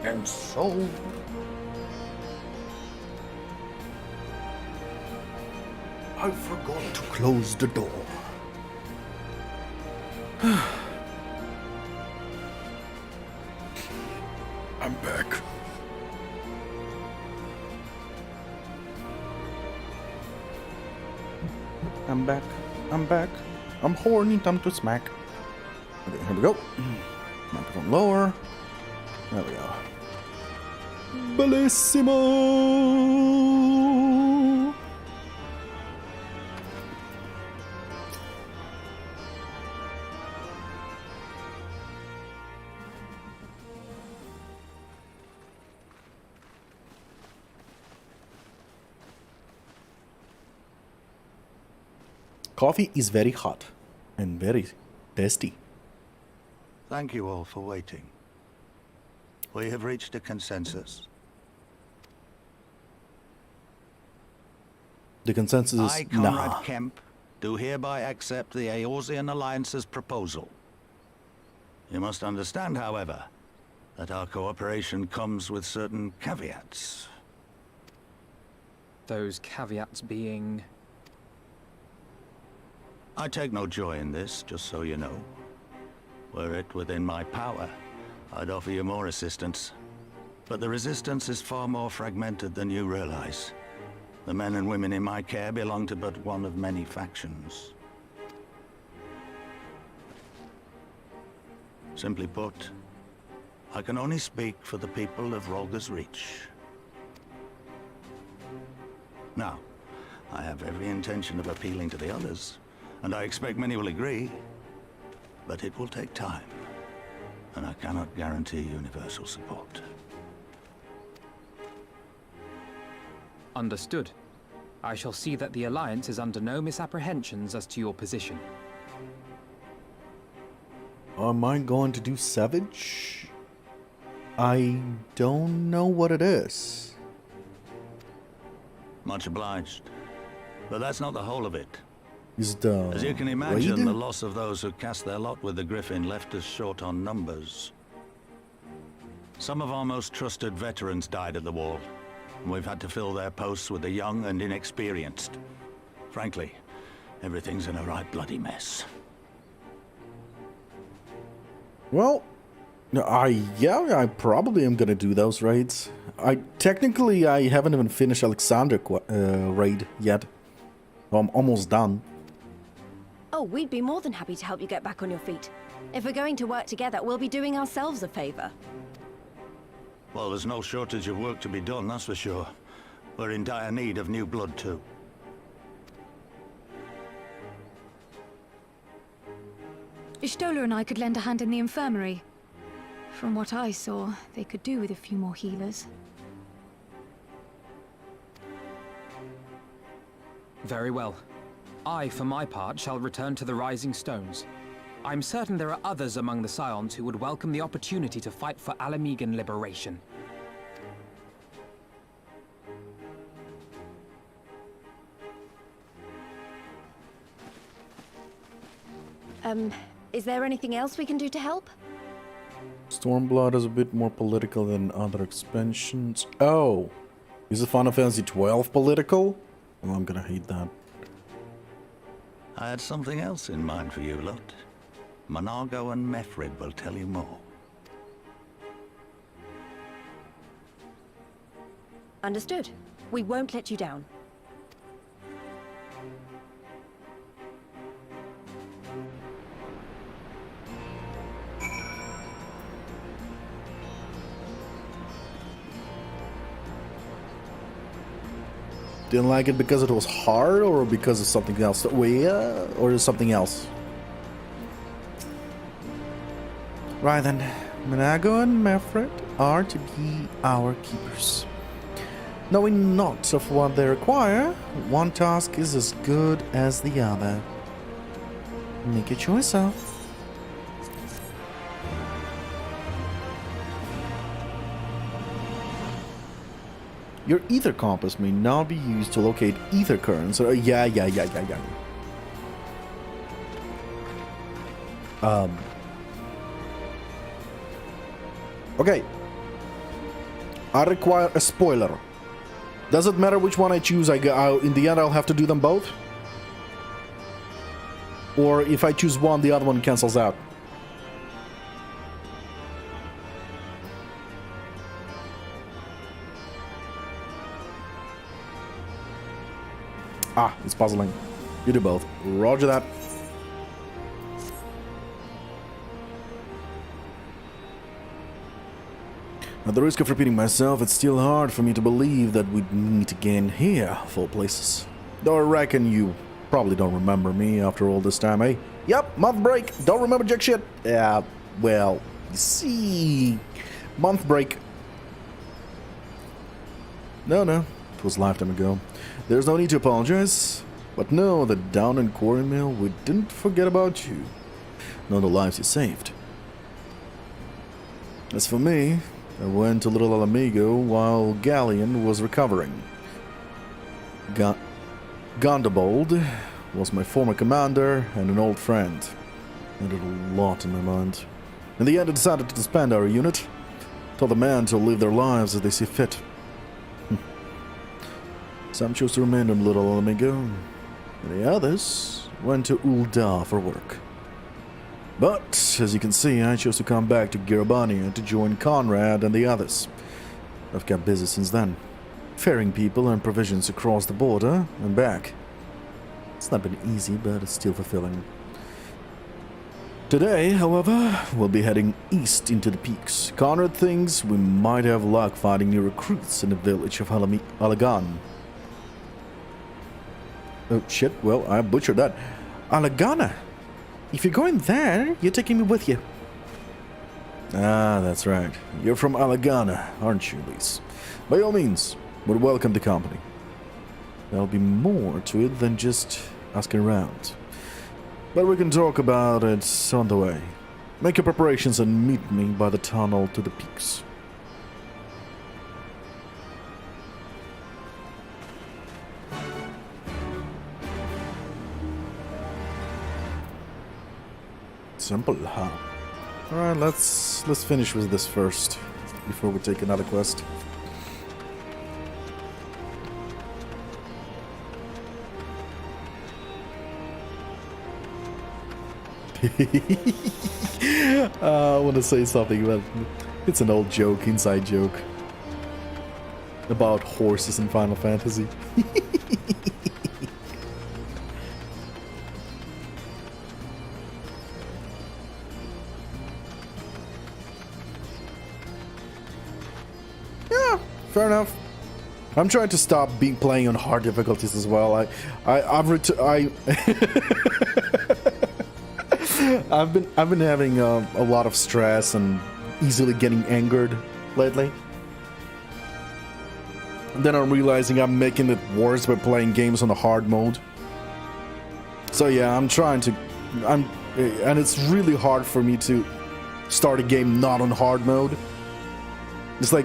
And so... I forgot to close the door. I'm back. I'm back. I'm back. I'm horny, time to smack. Okay, here we go. Microphone lower. There we go. Bellissimo! Coffee is very hot and very tasty. Thank you all for waiting. We have reached a consensus. The consensus is I, Conrad Kemp, do hereby accept the Eorzean Alliance's proposal. You must understand, however, that our cooperation comes with certain caveats. Those caveats being... I take no joy in this, just so you know. Were it within my power, I'd offer you more assistance. But the Resistance is far more fragmented than you realize. The men and women in my care belong to but one of many factions. Simply put, I can only speak for the people of Rhalgr's Reach. Now, I have every intention of appealing to the others, and I expect many will agree, but it will take time, and I cannot guarantee universal support. Understood. I shall see that the Alliance is under no misapprehensions as to your position. Am I going to do Savage? I don't know what it is. Much obliged. But that's not the whole of it. Is the As you can imagine, raid? the loss of those who cast their lot with the Griffin left us short on numbers. Some of our most trusted veterans died at the wall, and we've had to fill their posts with the young and inexperienced. Frankly, everything's in a right bloody mess. Well, I probably am gonna do those raids. I haven't even finished Alexander raid yet. I'm almost done. Oh, we'd be more than happy to help you get back on your feet. If we're going to work together, we'll be doing ourselves a favor. Well, there's no shortage of work to be done, that's for sure. We're in dire need of new blood, too. Ishtola and I could lend a hand in the infirmary. From what I saw, they could do with a few more healers. Very well. I, for my part, shall return to the Rising Stones. I'm certain there are others among the Scions who would welcome the opportunity to fight for Alamegan liberation. Is there anything else we can do to help? Stormblood is a bit more political than other expansions. Oh, is the Final Fantasy 12 political? Well, I'm gonna hate that. I had something else in mind for you lot. Monargo and Mefrid will tell you more. Understood. We won't let you down. Didn't like it because it was hard, or because of something else? Or something else? Right then, Monargo and Mefrid are to be our keepers. Knowing not of what they require, one task is as good as the other. Make your choice of. Your ether compass may now be used to locate ether currents. Yeah. Okay. I require a spoiler. Does it matter which one I choose? In the end, I'll have to do them both? Or if I choose one, the other one cancels out? Ah, it's puzzling. You do both. Roger that. At the risk of repeating myself, it's still hard for me to believe that we'd meet again here, of all places. Though I reckon you probably don't remember me after all this time, eh? Yep, month break. Don't remember jack shit. Yeah, well, you see... Month break. No, it was a lifetime ago. There's no need to apologize. But know that down in Quarry Mill, we didn't forget about you. Nor the lives you saved. As for me, I went to Little Alamigo while Galleon was recovering. Gondobold was my former commander and an old friend. I did a lot in my mind. In the end, I decided to disband our unit. Told the men to live their lives as they see fit. Some chose to remain in Little Alamigo, and the others went to Ul'dah for work. But, as you can see, I chose to come back to Girabania to join Conrad and the others. I've kept busy since then, ferrying people and provisions across the border and back. It's not been easy, but it's still fulfilling. Today, however, we'll be heading east into the peaks. Conrad thinks we might have luck finding new recruits in the village of Alagan. Oh shit, well, I butchered that. Alagana? If you're going there, you're taking me with you. Ah, that's right. You're from Alagana, aren't you, Lise? By all means, we'd welcome the company. There'll be more to it than just asking around. But we can talk about it on the way. Make your preparations and meet me by the tunnel to the peaks. Simple, huh? Alright, let's finish with this first before we take another quest. I want to say something, but it's an old joke, inside joke about horses in Final Fantasy. Fair enough. I'm trying to stop playing on hard difficulties as well. I've been having a lot of stress and easily getting angered lately. And then I'm realizing I'm making it worse by playing games on the hard mode. So yeah, I'm trying to, and it's really hard for me to start a game not on hard mode. It's like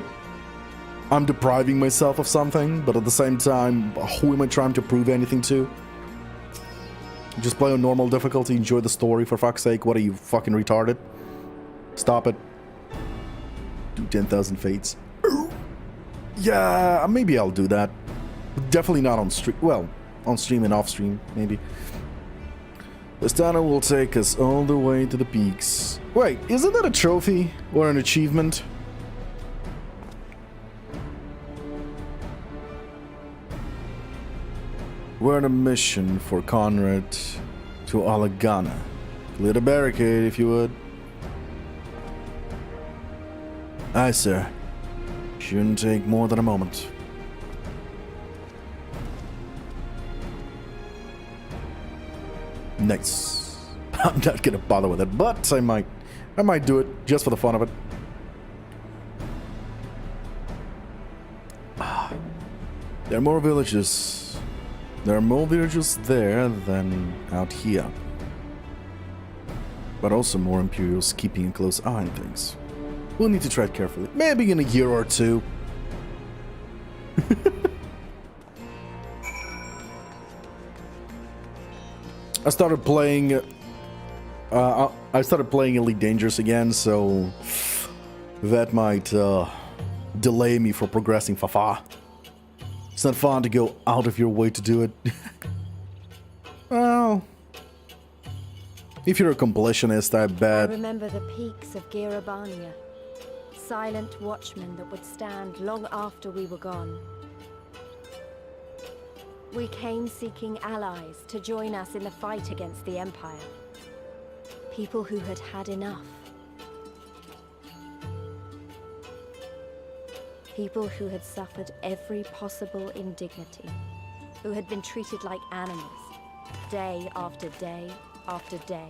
I'm depriving myself of something, but at the same time, who am I trying to prove anything to? Just play on normal difficulty, enjoy the story, for fuck's sake. What are you, fucking retarded? Stop it. Do 10,000 fates. Yeah, maybe I'll do that. Definitely not on stream. Well, on stream and off stream, maybe. This tunnel will take us all the way to the peaks. Wait, isn't that a trophy or an achievement? We're on a mission for Conrad to Alagana. Clear the barricade, if you would. Aye, sir. Shouldn't take more than a moment. Nice. I'm not gonna bother with it, but I might do it just for the fun of it. There are more villages. There are more villages there than out here. But also more Imperials keeping a close eye on things. We'll need to tread carefully. Maybe in a year or two. I started playing Elite Dangerous again, so that might delay me from progressing Fafa. It's not fun to go out of your way to do it. Well, if you're a completionist, I I bet. remember the peaks of Girabania, silent watchmen that would stand long after we were gone. We came seeking allies to join us in the fight against the Empire. People who had had enough. People who had suffered every possible indignity. Who had been treated like animals, day after day after day.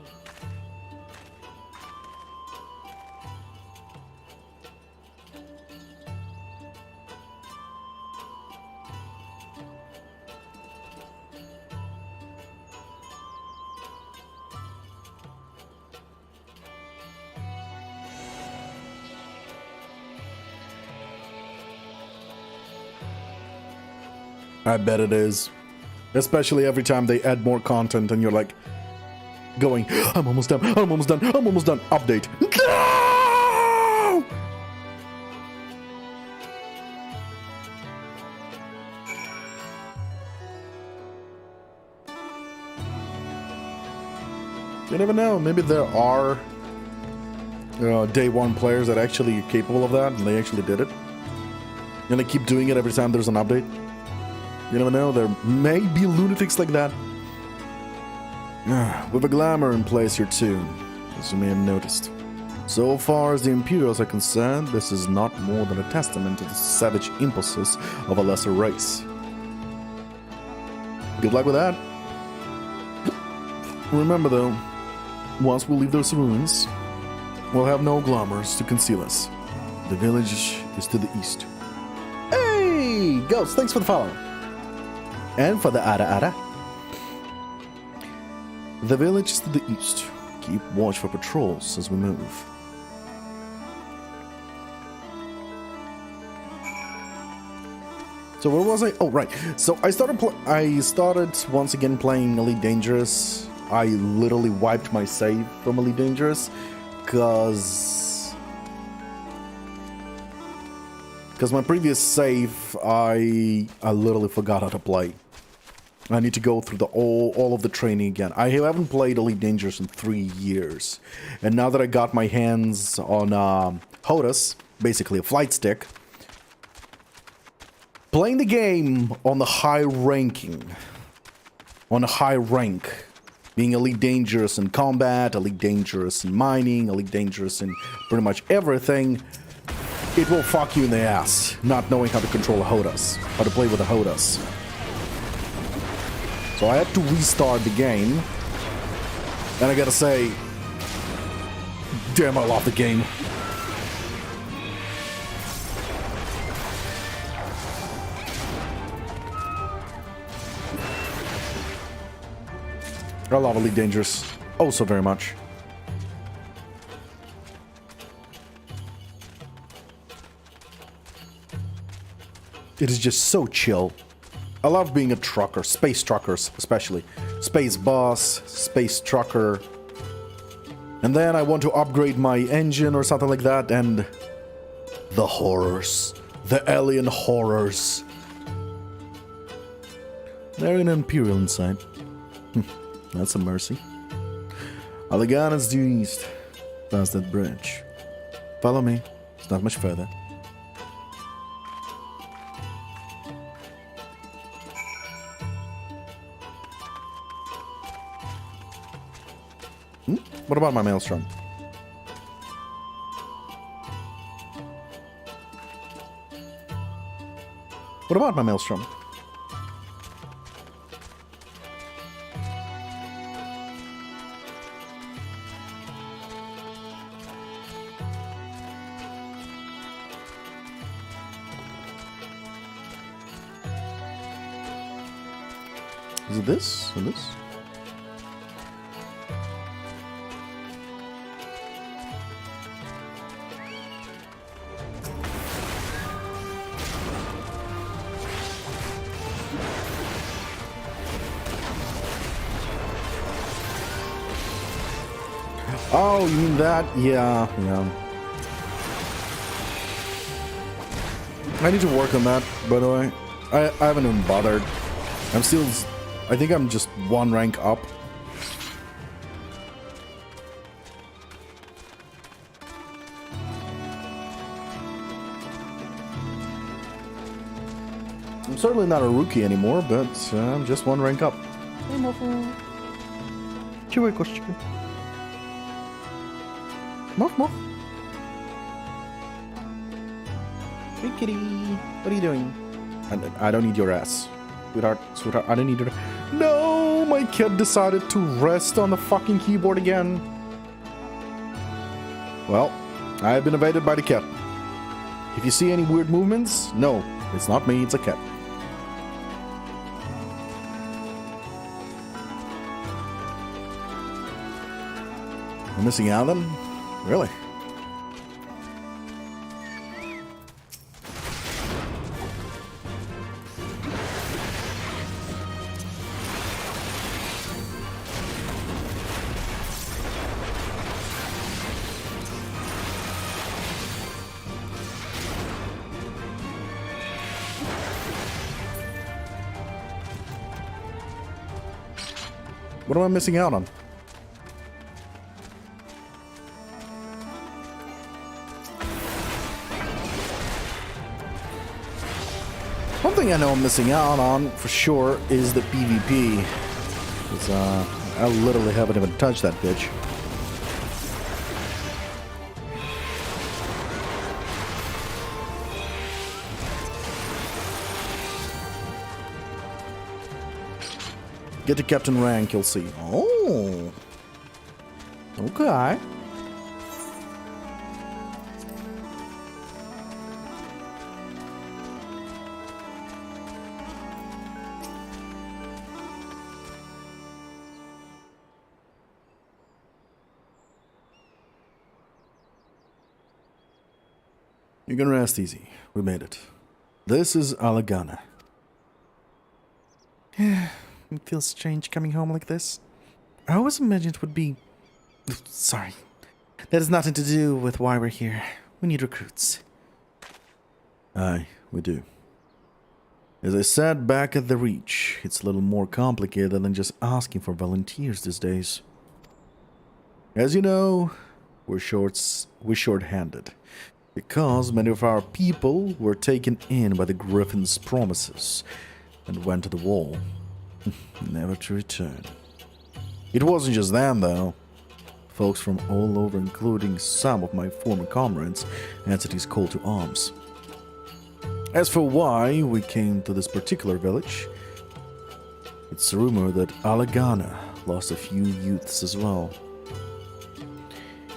I bet it is. Especially every time they add more content and you're like going, I'm almost done, I'm almost done, I'm almost done. Update. No! You never know. Maybe there are day one players that actually are capable of that and they actually did it. And they keep doing it every time there's an update. You never know, there may be lunatics like that. With a glamour in place here too, as you may have noticed. So far as the Imperials are concerned, this is not more than a testament to the savage impulses of a lesser race. Good luck with that. Remember though, once we leave those ruins, we'll have no glamours to conceal us. The village is to the east. Hey, Ghost, thanks for the follow. And for the Ada. The village is to the east. Keep watch for patrols as we move. So where was I? Oh, right. So I started once again playing Elite Dangerous. I literally wiped my save from Elite Dangerous because my previous save I literally forgot how to play. I need to go through all of the training again. I haven't played Elite Dangerous in 3 years. And now that I got my hands on Hiatus, basically a flight stick, playing the game on the high ranking, on a high rank, being Elite Dangerous in combat, Elite Dangerous in mining, Elite Dangerous in pretty much everything, it will fuck you in the ass, not knowing how to control a Hiatus, how to play with a Hiatus. So I had to restart the game, and I gotta say, damn, I love the game. I love Elite Dangerous oh so very much. It is just so chill. I love being a trucker, space truckers especially. Space boss, space trucker. And then I want to upgrade my engine or something like that, and the horrors. The alien horrors. They're an Imperial inside. That's a mercy. Allegan is due east, past that bridge. Follow me, it's not much further. What about my maelstrom? What about my maelstrom? Is it this or this? Oh, you mean that? Yeah. I need to work on that, by the way. I haven't even bothered. I'm still... I think I'm just one rank up. I'm certainly not a rookie anymore, but I'm just one rank up. Hey, Muffle. Чего кошечка? Muff, muff. Hey, kitty. What are you doing? I don't need your ass. Sweetheart, I don't need your... No! My kid decided to rest on the fucking keyboard again. Well, I've been evaded by the cat. If you see any weird movements, no, it's not me, it's a cat. I'm missing out on them? Really? What am I missing out on? One thing I know I'm missing out on for sure is the PvP. Because I literally haven't even touched that bitch. Get to captain rank, you'll see. Oh. Okay. You can rest easy. We made it. This is Alagana. It feels strange coming home like this. I always imagined it would be... Sorry. That has nothing to do with why we're here. We need recruits. Aye, we do. As I said back at the Reach, it's a little more complicated than just asking for volunteers these days. As you know, we're short-handed. Because many of our people were taken in by the Griffin's promises and went to the wall. Never to return. It wasn't just them, though. Folks from all over, including some of my former comrades, answered his call to arms. As for why we came to this particular village, it's rumored that Alagana lost a few youths as well.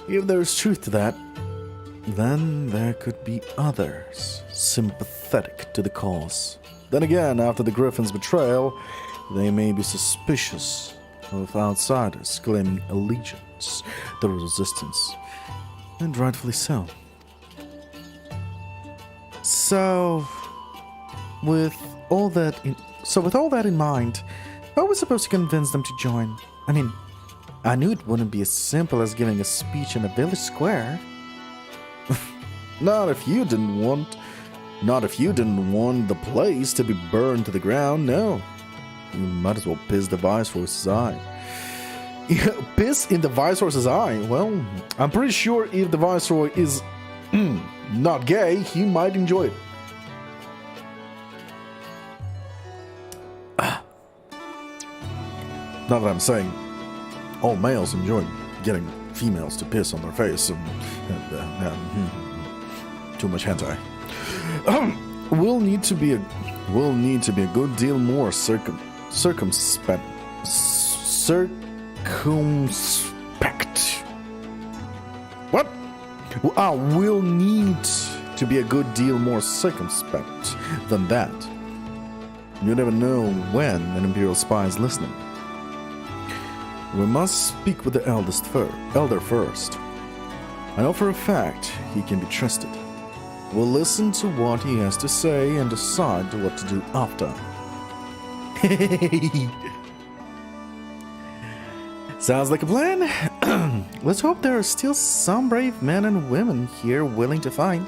If there's truth to that, then there could be others sympathetic to the cause. Then again, after the Griffin's betrayal, they may be suspicious of outsiders claiming allegiance to the resistance, and rightfully so. So, with all that in mind, how are we supposed to convince them to join? I mean, I knew it wouldn't be as simple as giving a speech in a village square. Not if you didn't want the place to be burned to the ground, no. You might as well piss the Viceroy's eye. Piss in the Viceroy's eye? Well, I'm pretty sure if the Viceroy is not gay, he might enjoy it. Not that I'm saying all males enjoy getting females to piss on their face and too much hentai. We'll need to be a good deal more circumspect. What? We'll need to be a good deal more circumspect than that. You never know when an Imperial spy is listening. We must speak with the elder first. I know for a fact he can be trusted. We'll listen to what he has to say and decide what to do after. Sounds like a plan. Let's hope there are still some brave men and women here willing to fight.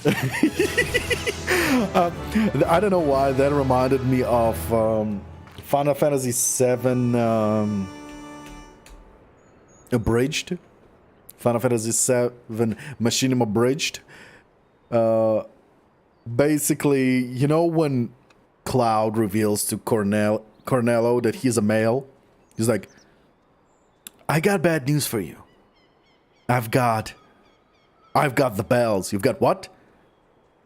I don't know why that reminded me of Final Fantasy VII Abridged. Final Fantasy VII Machinima Abridged. Basically, you know when Cloud reveals to Cornello that he's a male? He's like, I got bad news for you. I've got the bells. You've got what?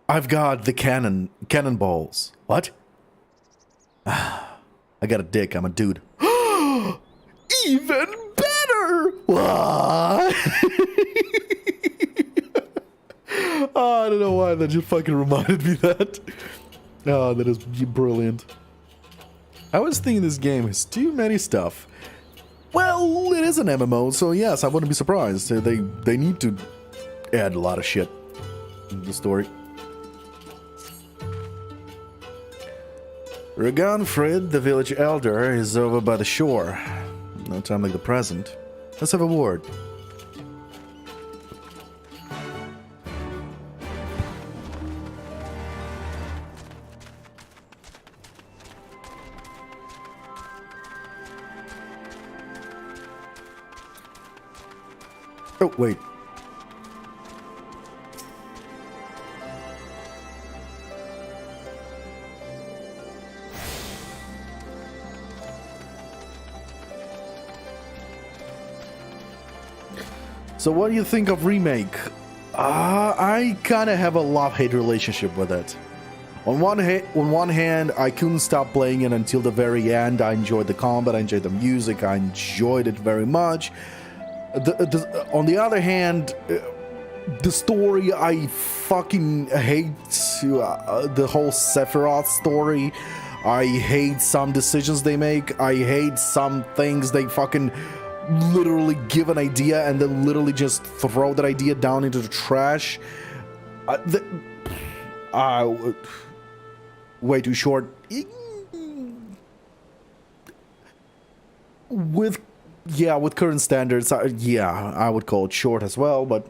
I've got the cannonballs. What? I got a dick. I'm a dude. Even better! What? Oh, I don't know why that just fucking reminded me of that. Oh, that is brilliant. I was thinking this game has too many stuff. Well, it is an MMO, so yes, I wouldn't be surprised. They need to add a lot of shit in the story. Raganfrid, the village elder, is over by the shore. No time like the present. Let's have a word. Oh, wait. So what do you think of Remake? I kind of have a love-hate relationship with it. On one hand, I couldn't stop playing it until the very end. I enjoyed the combat, I enjoyed the music, I enjoyed it very much. On the other hand, the story, I fucking hate the whole Sephiroth story. I hate some decisions they make. I hate some things they fucking literally give an idea and then literally just throw that idea down into the trash. Way too short. With current standards, I would call it short as well, but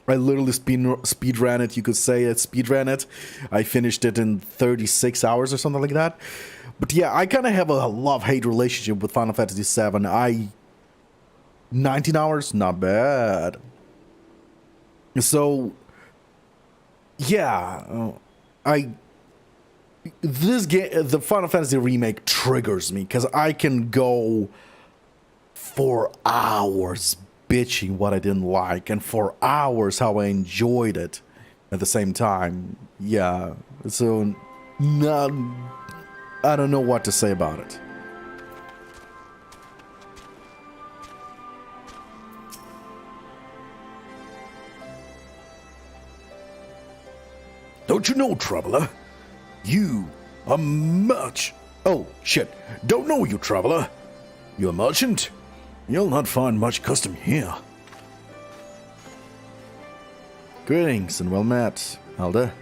I literally speed ran it, you could say speed ran it. I finished it in 36 hours or something like that. But yeah, I kind of have a love-hate relationship with Final Fantasy VII. 19 hours, not bad. So, yeah, this game, the Final Fantasy remake triggers me because I can go for hours bitching what I didn't like and for hours how I enjoyed it at the same time. Yeah, so I don't know what to say about it. Don't you know, traveler? You are much... Oh, shit. Don't know you, traveler. You're a merchant? You'll not find much custom here. Greetings and well met, Elder.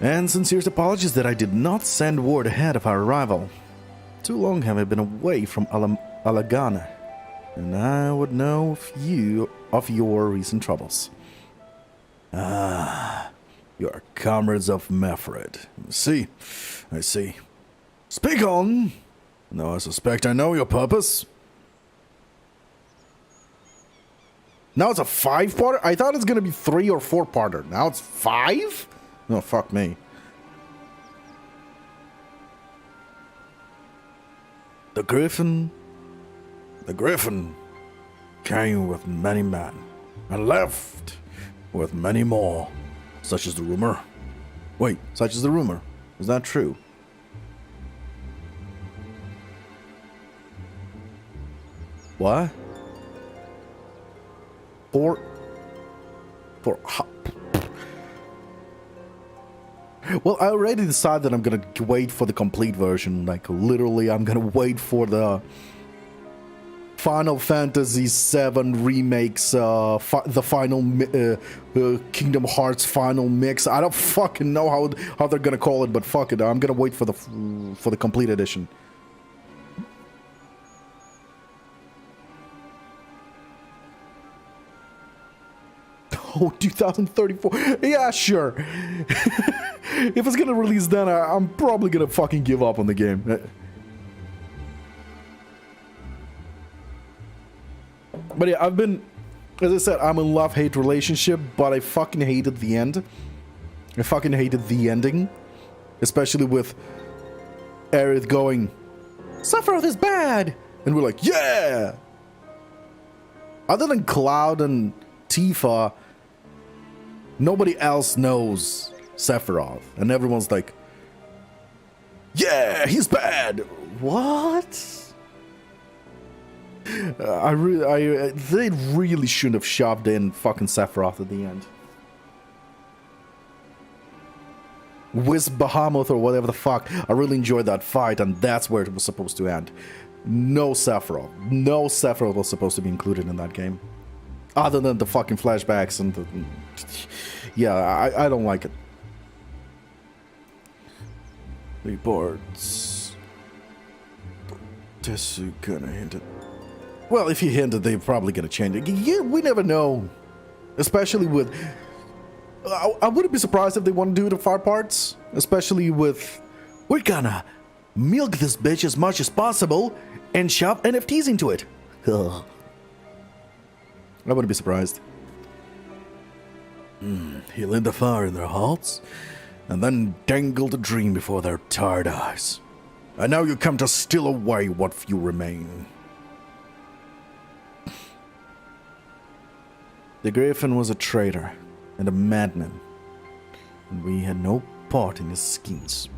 And sincerest apologies that I did not send word ahead of our arrival. Too long have I been away from Alagana, and I would know of your recent troubles. Ah, you are comrades of Mefred. I see. Speak on! Though I suspect I know your purpose. Now it's a 5-parter? I thought it's gonna be 3 or 4-parter. Now it's 5? No, fuck me. The Griffin came with many men, and left with many more. Such is the rumor. Wait, such is the rumor. Is that true? What? Well, I already decided that I'm gonna wait for the complete version. Like, literally, I'm gonna wait for the Final Fantasy VII remakes, the final Kingdom Hearts final mix. I don't fucking know how they're gonna call it, but fuck it, I'm gonna wait for the complete edition. Oh, 2034. Yeah, sure. If it's gonna release then, I'm probably gonna fucking give up on the game. But yeah, I've been, as I said, I'm in love-hate relationship, but I fucking hated the end. I fucking hated the ending. Especially with Aerith going, Sephiroth is bad! And we're like, yeah! Other than Cloud and Tifa, nobody else knows Sephiroth. And everyone's like, yeah, he's bad! What? They really shouldn't have shoved in fucking Sephiroth at the end. With Bahamut or whatever the fuck, I really enjoyed that fight, and that's where it was supposed to end. No Sephiroth. No Sephiroth was supposed to be included in that game. Other than the fucking flashbacks and the... Yeah, I don't like it. Reports. Tesu kinda hinted. Well, if he hinted, they're probably gonna change it. Yeah, we never know. Especially with... I wouldn't be surprised if they want to do the 5 parts. Especially with... We're gonna milk this bitch as much as possible and shove NFTs into it. Ugh. I wouldn't be surprised. He lit the fire in their hearts and then dangled a dream before their tired eyes. And now you come to steal away what few remain. The Griffin was a traitor and a madman, and we had no part in his schemes.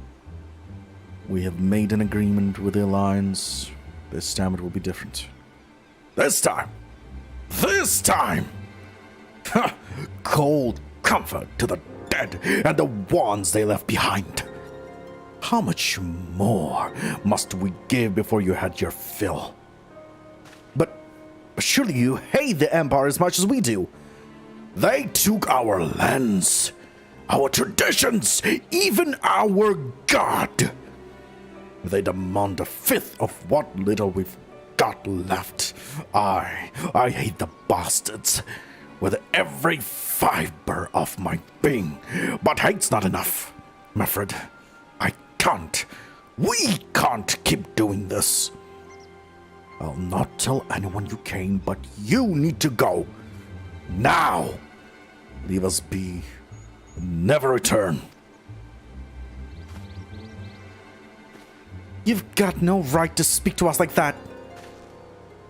We have made an agreement with the Alliance. This time it will be different. This time! This time! Cold comfort to the dead and the ones they left behind. How much more must we give before you had your fill? But surely you hate the Empire as much as we do. They took our lands, our traditions, even our God. They demand a fifth of what little we've got left. I hate the bastards with every fiber of my being. But hate's not enough, Meffred. We can't keep doing this. I'll not tell anyone you came, but you need to go. Now! Leave us be. Never return. You've got no right to speak to us like that.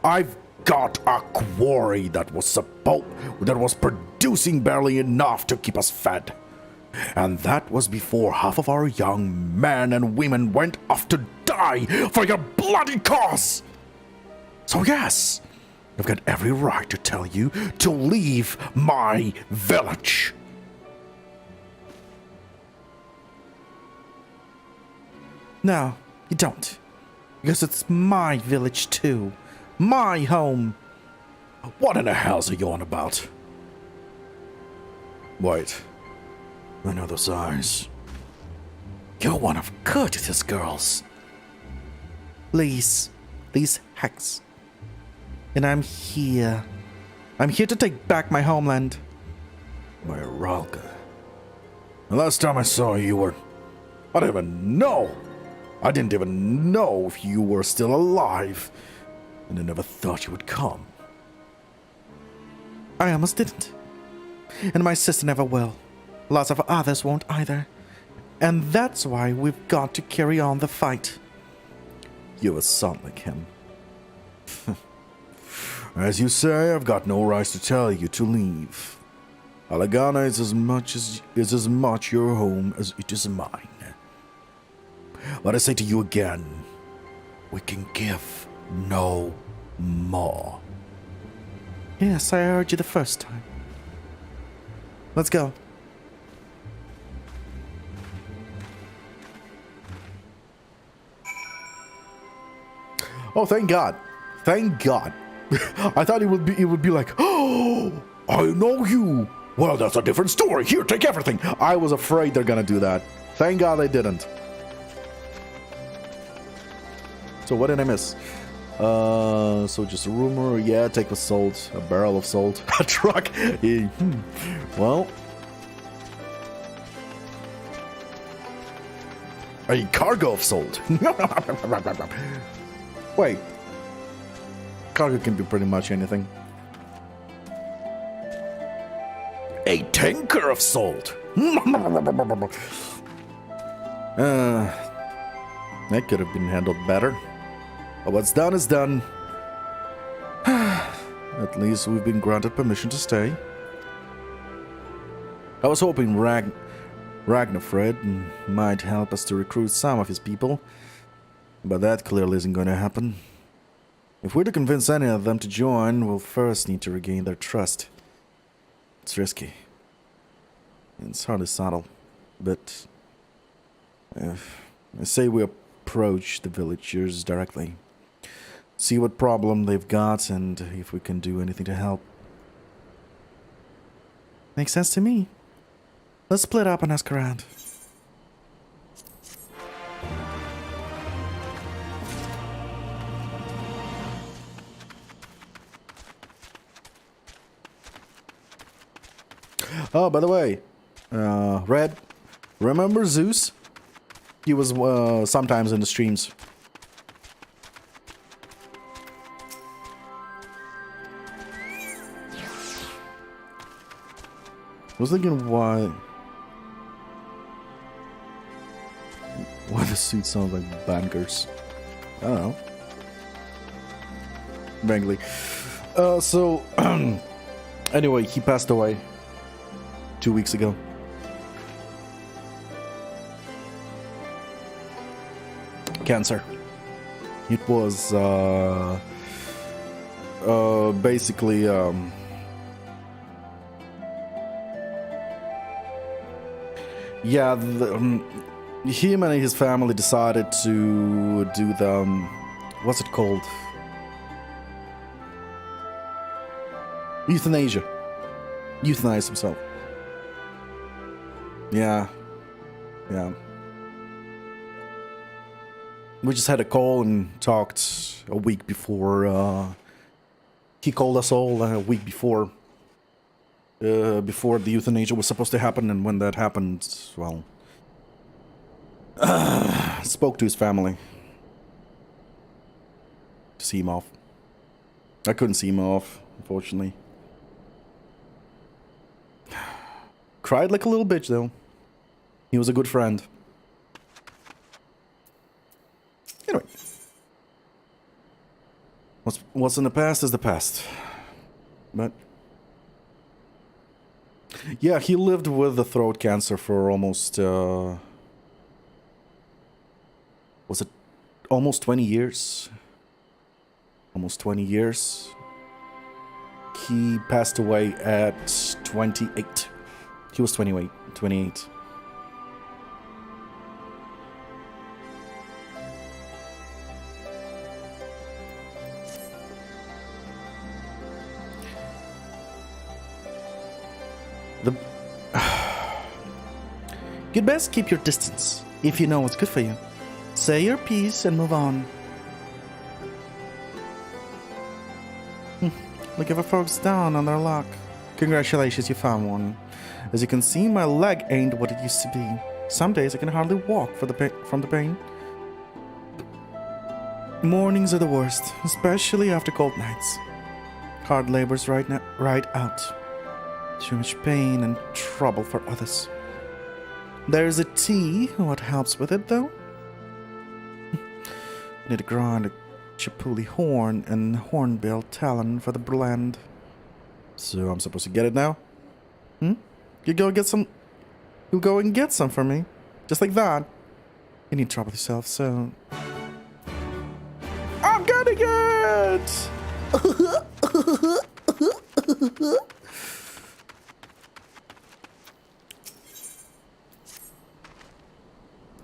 I've got a quarry that was producing barely enough to keep us fed. And that was before half of our young men and women went off to die for your bloody cause. So yes, I've got every right to tell you to leave my village. No, you don't. Because it's my village too. My home. What in the hell's are you on about? Wait. I know those eyes. You're one of Curtis's girls. Please. These hacks. And I'm here. I'm here to take back my homeland. My Ralga. The last time I saw you were... I didn't even know if you were still alive. And I never thought you would come. I almost didn't. And my sister never will. Lots of others won't either. And that's why we've got to carry on the fight. You're a son like him. As you say, I've got no right to tell you to leave. Alagana is as much your home as it is mine. But I say to you again, we can give no more. Yes, I heard you the first time. Let's go. Oh, thank God. Thank God. I thought it would be like, oh, I know you. Well, that's a different story. Here, take everything. I was afraid they're gonna do that. Thank God they didn't. So what did I miss? So just a rumor. Yeah, take the salt. A barrel of salt. A truck. Yeah. Well. A cargo of salt. Wait. Cargo can be pretty much anything. A tanker of salt. That could have been handled better. But what's done is done. At least we've been granted permission to stay. I was hoping Ragnarfred might help us to recruit some of his people, but that clearly isn't going to happen. If we're to convince any of them to join, we'll first need to regain their trust. It's risky. It's hardly subtle, but I say we approach the villagers directly. See what problem they've got and if we can do anything to help. Makes sense to me. Let's split up and ask around. Oh, by the way, Red, remember Zeus? He was sometimes in the streams. I was thinking why the suit sounds like bankers. I don't know. Vaguely. So anyway, he passed away 2 weeks ago. Cancer. It was basically yeah, him and his family decided to do the what's it called? Euthanasia. Euthanize himself. Yeah. We just had a call and talked a week before. He called us all a week before the euthanasia was supposed to happen, and when that happened, well, spoke to his family to see him off. I couldn't see him off, unfortunately. Cried like a little bitch, though. He was a good friend. Anyway. What's in the past is the past. But yeah, he lived with the throat cancer for almost was it almost 20 years? Almost 20 years. He passed away at 28. He was 28. You'd best keep your distance, if you know what's good for you. Say your piece and move on. Looking for folks down on their luck. Congratulations, you found one. As you can see, my leg ain't what it used to be. Some days I can hardly walk from the pain. Mornings are the worst, especially after cold nights. Hard labor's right out. Too much pain and trouble for others. There's a tea. What helps with it, though? Need to grind a chipuli horn and hornbill talon for the blend. So I'm supposed to get it now? You'll go and get some for me. Just like that. You need trouble yourself, so... I'm getting it!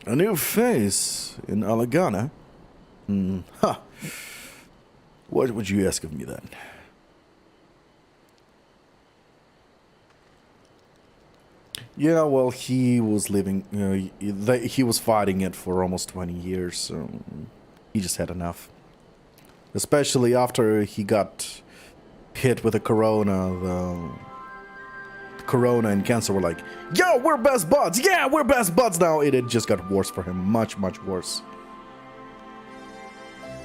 A new face in Alagana? Ha! What would you ask of me then? Yeah, well, he was living... he was fighting it for almost 20 years, so... he just had enough. Especially after he got hit with the corona. The corona and cancer were like, yo, we're best buds. Yeah, we're best buds now. It just got worse for him. Much, much worse.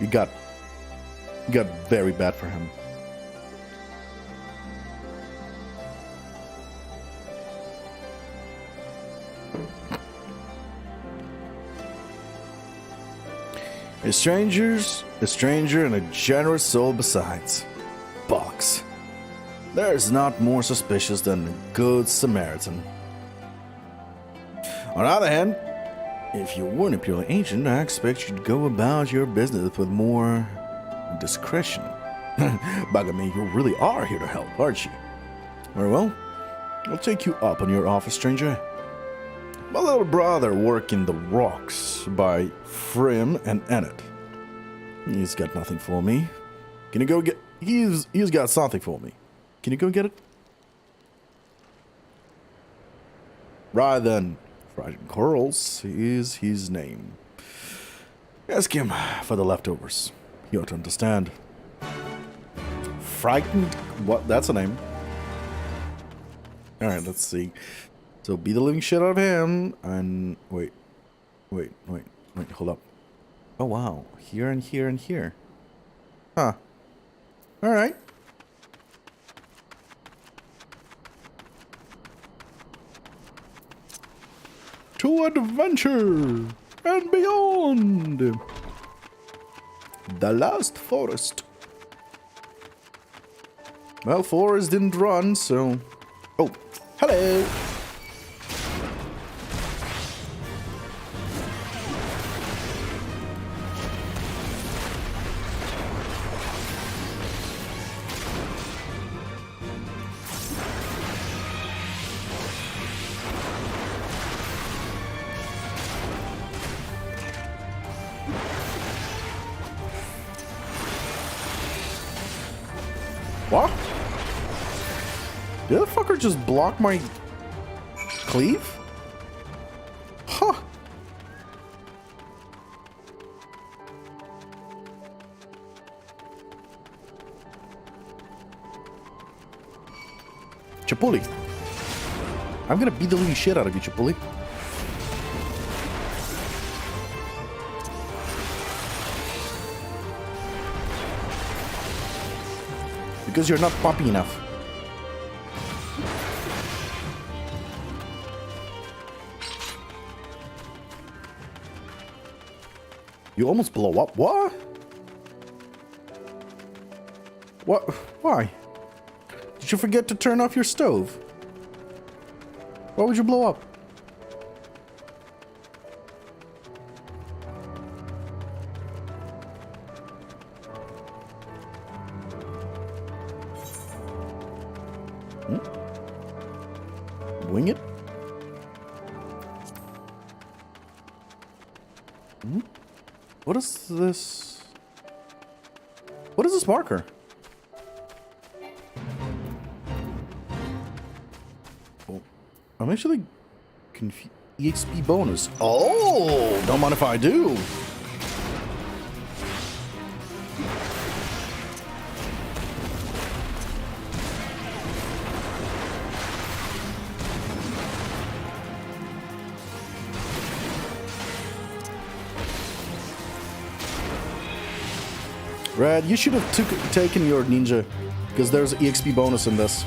It got very bad for him. A stranger and a generous soul besides. Bollocks. There's not more suspicious than a good Samaritan. On the other hand, if you weren't a purely ancient, I expect you'd go about your business with more discretion. Bugger me, you really are here to help, aren't you? Very well, I'll take you up on your offer, stranger. My little brother working the rocks by Frim and Ennet. He's got nothing for me. Can you go get... He's got something for me. Can you go get it? Rather than fried corals is his name. Ask him for the leftovers. He ought to understand. Frightened? What? That's a name. Alright, let's see. So beat the living shit out of him, and wait, hold up. Oh wow, here and here and here. Huh. Alright. To adventure and beyond. The last forest. Well, Forrest didn't run, so... Oh, hello! What? Did the fucker just block my cleave? Huh. Chapuli. I'm gonna beat the living shit out of you, Chapuli. Because you're not poppy enough. You almost blow up. What? What? Why? Did you forget to turn off your stove? Why would you blow up? Wing it? What is this? What is this marker? Oh, I'm actually confused. EXP bonus. Oh, don't mind if I do. Red, you should have taken your ninja, because there's an EXP bonus in this.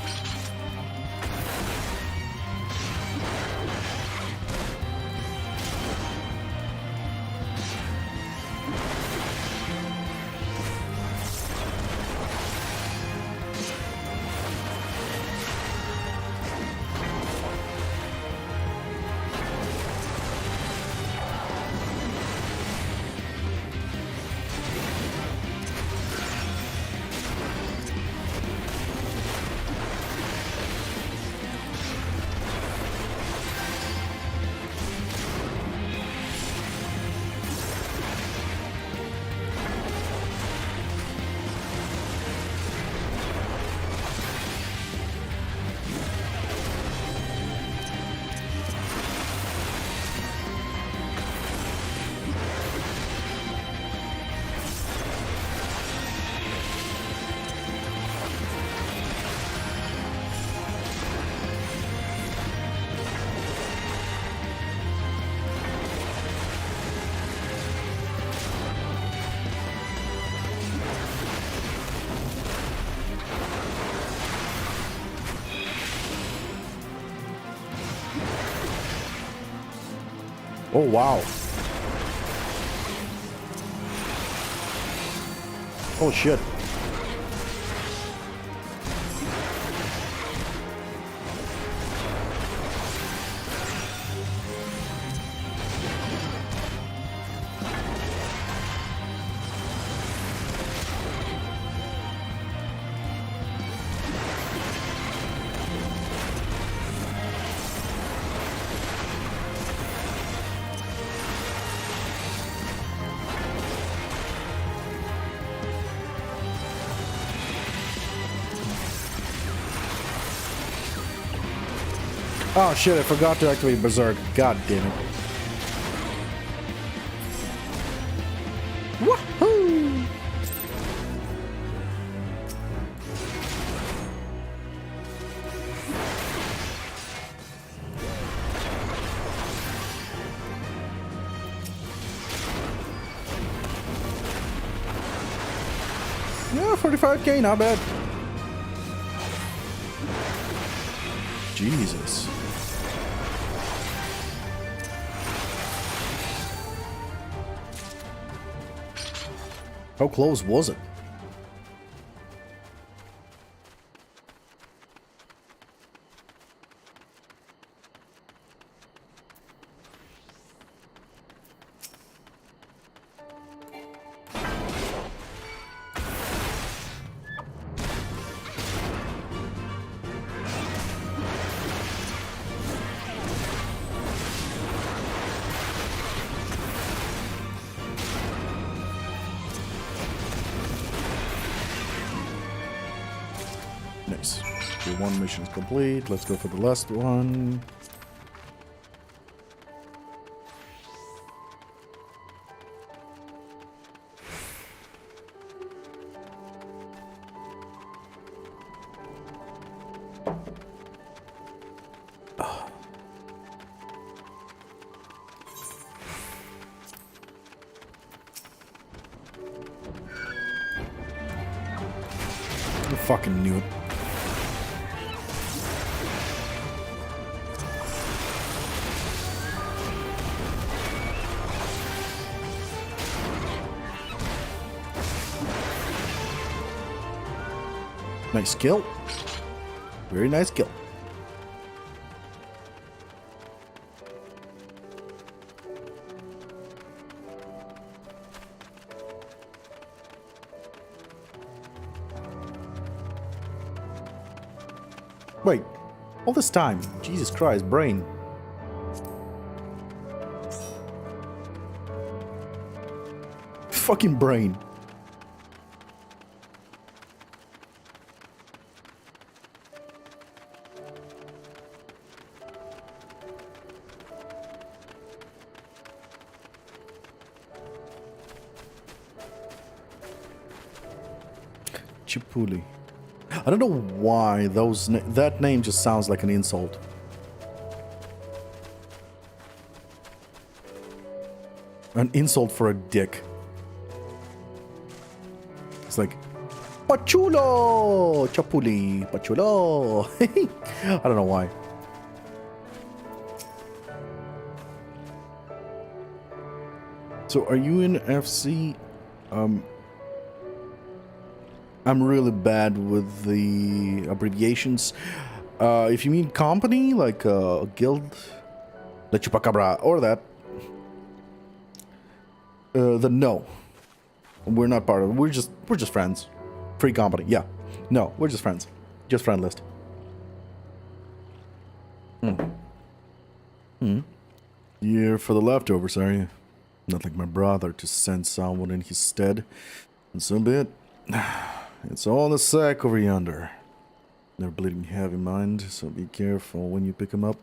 Oh, wow. Oh, shit. Oh shit, I forgot to activate Berserk. God damn it. Woohoo! Yeah, 45k, not bad. Jesus. How close was it? Nice. Okay, one mission is complete. Let's go for the last one. I fucking knew it. Nice kill. Very nice kill. Wait, all this time, Jesus Christ, brain. Fucking brain. Chipuli. I don't know why that name just sounds like an insult. An insult for a dick. It's like Pachulo! Chapuli! Pachulo! I don't know why. So are you in FC? I'm really bad with the abbreviations. If you mean company, like a guild, the Chupacabra, or that, then no, we're not part of it. We're just friends. Free company, yeah. No, we're just friends. Just friend list. You're for the leftovers, are you? Not like my brother to send someone in his stead. And so be it. It's all in the sack over yonder. They're bleeding heavy, mind, so be careful when you pick them up.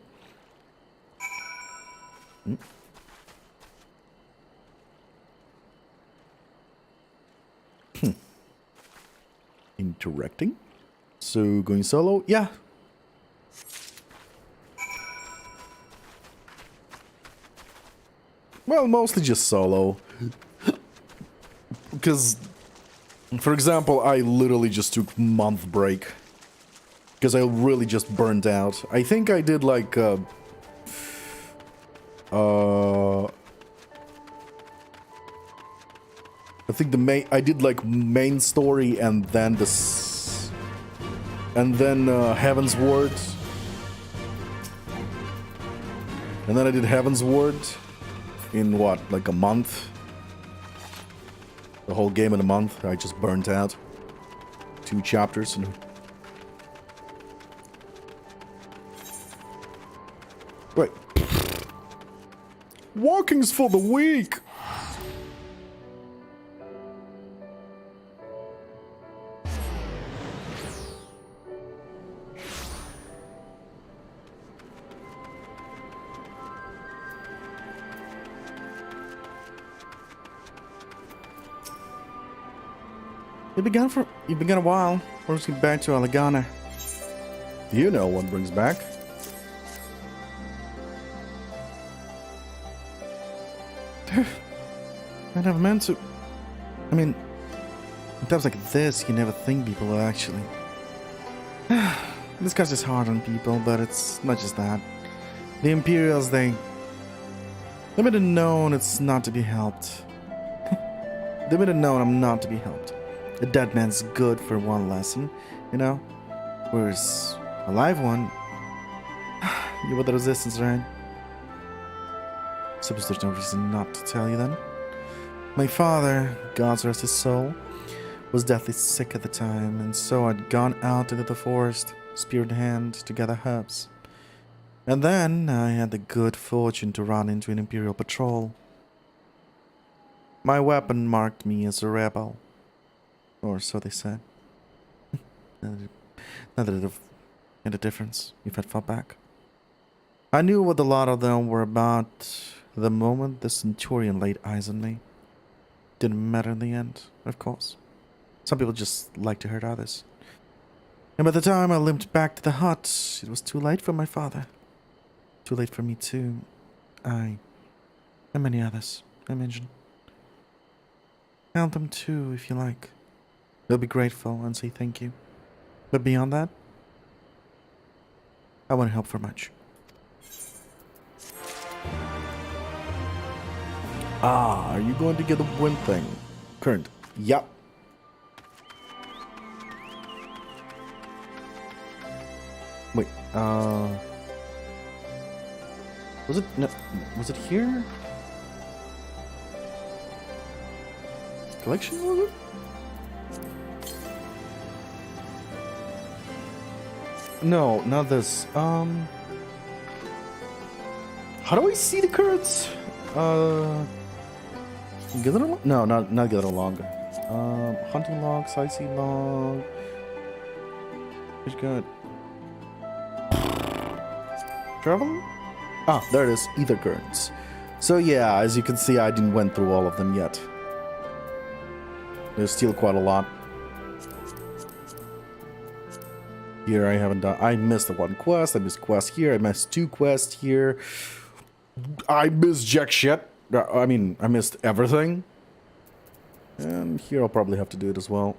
Interacting? So, going solo? Yeah. Well, mostly just solo. Because, for example, I literally just took a month break. Because I really just burned out. I think I did like I think I did like main story and then Heaven's Ward. And then I did Heaven's Ward in what, like a month? The whole game in a month. I just burnt out 2 chapters. And... Right. Walking's for the weak. You've been a while. We're just back to Alagana. You know what brings back. I never meant to. I mean, in times like this, you never think people will actually. This guy's just hard on people, but it's not just that. The Imperials, they made it known it's not to be helped. They made it known I'm not to be helped. A dead man's good for one lesson, you know? Whereas a live one, you're with the Resistance, right? Suppose there's no reason not to tell you then. My father, God rest his soul, was deathly sick at the time, and so I'd gone out into the forest, spear in hand, to gather herbs. And then I had the good fortune to run into an Imperial patrol. My weapon marked me as a rebel. Or so they said. Not that it made a difference if I'd fought back. I knew what a lot of them were about the moment the Centurion laid eyes on me. Didn't matter in the end, of course. Some people just like to hurt others. And by the time I limped back to the hut, it was too late for my father. Too late for me too. And many others, I mentioned. Count them too, if you like. They'll be grateful and say thank you. But beyond that, I won't help for much. Are you going to get the wind thing? Current. Yup. Wait, was it, no, was it here? Collection, was it? No, not this. How do I see the currents? Gather along? No, not gather along. Hunting log, sightseeing log. Which got travel? Ah, there it is. Ether currents. So yeah, as you can see, I didn't went through all of them yet. There's still quite a lot. Here I haven't done. I missed the 1 quest. I missed quest here. I missed 2 quests here. I missed jack shit. I mean, I missed everything. And here I'll probably have to do it as well.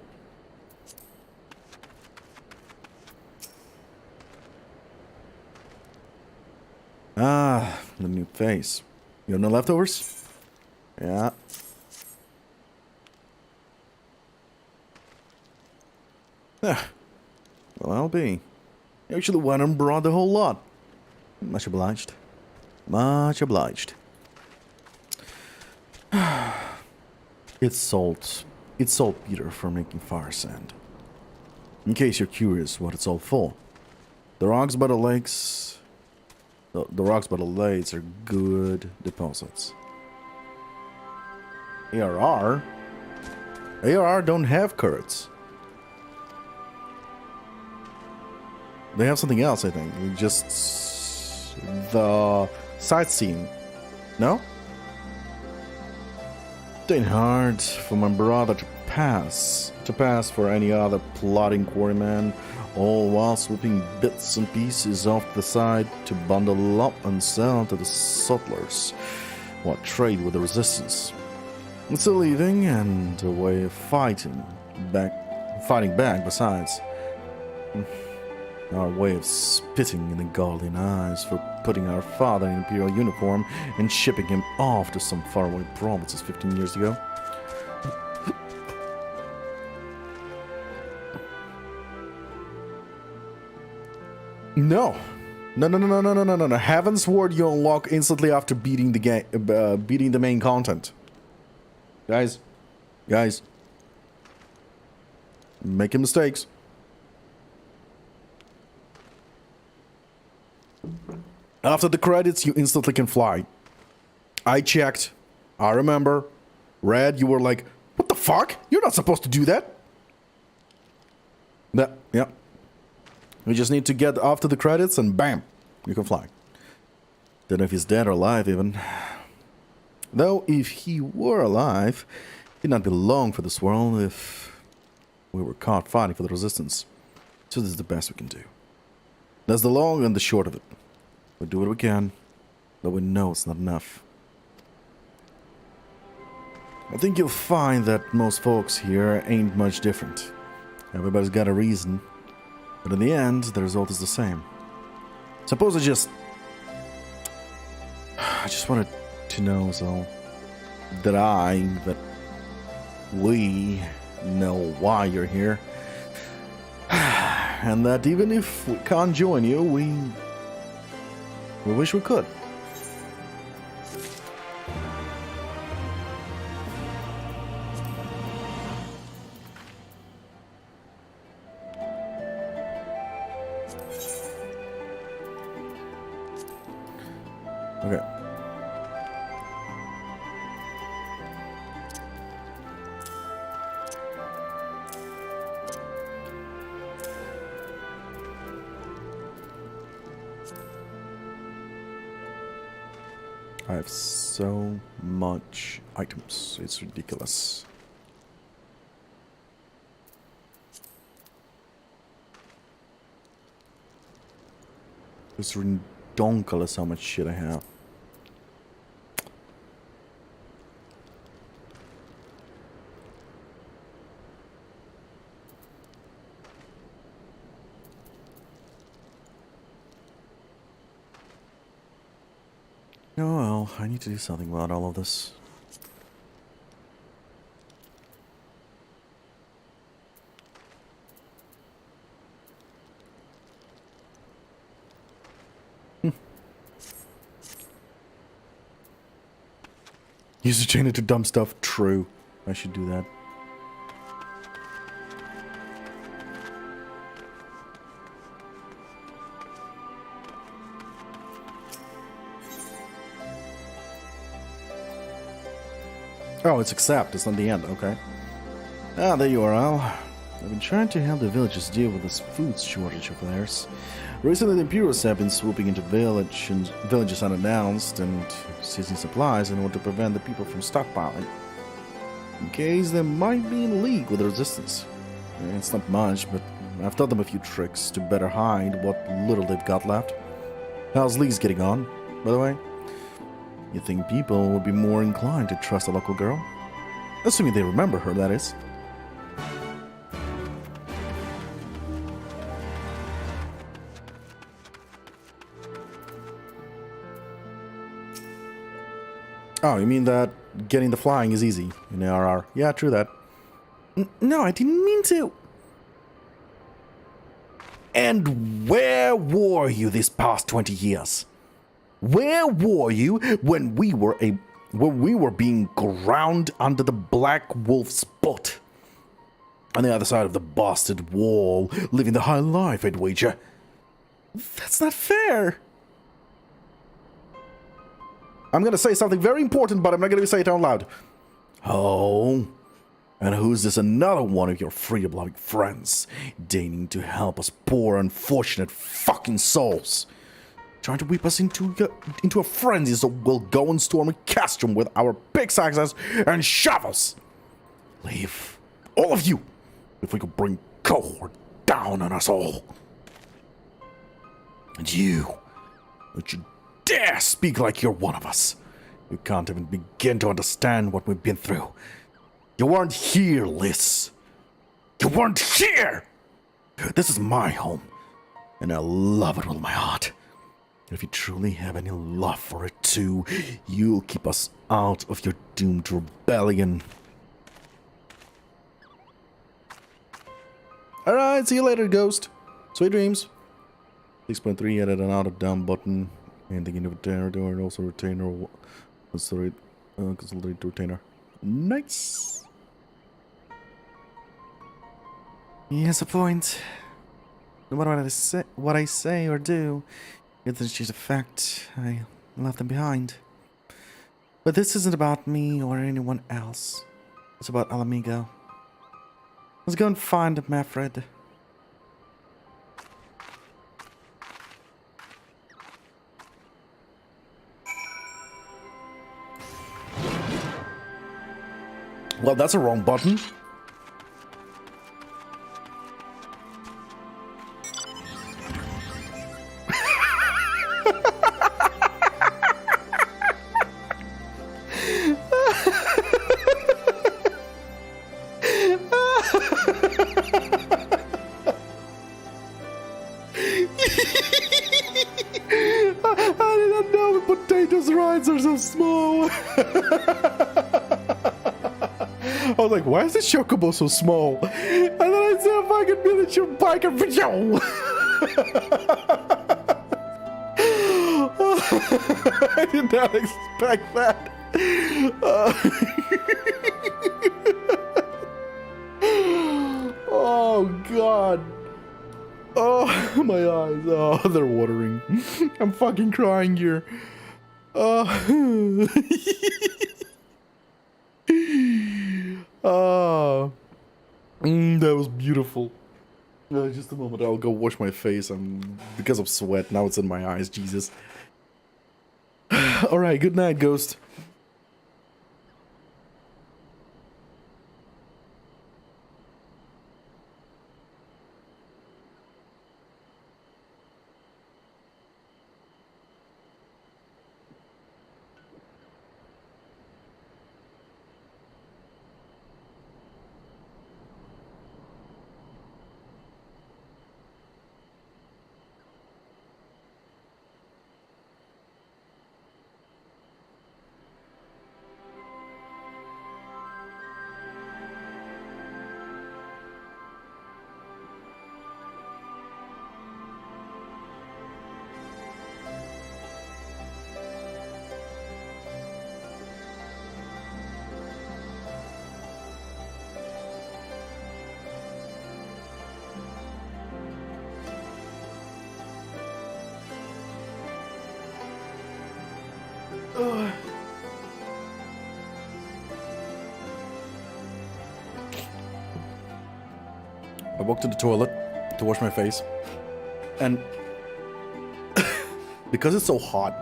Ah, the new face. You have no leftovers? Yeah. Well, I'll be. You actually went and brought the whole lot. Much obliged. Much obliged. It's salt. It's saltpeter for making fire sand. In case you're curious what it's all for. The rocks by the lakes... The rocks by the lakes are good deposits. ARR? ARR don't have currents. They have something else, I think. Just... the sightseeing. No? It ain't hard for my brother to pass for any other plodding quarryman, all while swooping bits and pieces off the side to bundle up and sell to the settlers, what trade with the resistance. It's a living and a way of fighting back besides. Our way of spitting in the Guardian eyes for putting our father in Imperial uniform and shipping him off to some faraway provinces 15 years ago. No. No. Heaven's Ward you unlock instantly after beating the game, beating the main content. Guys. Making mistakes. After the credits, you instantly can fly. I checked. I remember. Red, you were like, what the fuck? You're not supposed to do that. Yeah. We just need to get after the credits and bam, you can fly. Don't know if he's dead or alive even. Though, if he were alive, he'd not be long for this world if we were caught fighting for the Resistance. So this is the best we can do. That's the long and the short of it. We do what we can, but we know it's not enough. I think you'll find that most folks here ain't much different. Everybody's got a reason, but in the end, the result is the same. Suppose I just wanted to know, so that we know why you're here, and that even if we can't join you, we wish we could. Okay. I have so much items, it's ridiculous. It's redonkulous how much shit I have. Oh well, I need to do something about all of this. Use the chain to dump stuff. True. I should do that. Oh, it's accept. It's not the end. Okay. Ah, there you are, Al. I've been trying to help the villagers deal with this food shortage of theirs. Recently, the Imperials have been swooping into villages unannounced and seizing supplies in order to prevent the people from stockpiling, in case they might be in league with the Resistance. It's not much, but I've taught them a few tricks to better hide what little they've got left. How's Lee's getting on, by the way? You think people would be more inclined to trust a local girl? Assuming they remember her, that is. Oh, you mean that getting the flying is easy in ARR? Yeah, true that. No, I didn't mean to. And where were you this past 20 years? Where were you when we were being ground under the Black Wolf's butt? On the other side of the bastard wall, living the high life, I'd wager. That's not fair. I'm gonna say something very important, but I'm not gonna say it out loud. Oh, and who's this another one of your freedom-loving friends, deigning to help us poor, unfortunate fucking souls? Trying to whip us into a frenzy so we'll go and storm a castrum with our pickaxes and shovels. Leave, all of you, if we could bring cohort down on us all. And you, don't you dare speak like you're one of us. You can't even begin to understand what we've been through. You weren't here, Liz. You weren't here! This is my home. and I love it with my heart. If you truly have any love for it too, you'll keep us out of your doomed rebellion. Alright, see you later, Ghost. Sweet dreams. 6.3 added an out of down button. And the inventory door and also retainer. Consolidate retainer. Nice. He has a point. No matter what I say or do, if it's just a fact, I left them behind. But this isn't about me or anyone else. It's about Alamigo. Let's go and find Mafred. Well, that's a wrong button. I did not know the potatoes' rides are so small. I was like, why is this chocobo so small? And then I saw a fucking miniature biker video. I did not expect that. Oh, God. Oh, my eyes. Oh, they're watering. I'm fucking crying here. Oh, that was beautiful. Just a moment, I'll go wash my face. Because of sweat, now it's in my eyes, Jesus. Alright, good night, Ghost. I walked to the toilet to wash my face, and because it's so hot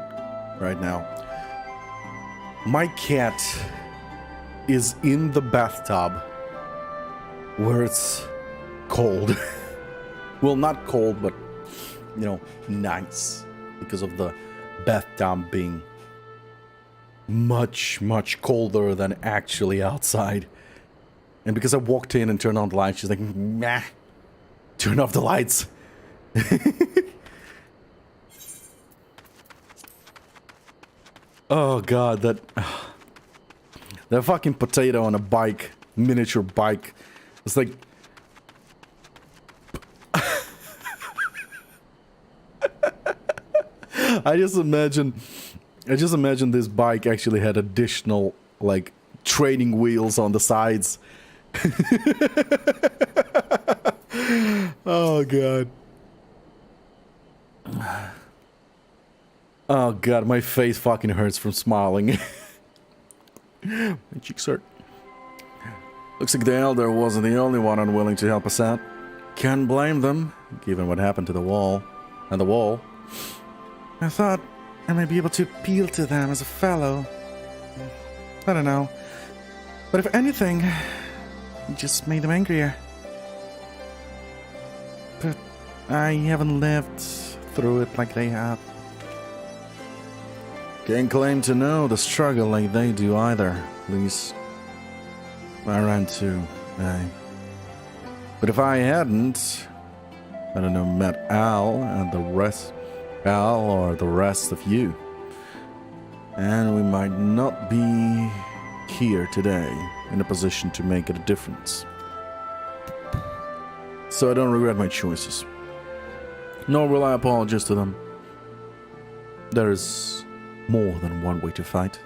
right now, my cat is in the bathtub where it's cold. Well, not cold, but, you know, nice, because of the bathtub being much, much colder than actually outside. And because I walked in and turned on the lights, she's like, nah, turn off the lights. Oh, God, that fucking potato on a bike, miniature bike. It's like... I just imagine this bike actually had additional, like, training wheels on the sides. Oh, God. Oh, God, my face fucking hurts from smiling. My cheeks hurt. Looks like the Elder wasn't the only one unwilling to help us out. Can't blame them, given what happened to the wall. And the wall. I thought I might be able to appeal to them as a fellow. I don't know. But if anything, it just made them angrier. But I haven't lived through it like they have. Can't claim to know the struggle like they do either. At least I ran too. But if I hadn't, I don't know, met Al and the rest, Al or the rest of you. And we might not be here today in a position to make a difference. So I don't regret my choices. Nor will I apologize to them. There is more than one way to fight.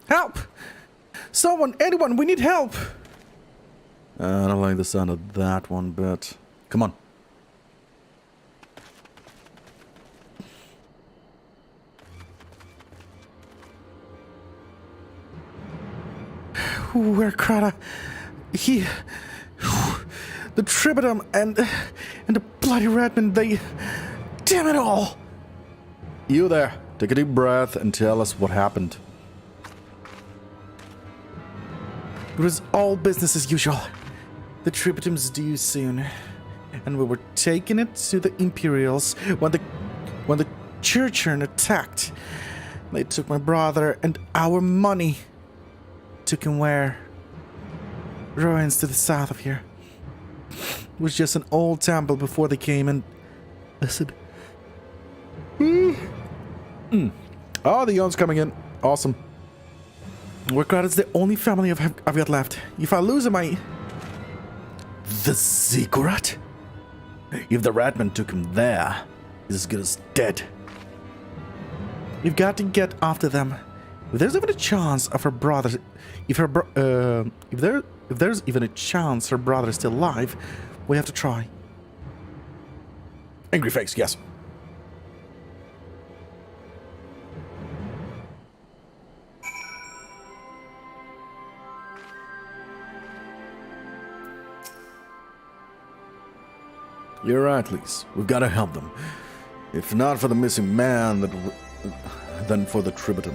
Help! Someone, anyone, we need help! I don't like the sound of that one, but come on. Where Krata? He... The Tribadum and the bloody Redman, they... Damn it all! You there, take a deep breath and tell us what happened. It was all business as usual. The Tribadum's due soon. And we were taking it to the Imperials when the Churchern attacked. They took my brother and our money. Took him where? Ruins to the south of here. It was just an old temple before they came and... Listen. Oh, the Yon's coming in. Awesome. Warcrad the only family I've got left. If I lose him, I... The Ziggurat? If the Ratman took him there, he's as good as dead. We've got to get after them. If there's even a chance of her brother... If there's even a chance her brother is still alive, we have to try. Angry face, yes. You're right, Lise. We've got to help them. If not for the missing man, then for the Tribadum.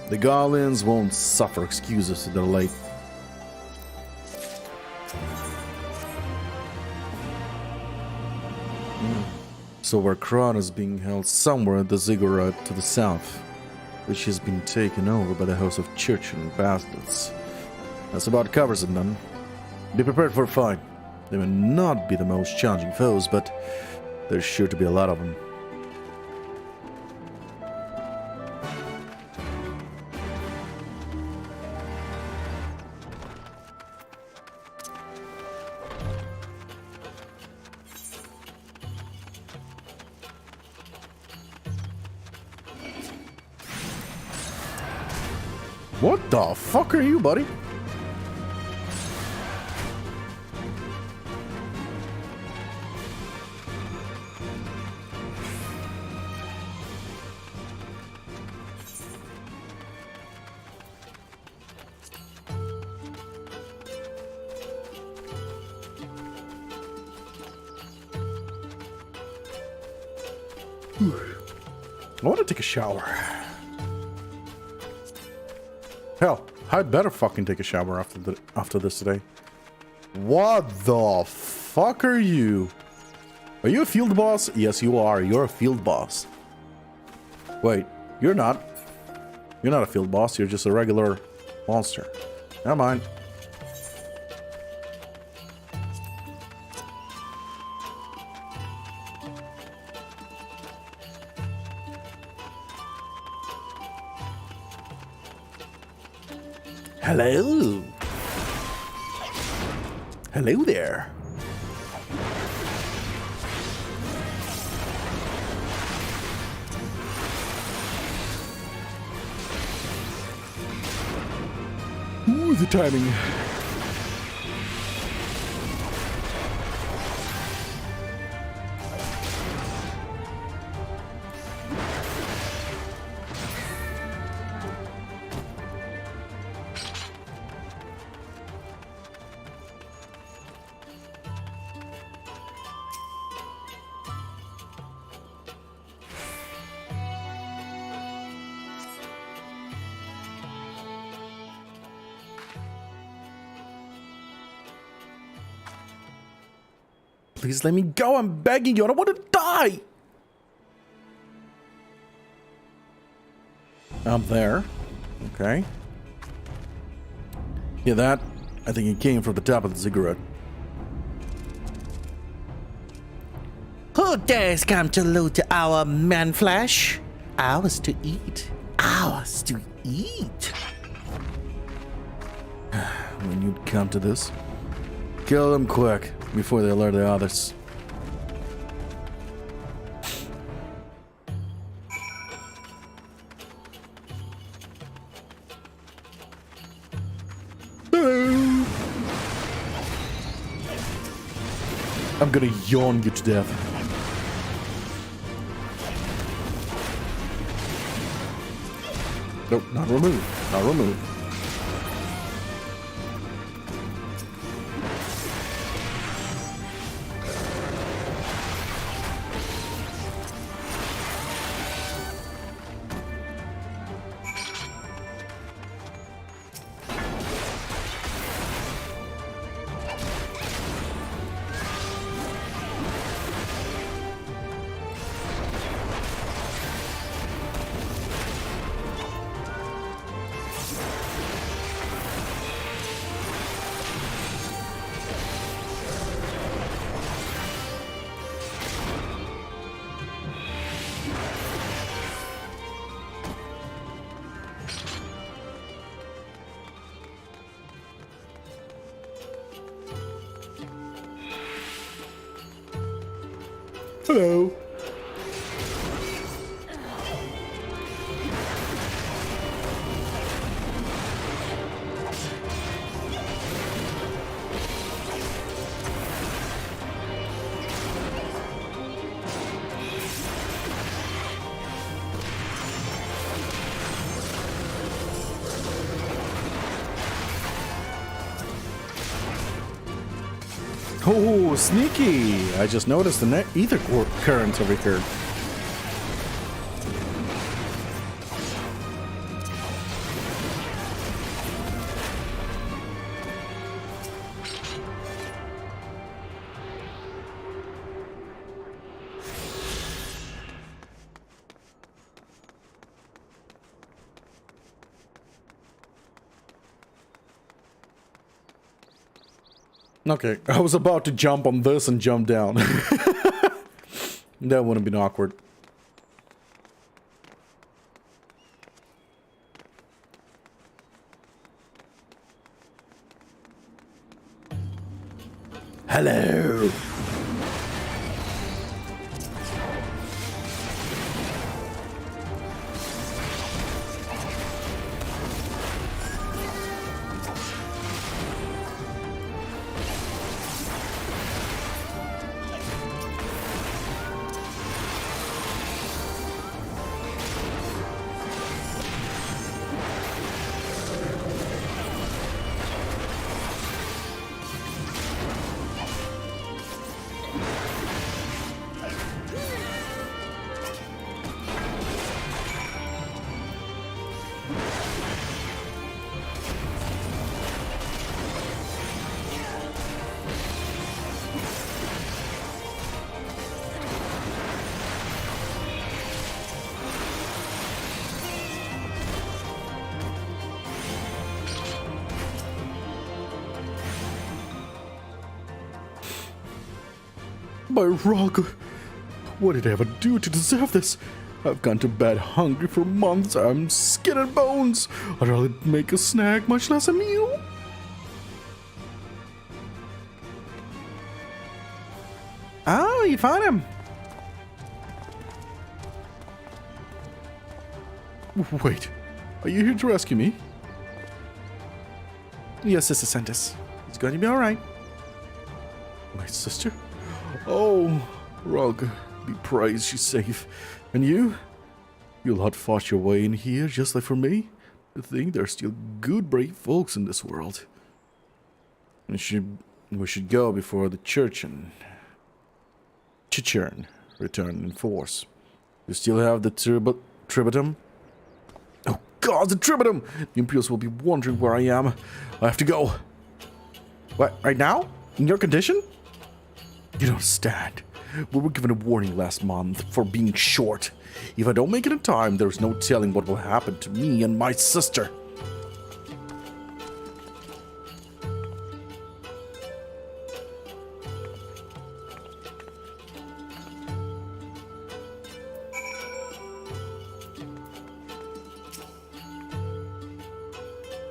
The Garlands won't suffer excuses to their late. So where Kron is being held somewhere in the Ziggurat to the south, which has been taken over by the House of Church and Bastards. That's about covers it then. Be prepared for a fight. They may not be the most challenging foes, but there's sure to be a lot of them. What the fuck are you, buddy? I want to take a shower. Hell, I better fucking take a shower after this today. What the fuck are you? Are you a field boss? Yes, you are. You're a field boss. Wait, you're not. You're not a field boss. You're just a regular monster. Never mind. Hello. Hello there. Ooh, the timing. Please let me go. I'm begging you. I don't want to die. Up there. Okay. Yeah, that, I think it came from the top of the ziggurat. Who dares come to loot our man flesh? Ours to eat. Ours to eat. When you'd come to this, kill them quick before they alert the others. I'm gonna yawn you to death. Nope, not removed. Not removed. Hello. Oh, sneaky! I just noticed the ether current over here. Okay, I was about to jump on this and jump down. That would have been awkward. Hello. My rug. What did I ever do to deserve this? I've gone to bed hungry for months. I'm skin and bones. I'd rather make a snack, much less a meal. Oh, you found him. Wait, are you here to rescue me? Yes, Sister Sentis. It's going to be alright. My sister? Oh, Rug, be praised she's safe. And you? You'll hot fought your way in here just like for me? To think there's still good, brave folks in this world. We should go before the church and Chichurn return in force. You still have the tributum? Oh God, the tributum! The Imperials will be wondering where I am. I have to go. What, right now? In your condition? You don't stand. We were given a warning last month for being short. If I don't make it in time, there's no telling what will happen to me and my sister.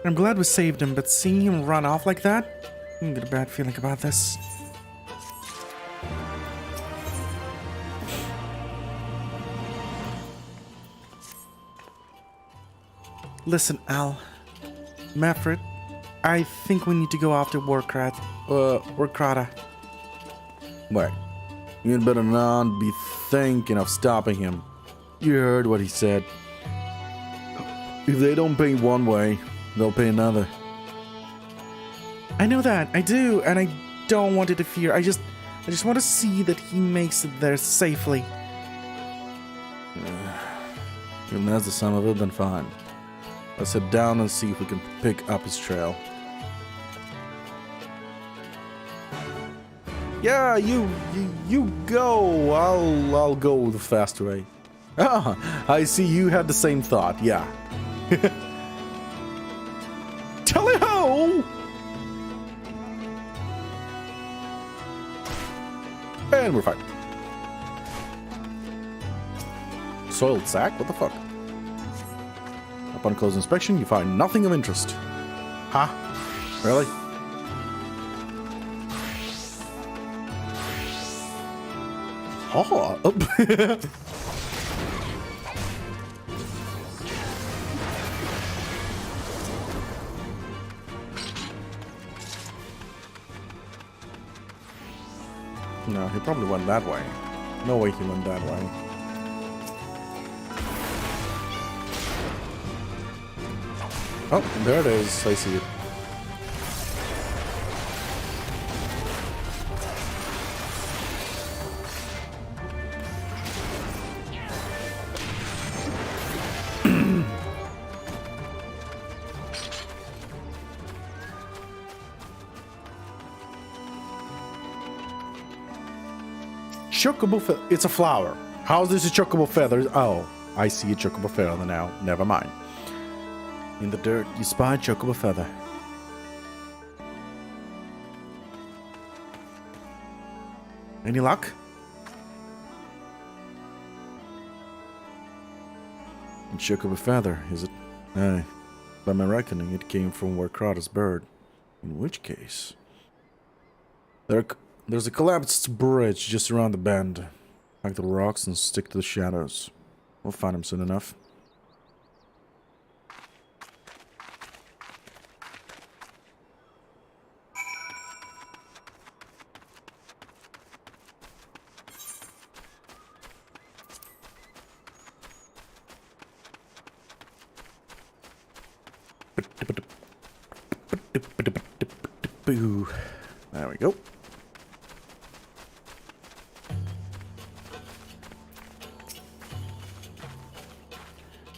I'm glad we saved him, but seeing him run off like that, I get a bad feeling about this. Listen, Al. Meffred, I think we need to go after Warkrata. Wait, you'd better not be thinking of stopping him. You heard what he said. If they don't pay one way, they'll pay another. I know that, I do, and I don't want to interfere. I just want to see that he makes it there safely. If that's the sum of it, then fine. Let's head down and see if we can pick up his trail. Yeah, you go. I'll go the faster way. Ah, I see you had the same thought. Yeah. Tally-ho! And we're fine. Soiled sack? What the fuck? Upon close inspection, you find nothing of interest. Huh? Really? Oh. No, he probably went that way. No way he went that way. Oh, there it is. I see it. Chocobo feather. It's a flower. How is this a chocobo feather? Oh, I see a chocobo feather now. Never mind. In the dirt, you spy a chocobo feather. Any luck? A chocobo feather, is it? Aye. By my reckoning, it came from Warkrata's bird. In which case... There's a collapsed bridge just around the bend. Hack the rocks and stick to the shadows. We'll find him soon enough. There we go.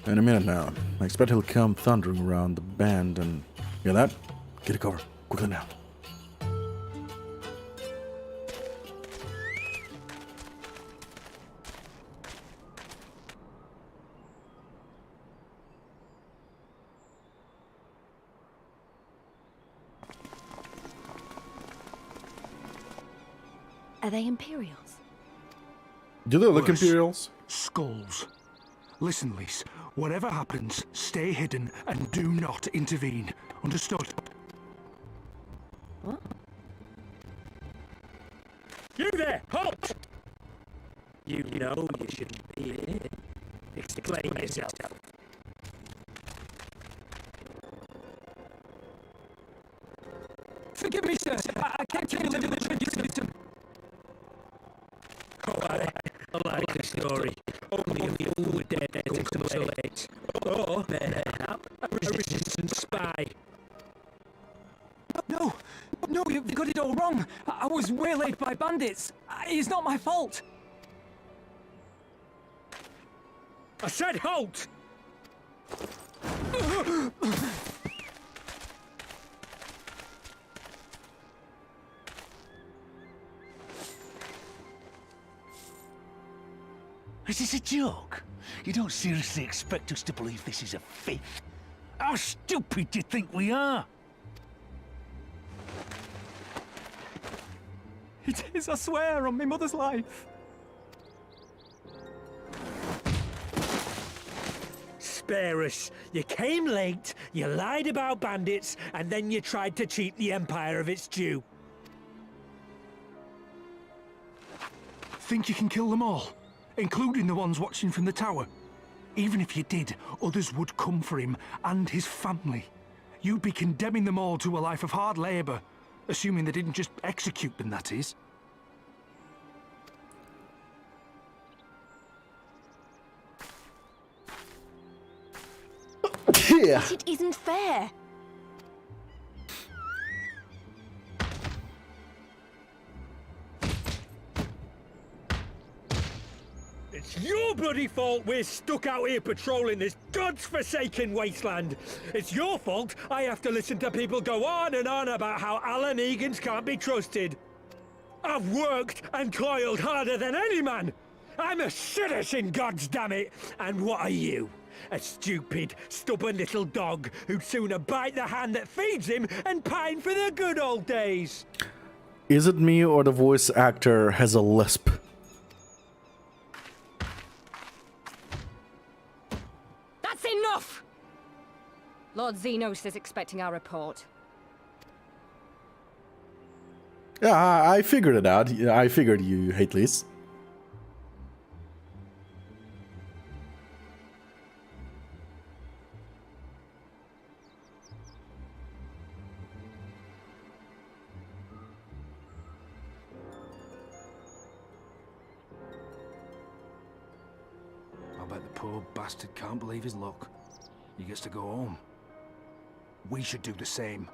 In a minute now. I expect he'll come thundering around the bend and... Hear that? Get a cover. Quickly now. Are they Imperials? Do they look Worse. Imperials? Skulls. Listen, Lys. Whatever happens, stay hidden and do not intervene. Understood? What? You there! Halt! You know you shouldn't be here. Explain yourself. Forgive me, sir. I came to deliver the tribute to... Oh, I like the story. Only a fool would dare to come so late. Or, mayhap, a resistance spy. No, you've got it all wrong. I was waylaid by bandits. It's not my fault. I said halt! Is this a joke? You don't seriously expect us to believe this is a fifth? How stupid do you think we are? It is, I swear, on my mother's life. Spare us. You came late, you lied about bandits, and then you tried to cheat the Empire of its due. Think you can kill them all, including the ones watching from the tower? Even if you did, others would come for him and his family. You'd be condemning them all to a life of hard labor, assuming they didn't just execute them, that is. But it isn't fair. It's your bloody fault we're stuck out here patrolling this god's-forsaken wasteland. It's your fault I have to listen to people go on and on about how Alan Egans can't be trusted. I've worked and toiled harder than any man. I'm a citizen, goddammit. And what are you? A stupid, stubborn little dog who'd sooner bite the hand that feeds him and pine for the good old days. Is it me or the voice actor has a lisp? That's enough! Lord Xenos is expecting our report. Yeah, I figured it out. I figured you hate Liz. I bet the poor bastard can't believe his luck. He gets to go home. We should do the same.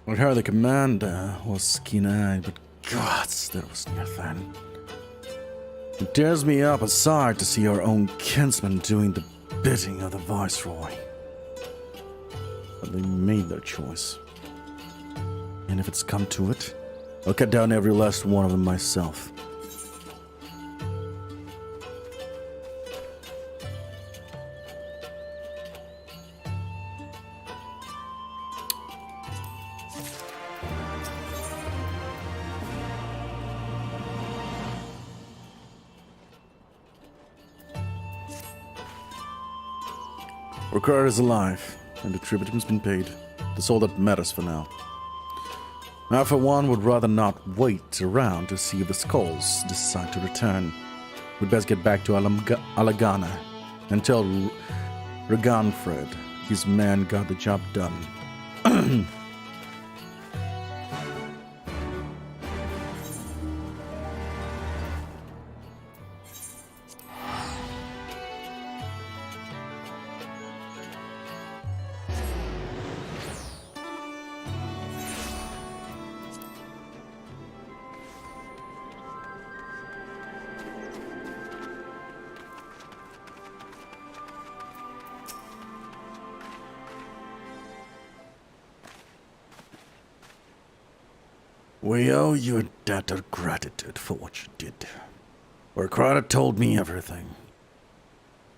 I heard the commander was keen-eyed, but gods, that was near then. It tears me up aside to see our own kinsmen doing the bidding of the Viceroy. But they made their choice. And if it's come to it, I'll cut down every last one of them myself. Ricard is alive, and the tribute has been paid. That's all that matters for now. I, for one, would rather not wait around to see if the skulls decide to return. We'd best get back to Alagana and tell Raganfred his man got the job done. We owe you a debt of gratitude for what you did. Ricard told me everything.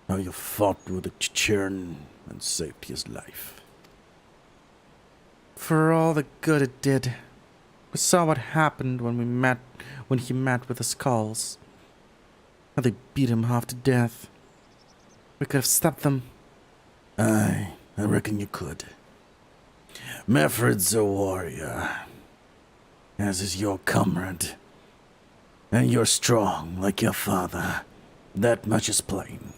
How you fought with the Chicherin and saved his life. For all the good it did. We saw what happened when he met with the Skulls. How they beat him half to death. We could have stopped them. Aye, I reckon you could. Meffred's a warrior. As is your comrade. And you're strong, like your father. That much is plain.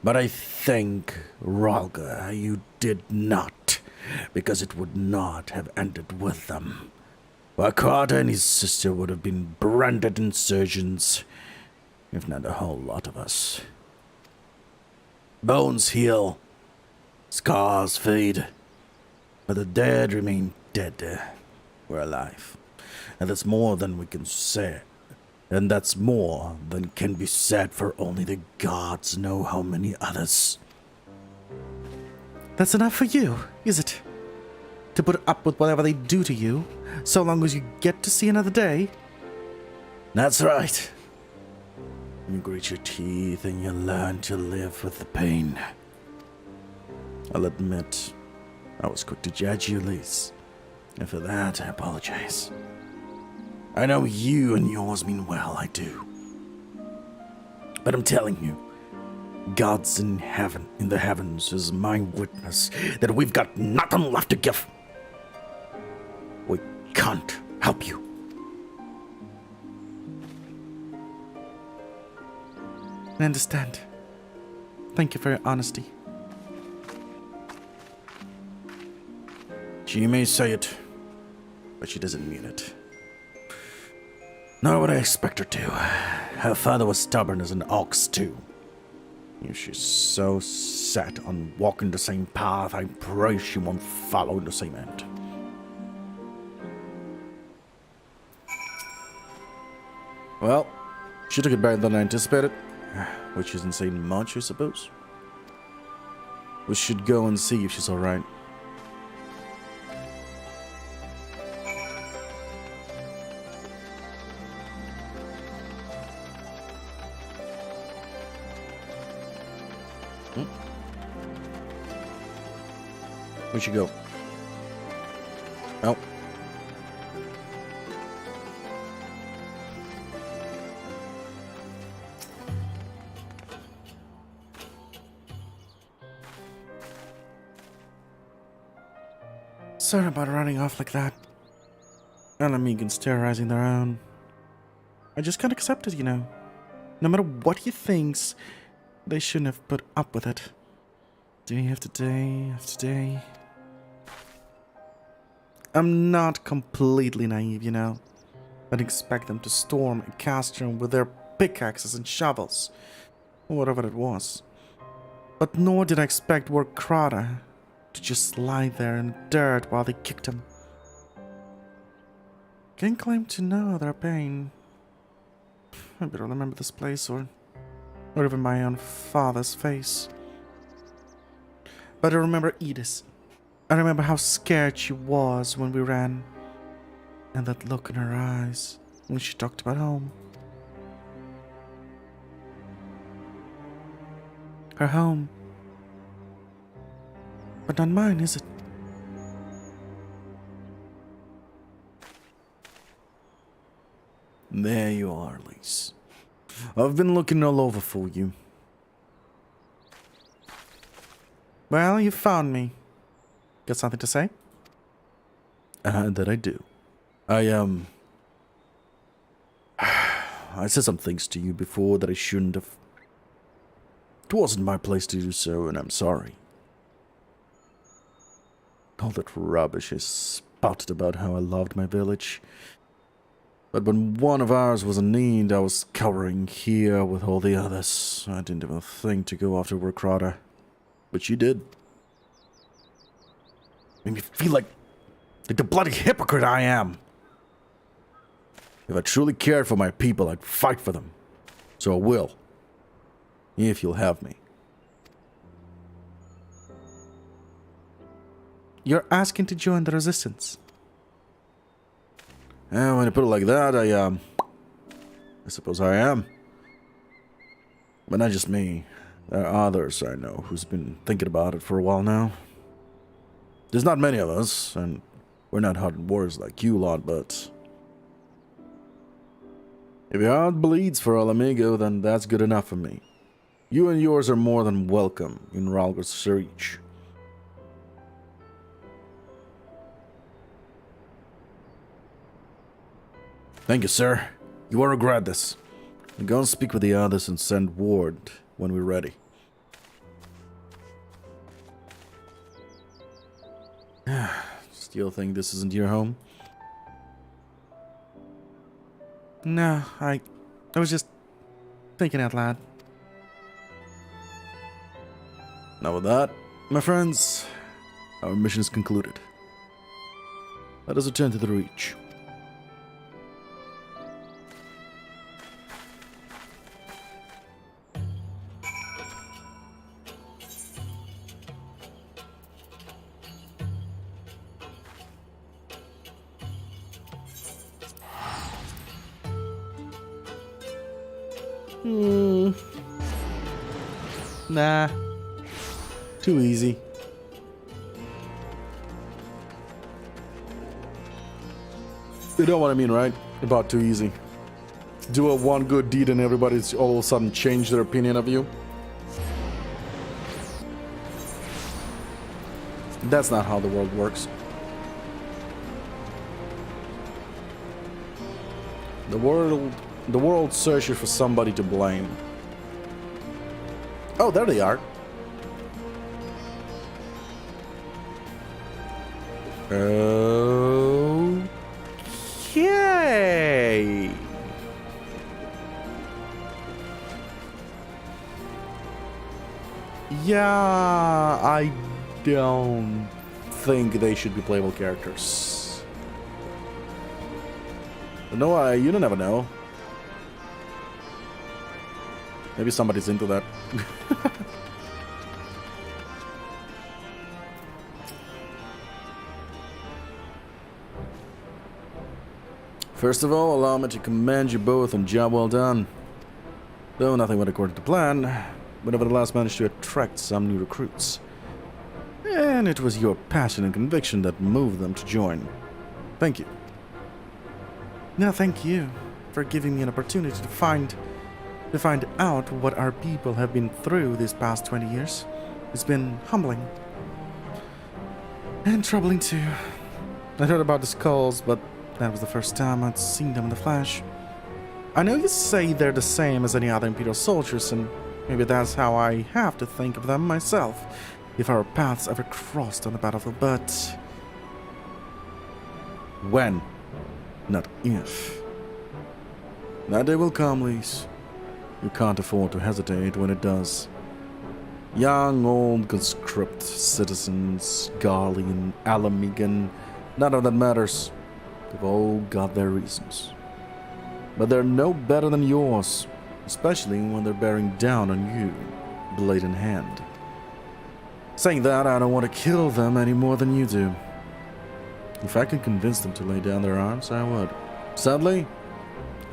But I think, Ralga, you did not because it would not have ended with them. Wakata and his sister would have been branded insurgents, if not a whole lot of us. Bones heal, scars fade, but the dead remain dead. We're alive, and that's more than we can say. And that's more than can be said, for only the gods know how many others. That's enough for you, is it? To put up with whatever they do to you, so long as you get to see another day? That's right. You grit your teeth and you learn to live with the pain. I'll admit, I was quick to judge you, Liz. And for that, I apologize. I know you and yours mean well, I do. But I'm telling you, God's in heaven, in the heavens, is my witness that we've got nothing left to give. We can't help you. I understand. Thank you for your honesty. She may say it, but she doesn't mean it. Not what I expect her to. Her father was stubborn as an ox, too. If she's so set on walking the same path, I pray she won't follow the same end. Well, she took it better than I anticipated, which isn't saying much, I suppose. We should go and see if she's alright. Where'd she go? Oh. Sorry about running off like that. Alamegans terrorizing their own. I just can't accept it, you know. No matter what he thinks, they shouldn't have put up with it. Day after day after day. I'm not completely naive, you know. I'd expect them to storm a castrum with their pickaxes and shovels, or whatever it was. But nor did I expect Warkrata to just lie there in the dirt while they kicked him. Can't claim to know their pain. I better remember this place, or even my own father's face. But I remember Edith. I remember how scared she was when we ran, and that look in her eyes when she talked about home. Her home. But not mine, is it? There you are, Lise. I've been looking all over for you. Well, you found me. Got something to say? That I do. I said some things to you before that I shouldn't have. It wasn't my place to do so, and I'm sorry. All that rubbish I spouted about how I loved my village. But when one of ours was in need, I was cowering here with all the others. I didn't even think to go after Warkrata. But you did. Made me feel like the bloody hypocrite I am. If I truly cared for my people, I'd fight for them. So I will. If you'll have me. You're asking to join the resistance. And when you put it like that, I suppose I am. But not just me. There are others I know who's been thinking about it for a while now. There's not many of us, and we're not hard warriors like you lot, but if your heart bleeds for Alamigo, then that's good enough for me. You and yours are more than welcome in Ralgor's reach. Thank you, sir. You won't regret this. Go and speak with the others and send word when we're ready. Still think this isn't your home? No, I was just thinking out loud. Now with that, my friends, our mission is concluded. Let us return to the Reach. Nah. Too easy. You know what I mean, right? About too easy. Do a one good deed and everybody's all of a sudden change their opinion of you. That's not how the world works. The world searches for somebody to blame. Oh, there they are. Okay. Yeah, I don't think they should be playable characters. But no, you don't never know. Maybe somebody's into that. First of all, allow me to commend you both on job well done. Though nothing went according to plan, we nevertheless managed to attract some new recruits. And it was your passion and conviction that moved them to join. Thank you. No, thank you for giving me an opportunity to find out what our people have been through these past 20 years. It's been humbling. And troubling too. I heard about the skulls, but that was the first time I'd seen them in the flesh. I know you say they're the same as any other Imperial soldiers, and maybe that's how I have to think of them myself, if our paths ever crossed on the battlefield, but... when? Not if. That day will come, Lise. You can't afford to hesitate when it does. Young, old, conscript citizens, Garlean, Alamegan, none of that matters. They've all got their reasons. But they're no better than yours, especially when they're bearing down on you, blade in hand. Saying that, I don't want to kill them any more than you do. If I could convince them to lay down their arms, I would. Sadly,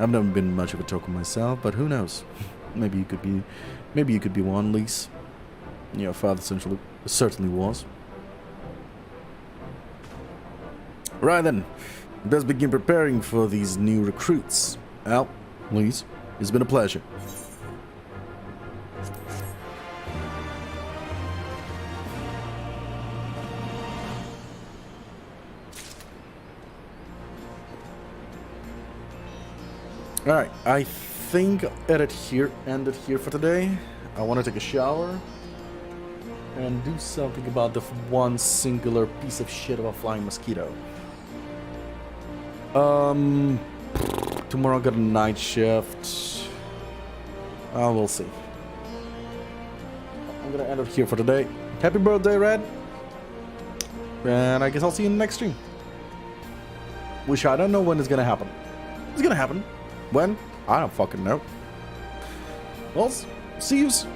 I've never been much of a talker myself, but who knows? Maybe you could be one, Lise. Your father certainly was. Right then, let's begin preparing for these new recruits. Al, Lise, it's been a pleasure. Alright, I think I'll end it here for today. I want to take a shower and do something about the one singular piece of shit of a flying mosquito. Tomorrow I got a night shift. We'll see. I'm gonna end it here for today. Happy birthday, Red. And I guess I'll see you in the next stream. Which I don't know when it's gonna happen. It's gonna happen. When? I don't fucking know. Well, see yous.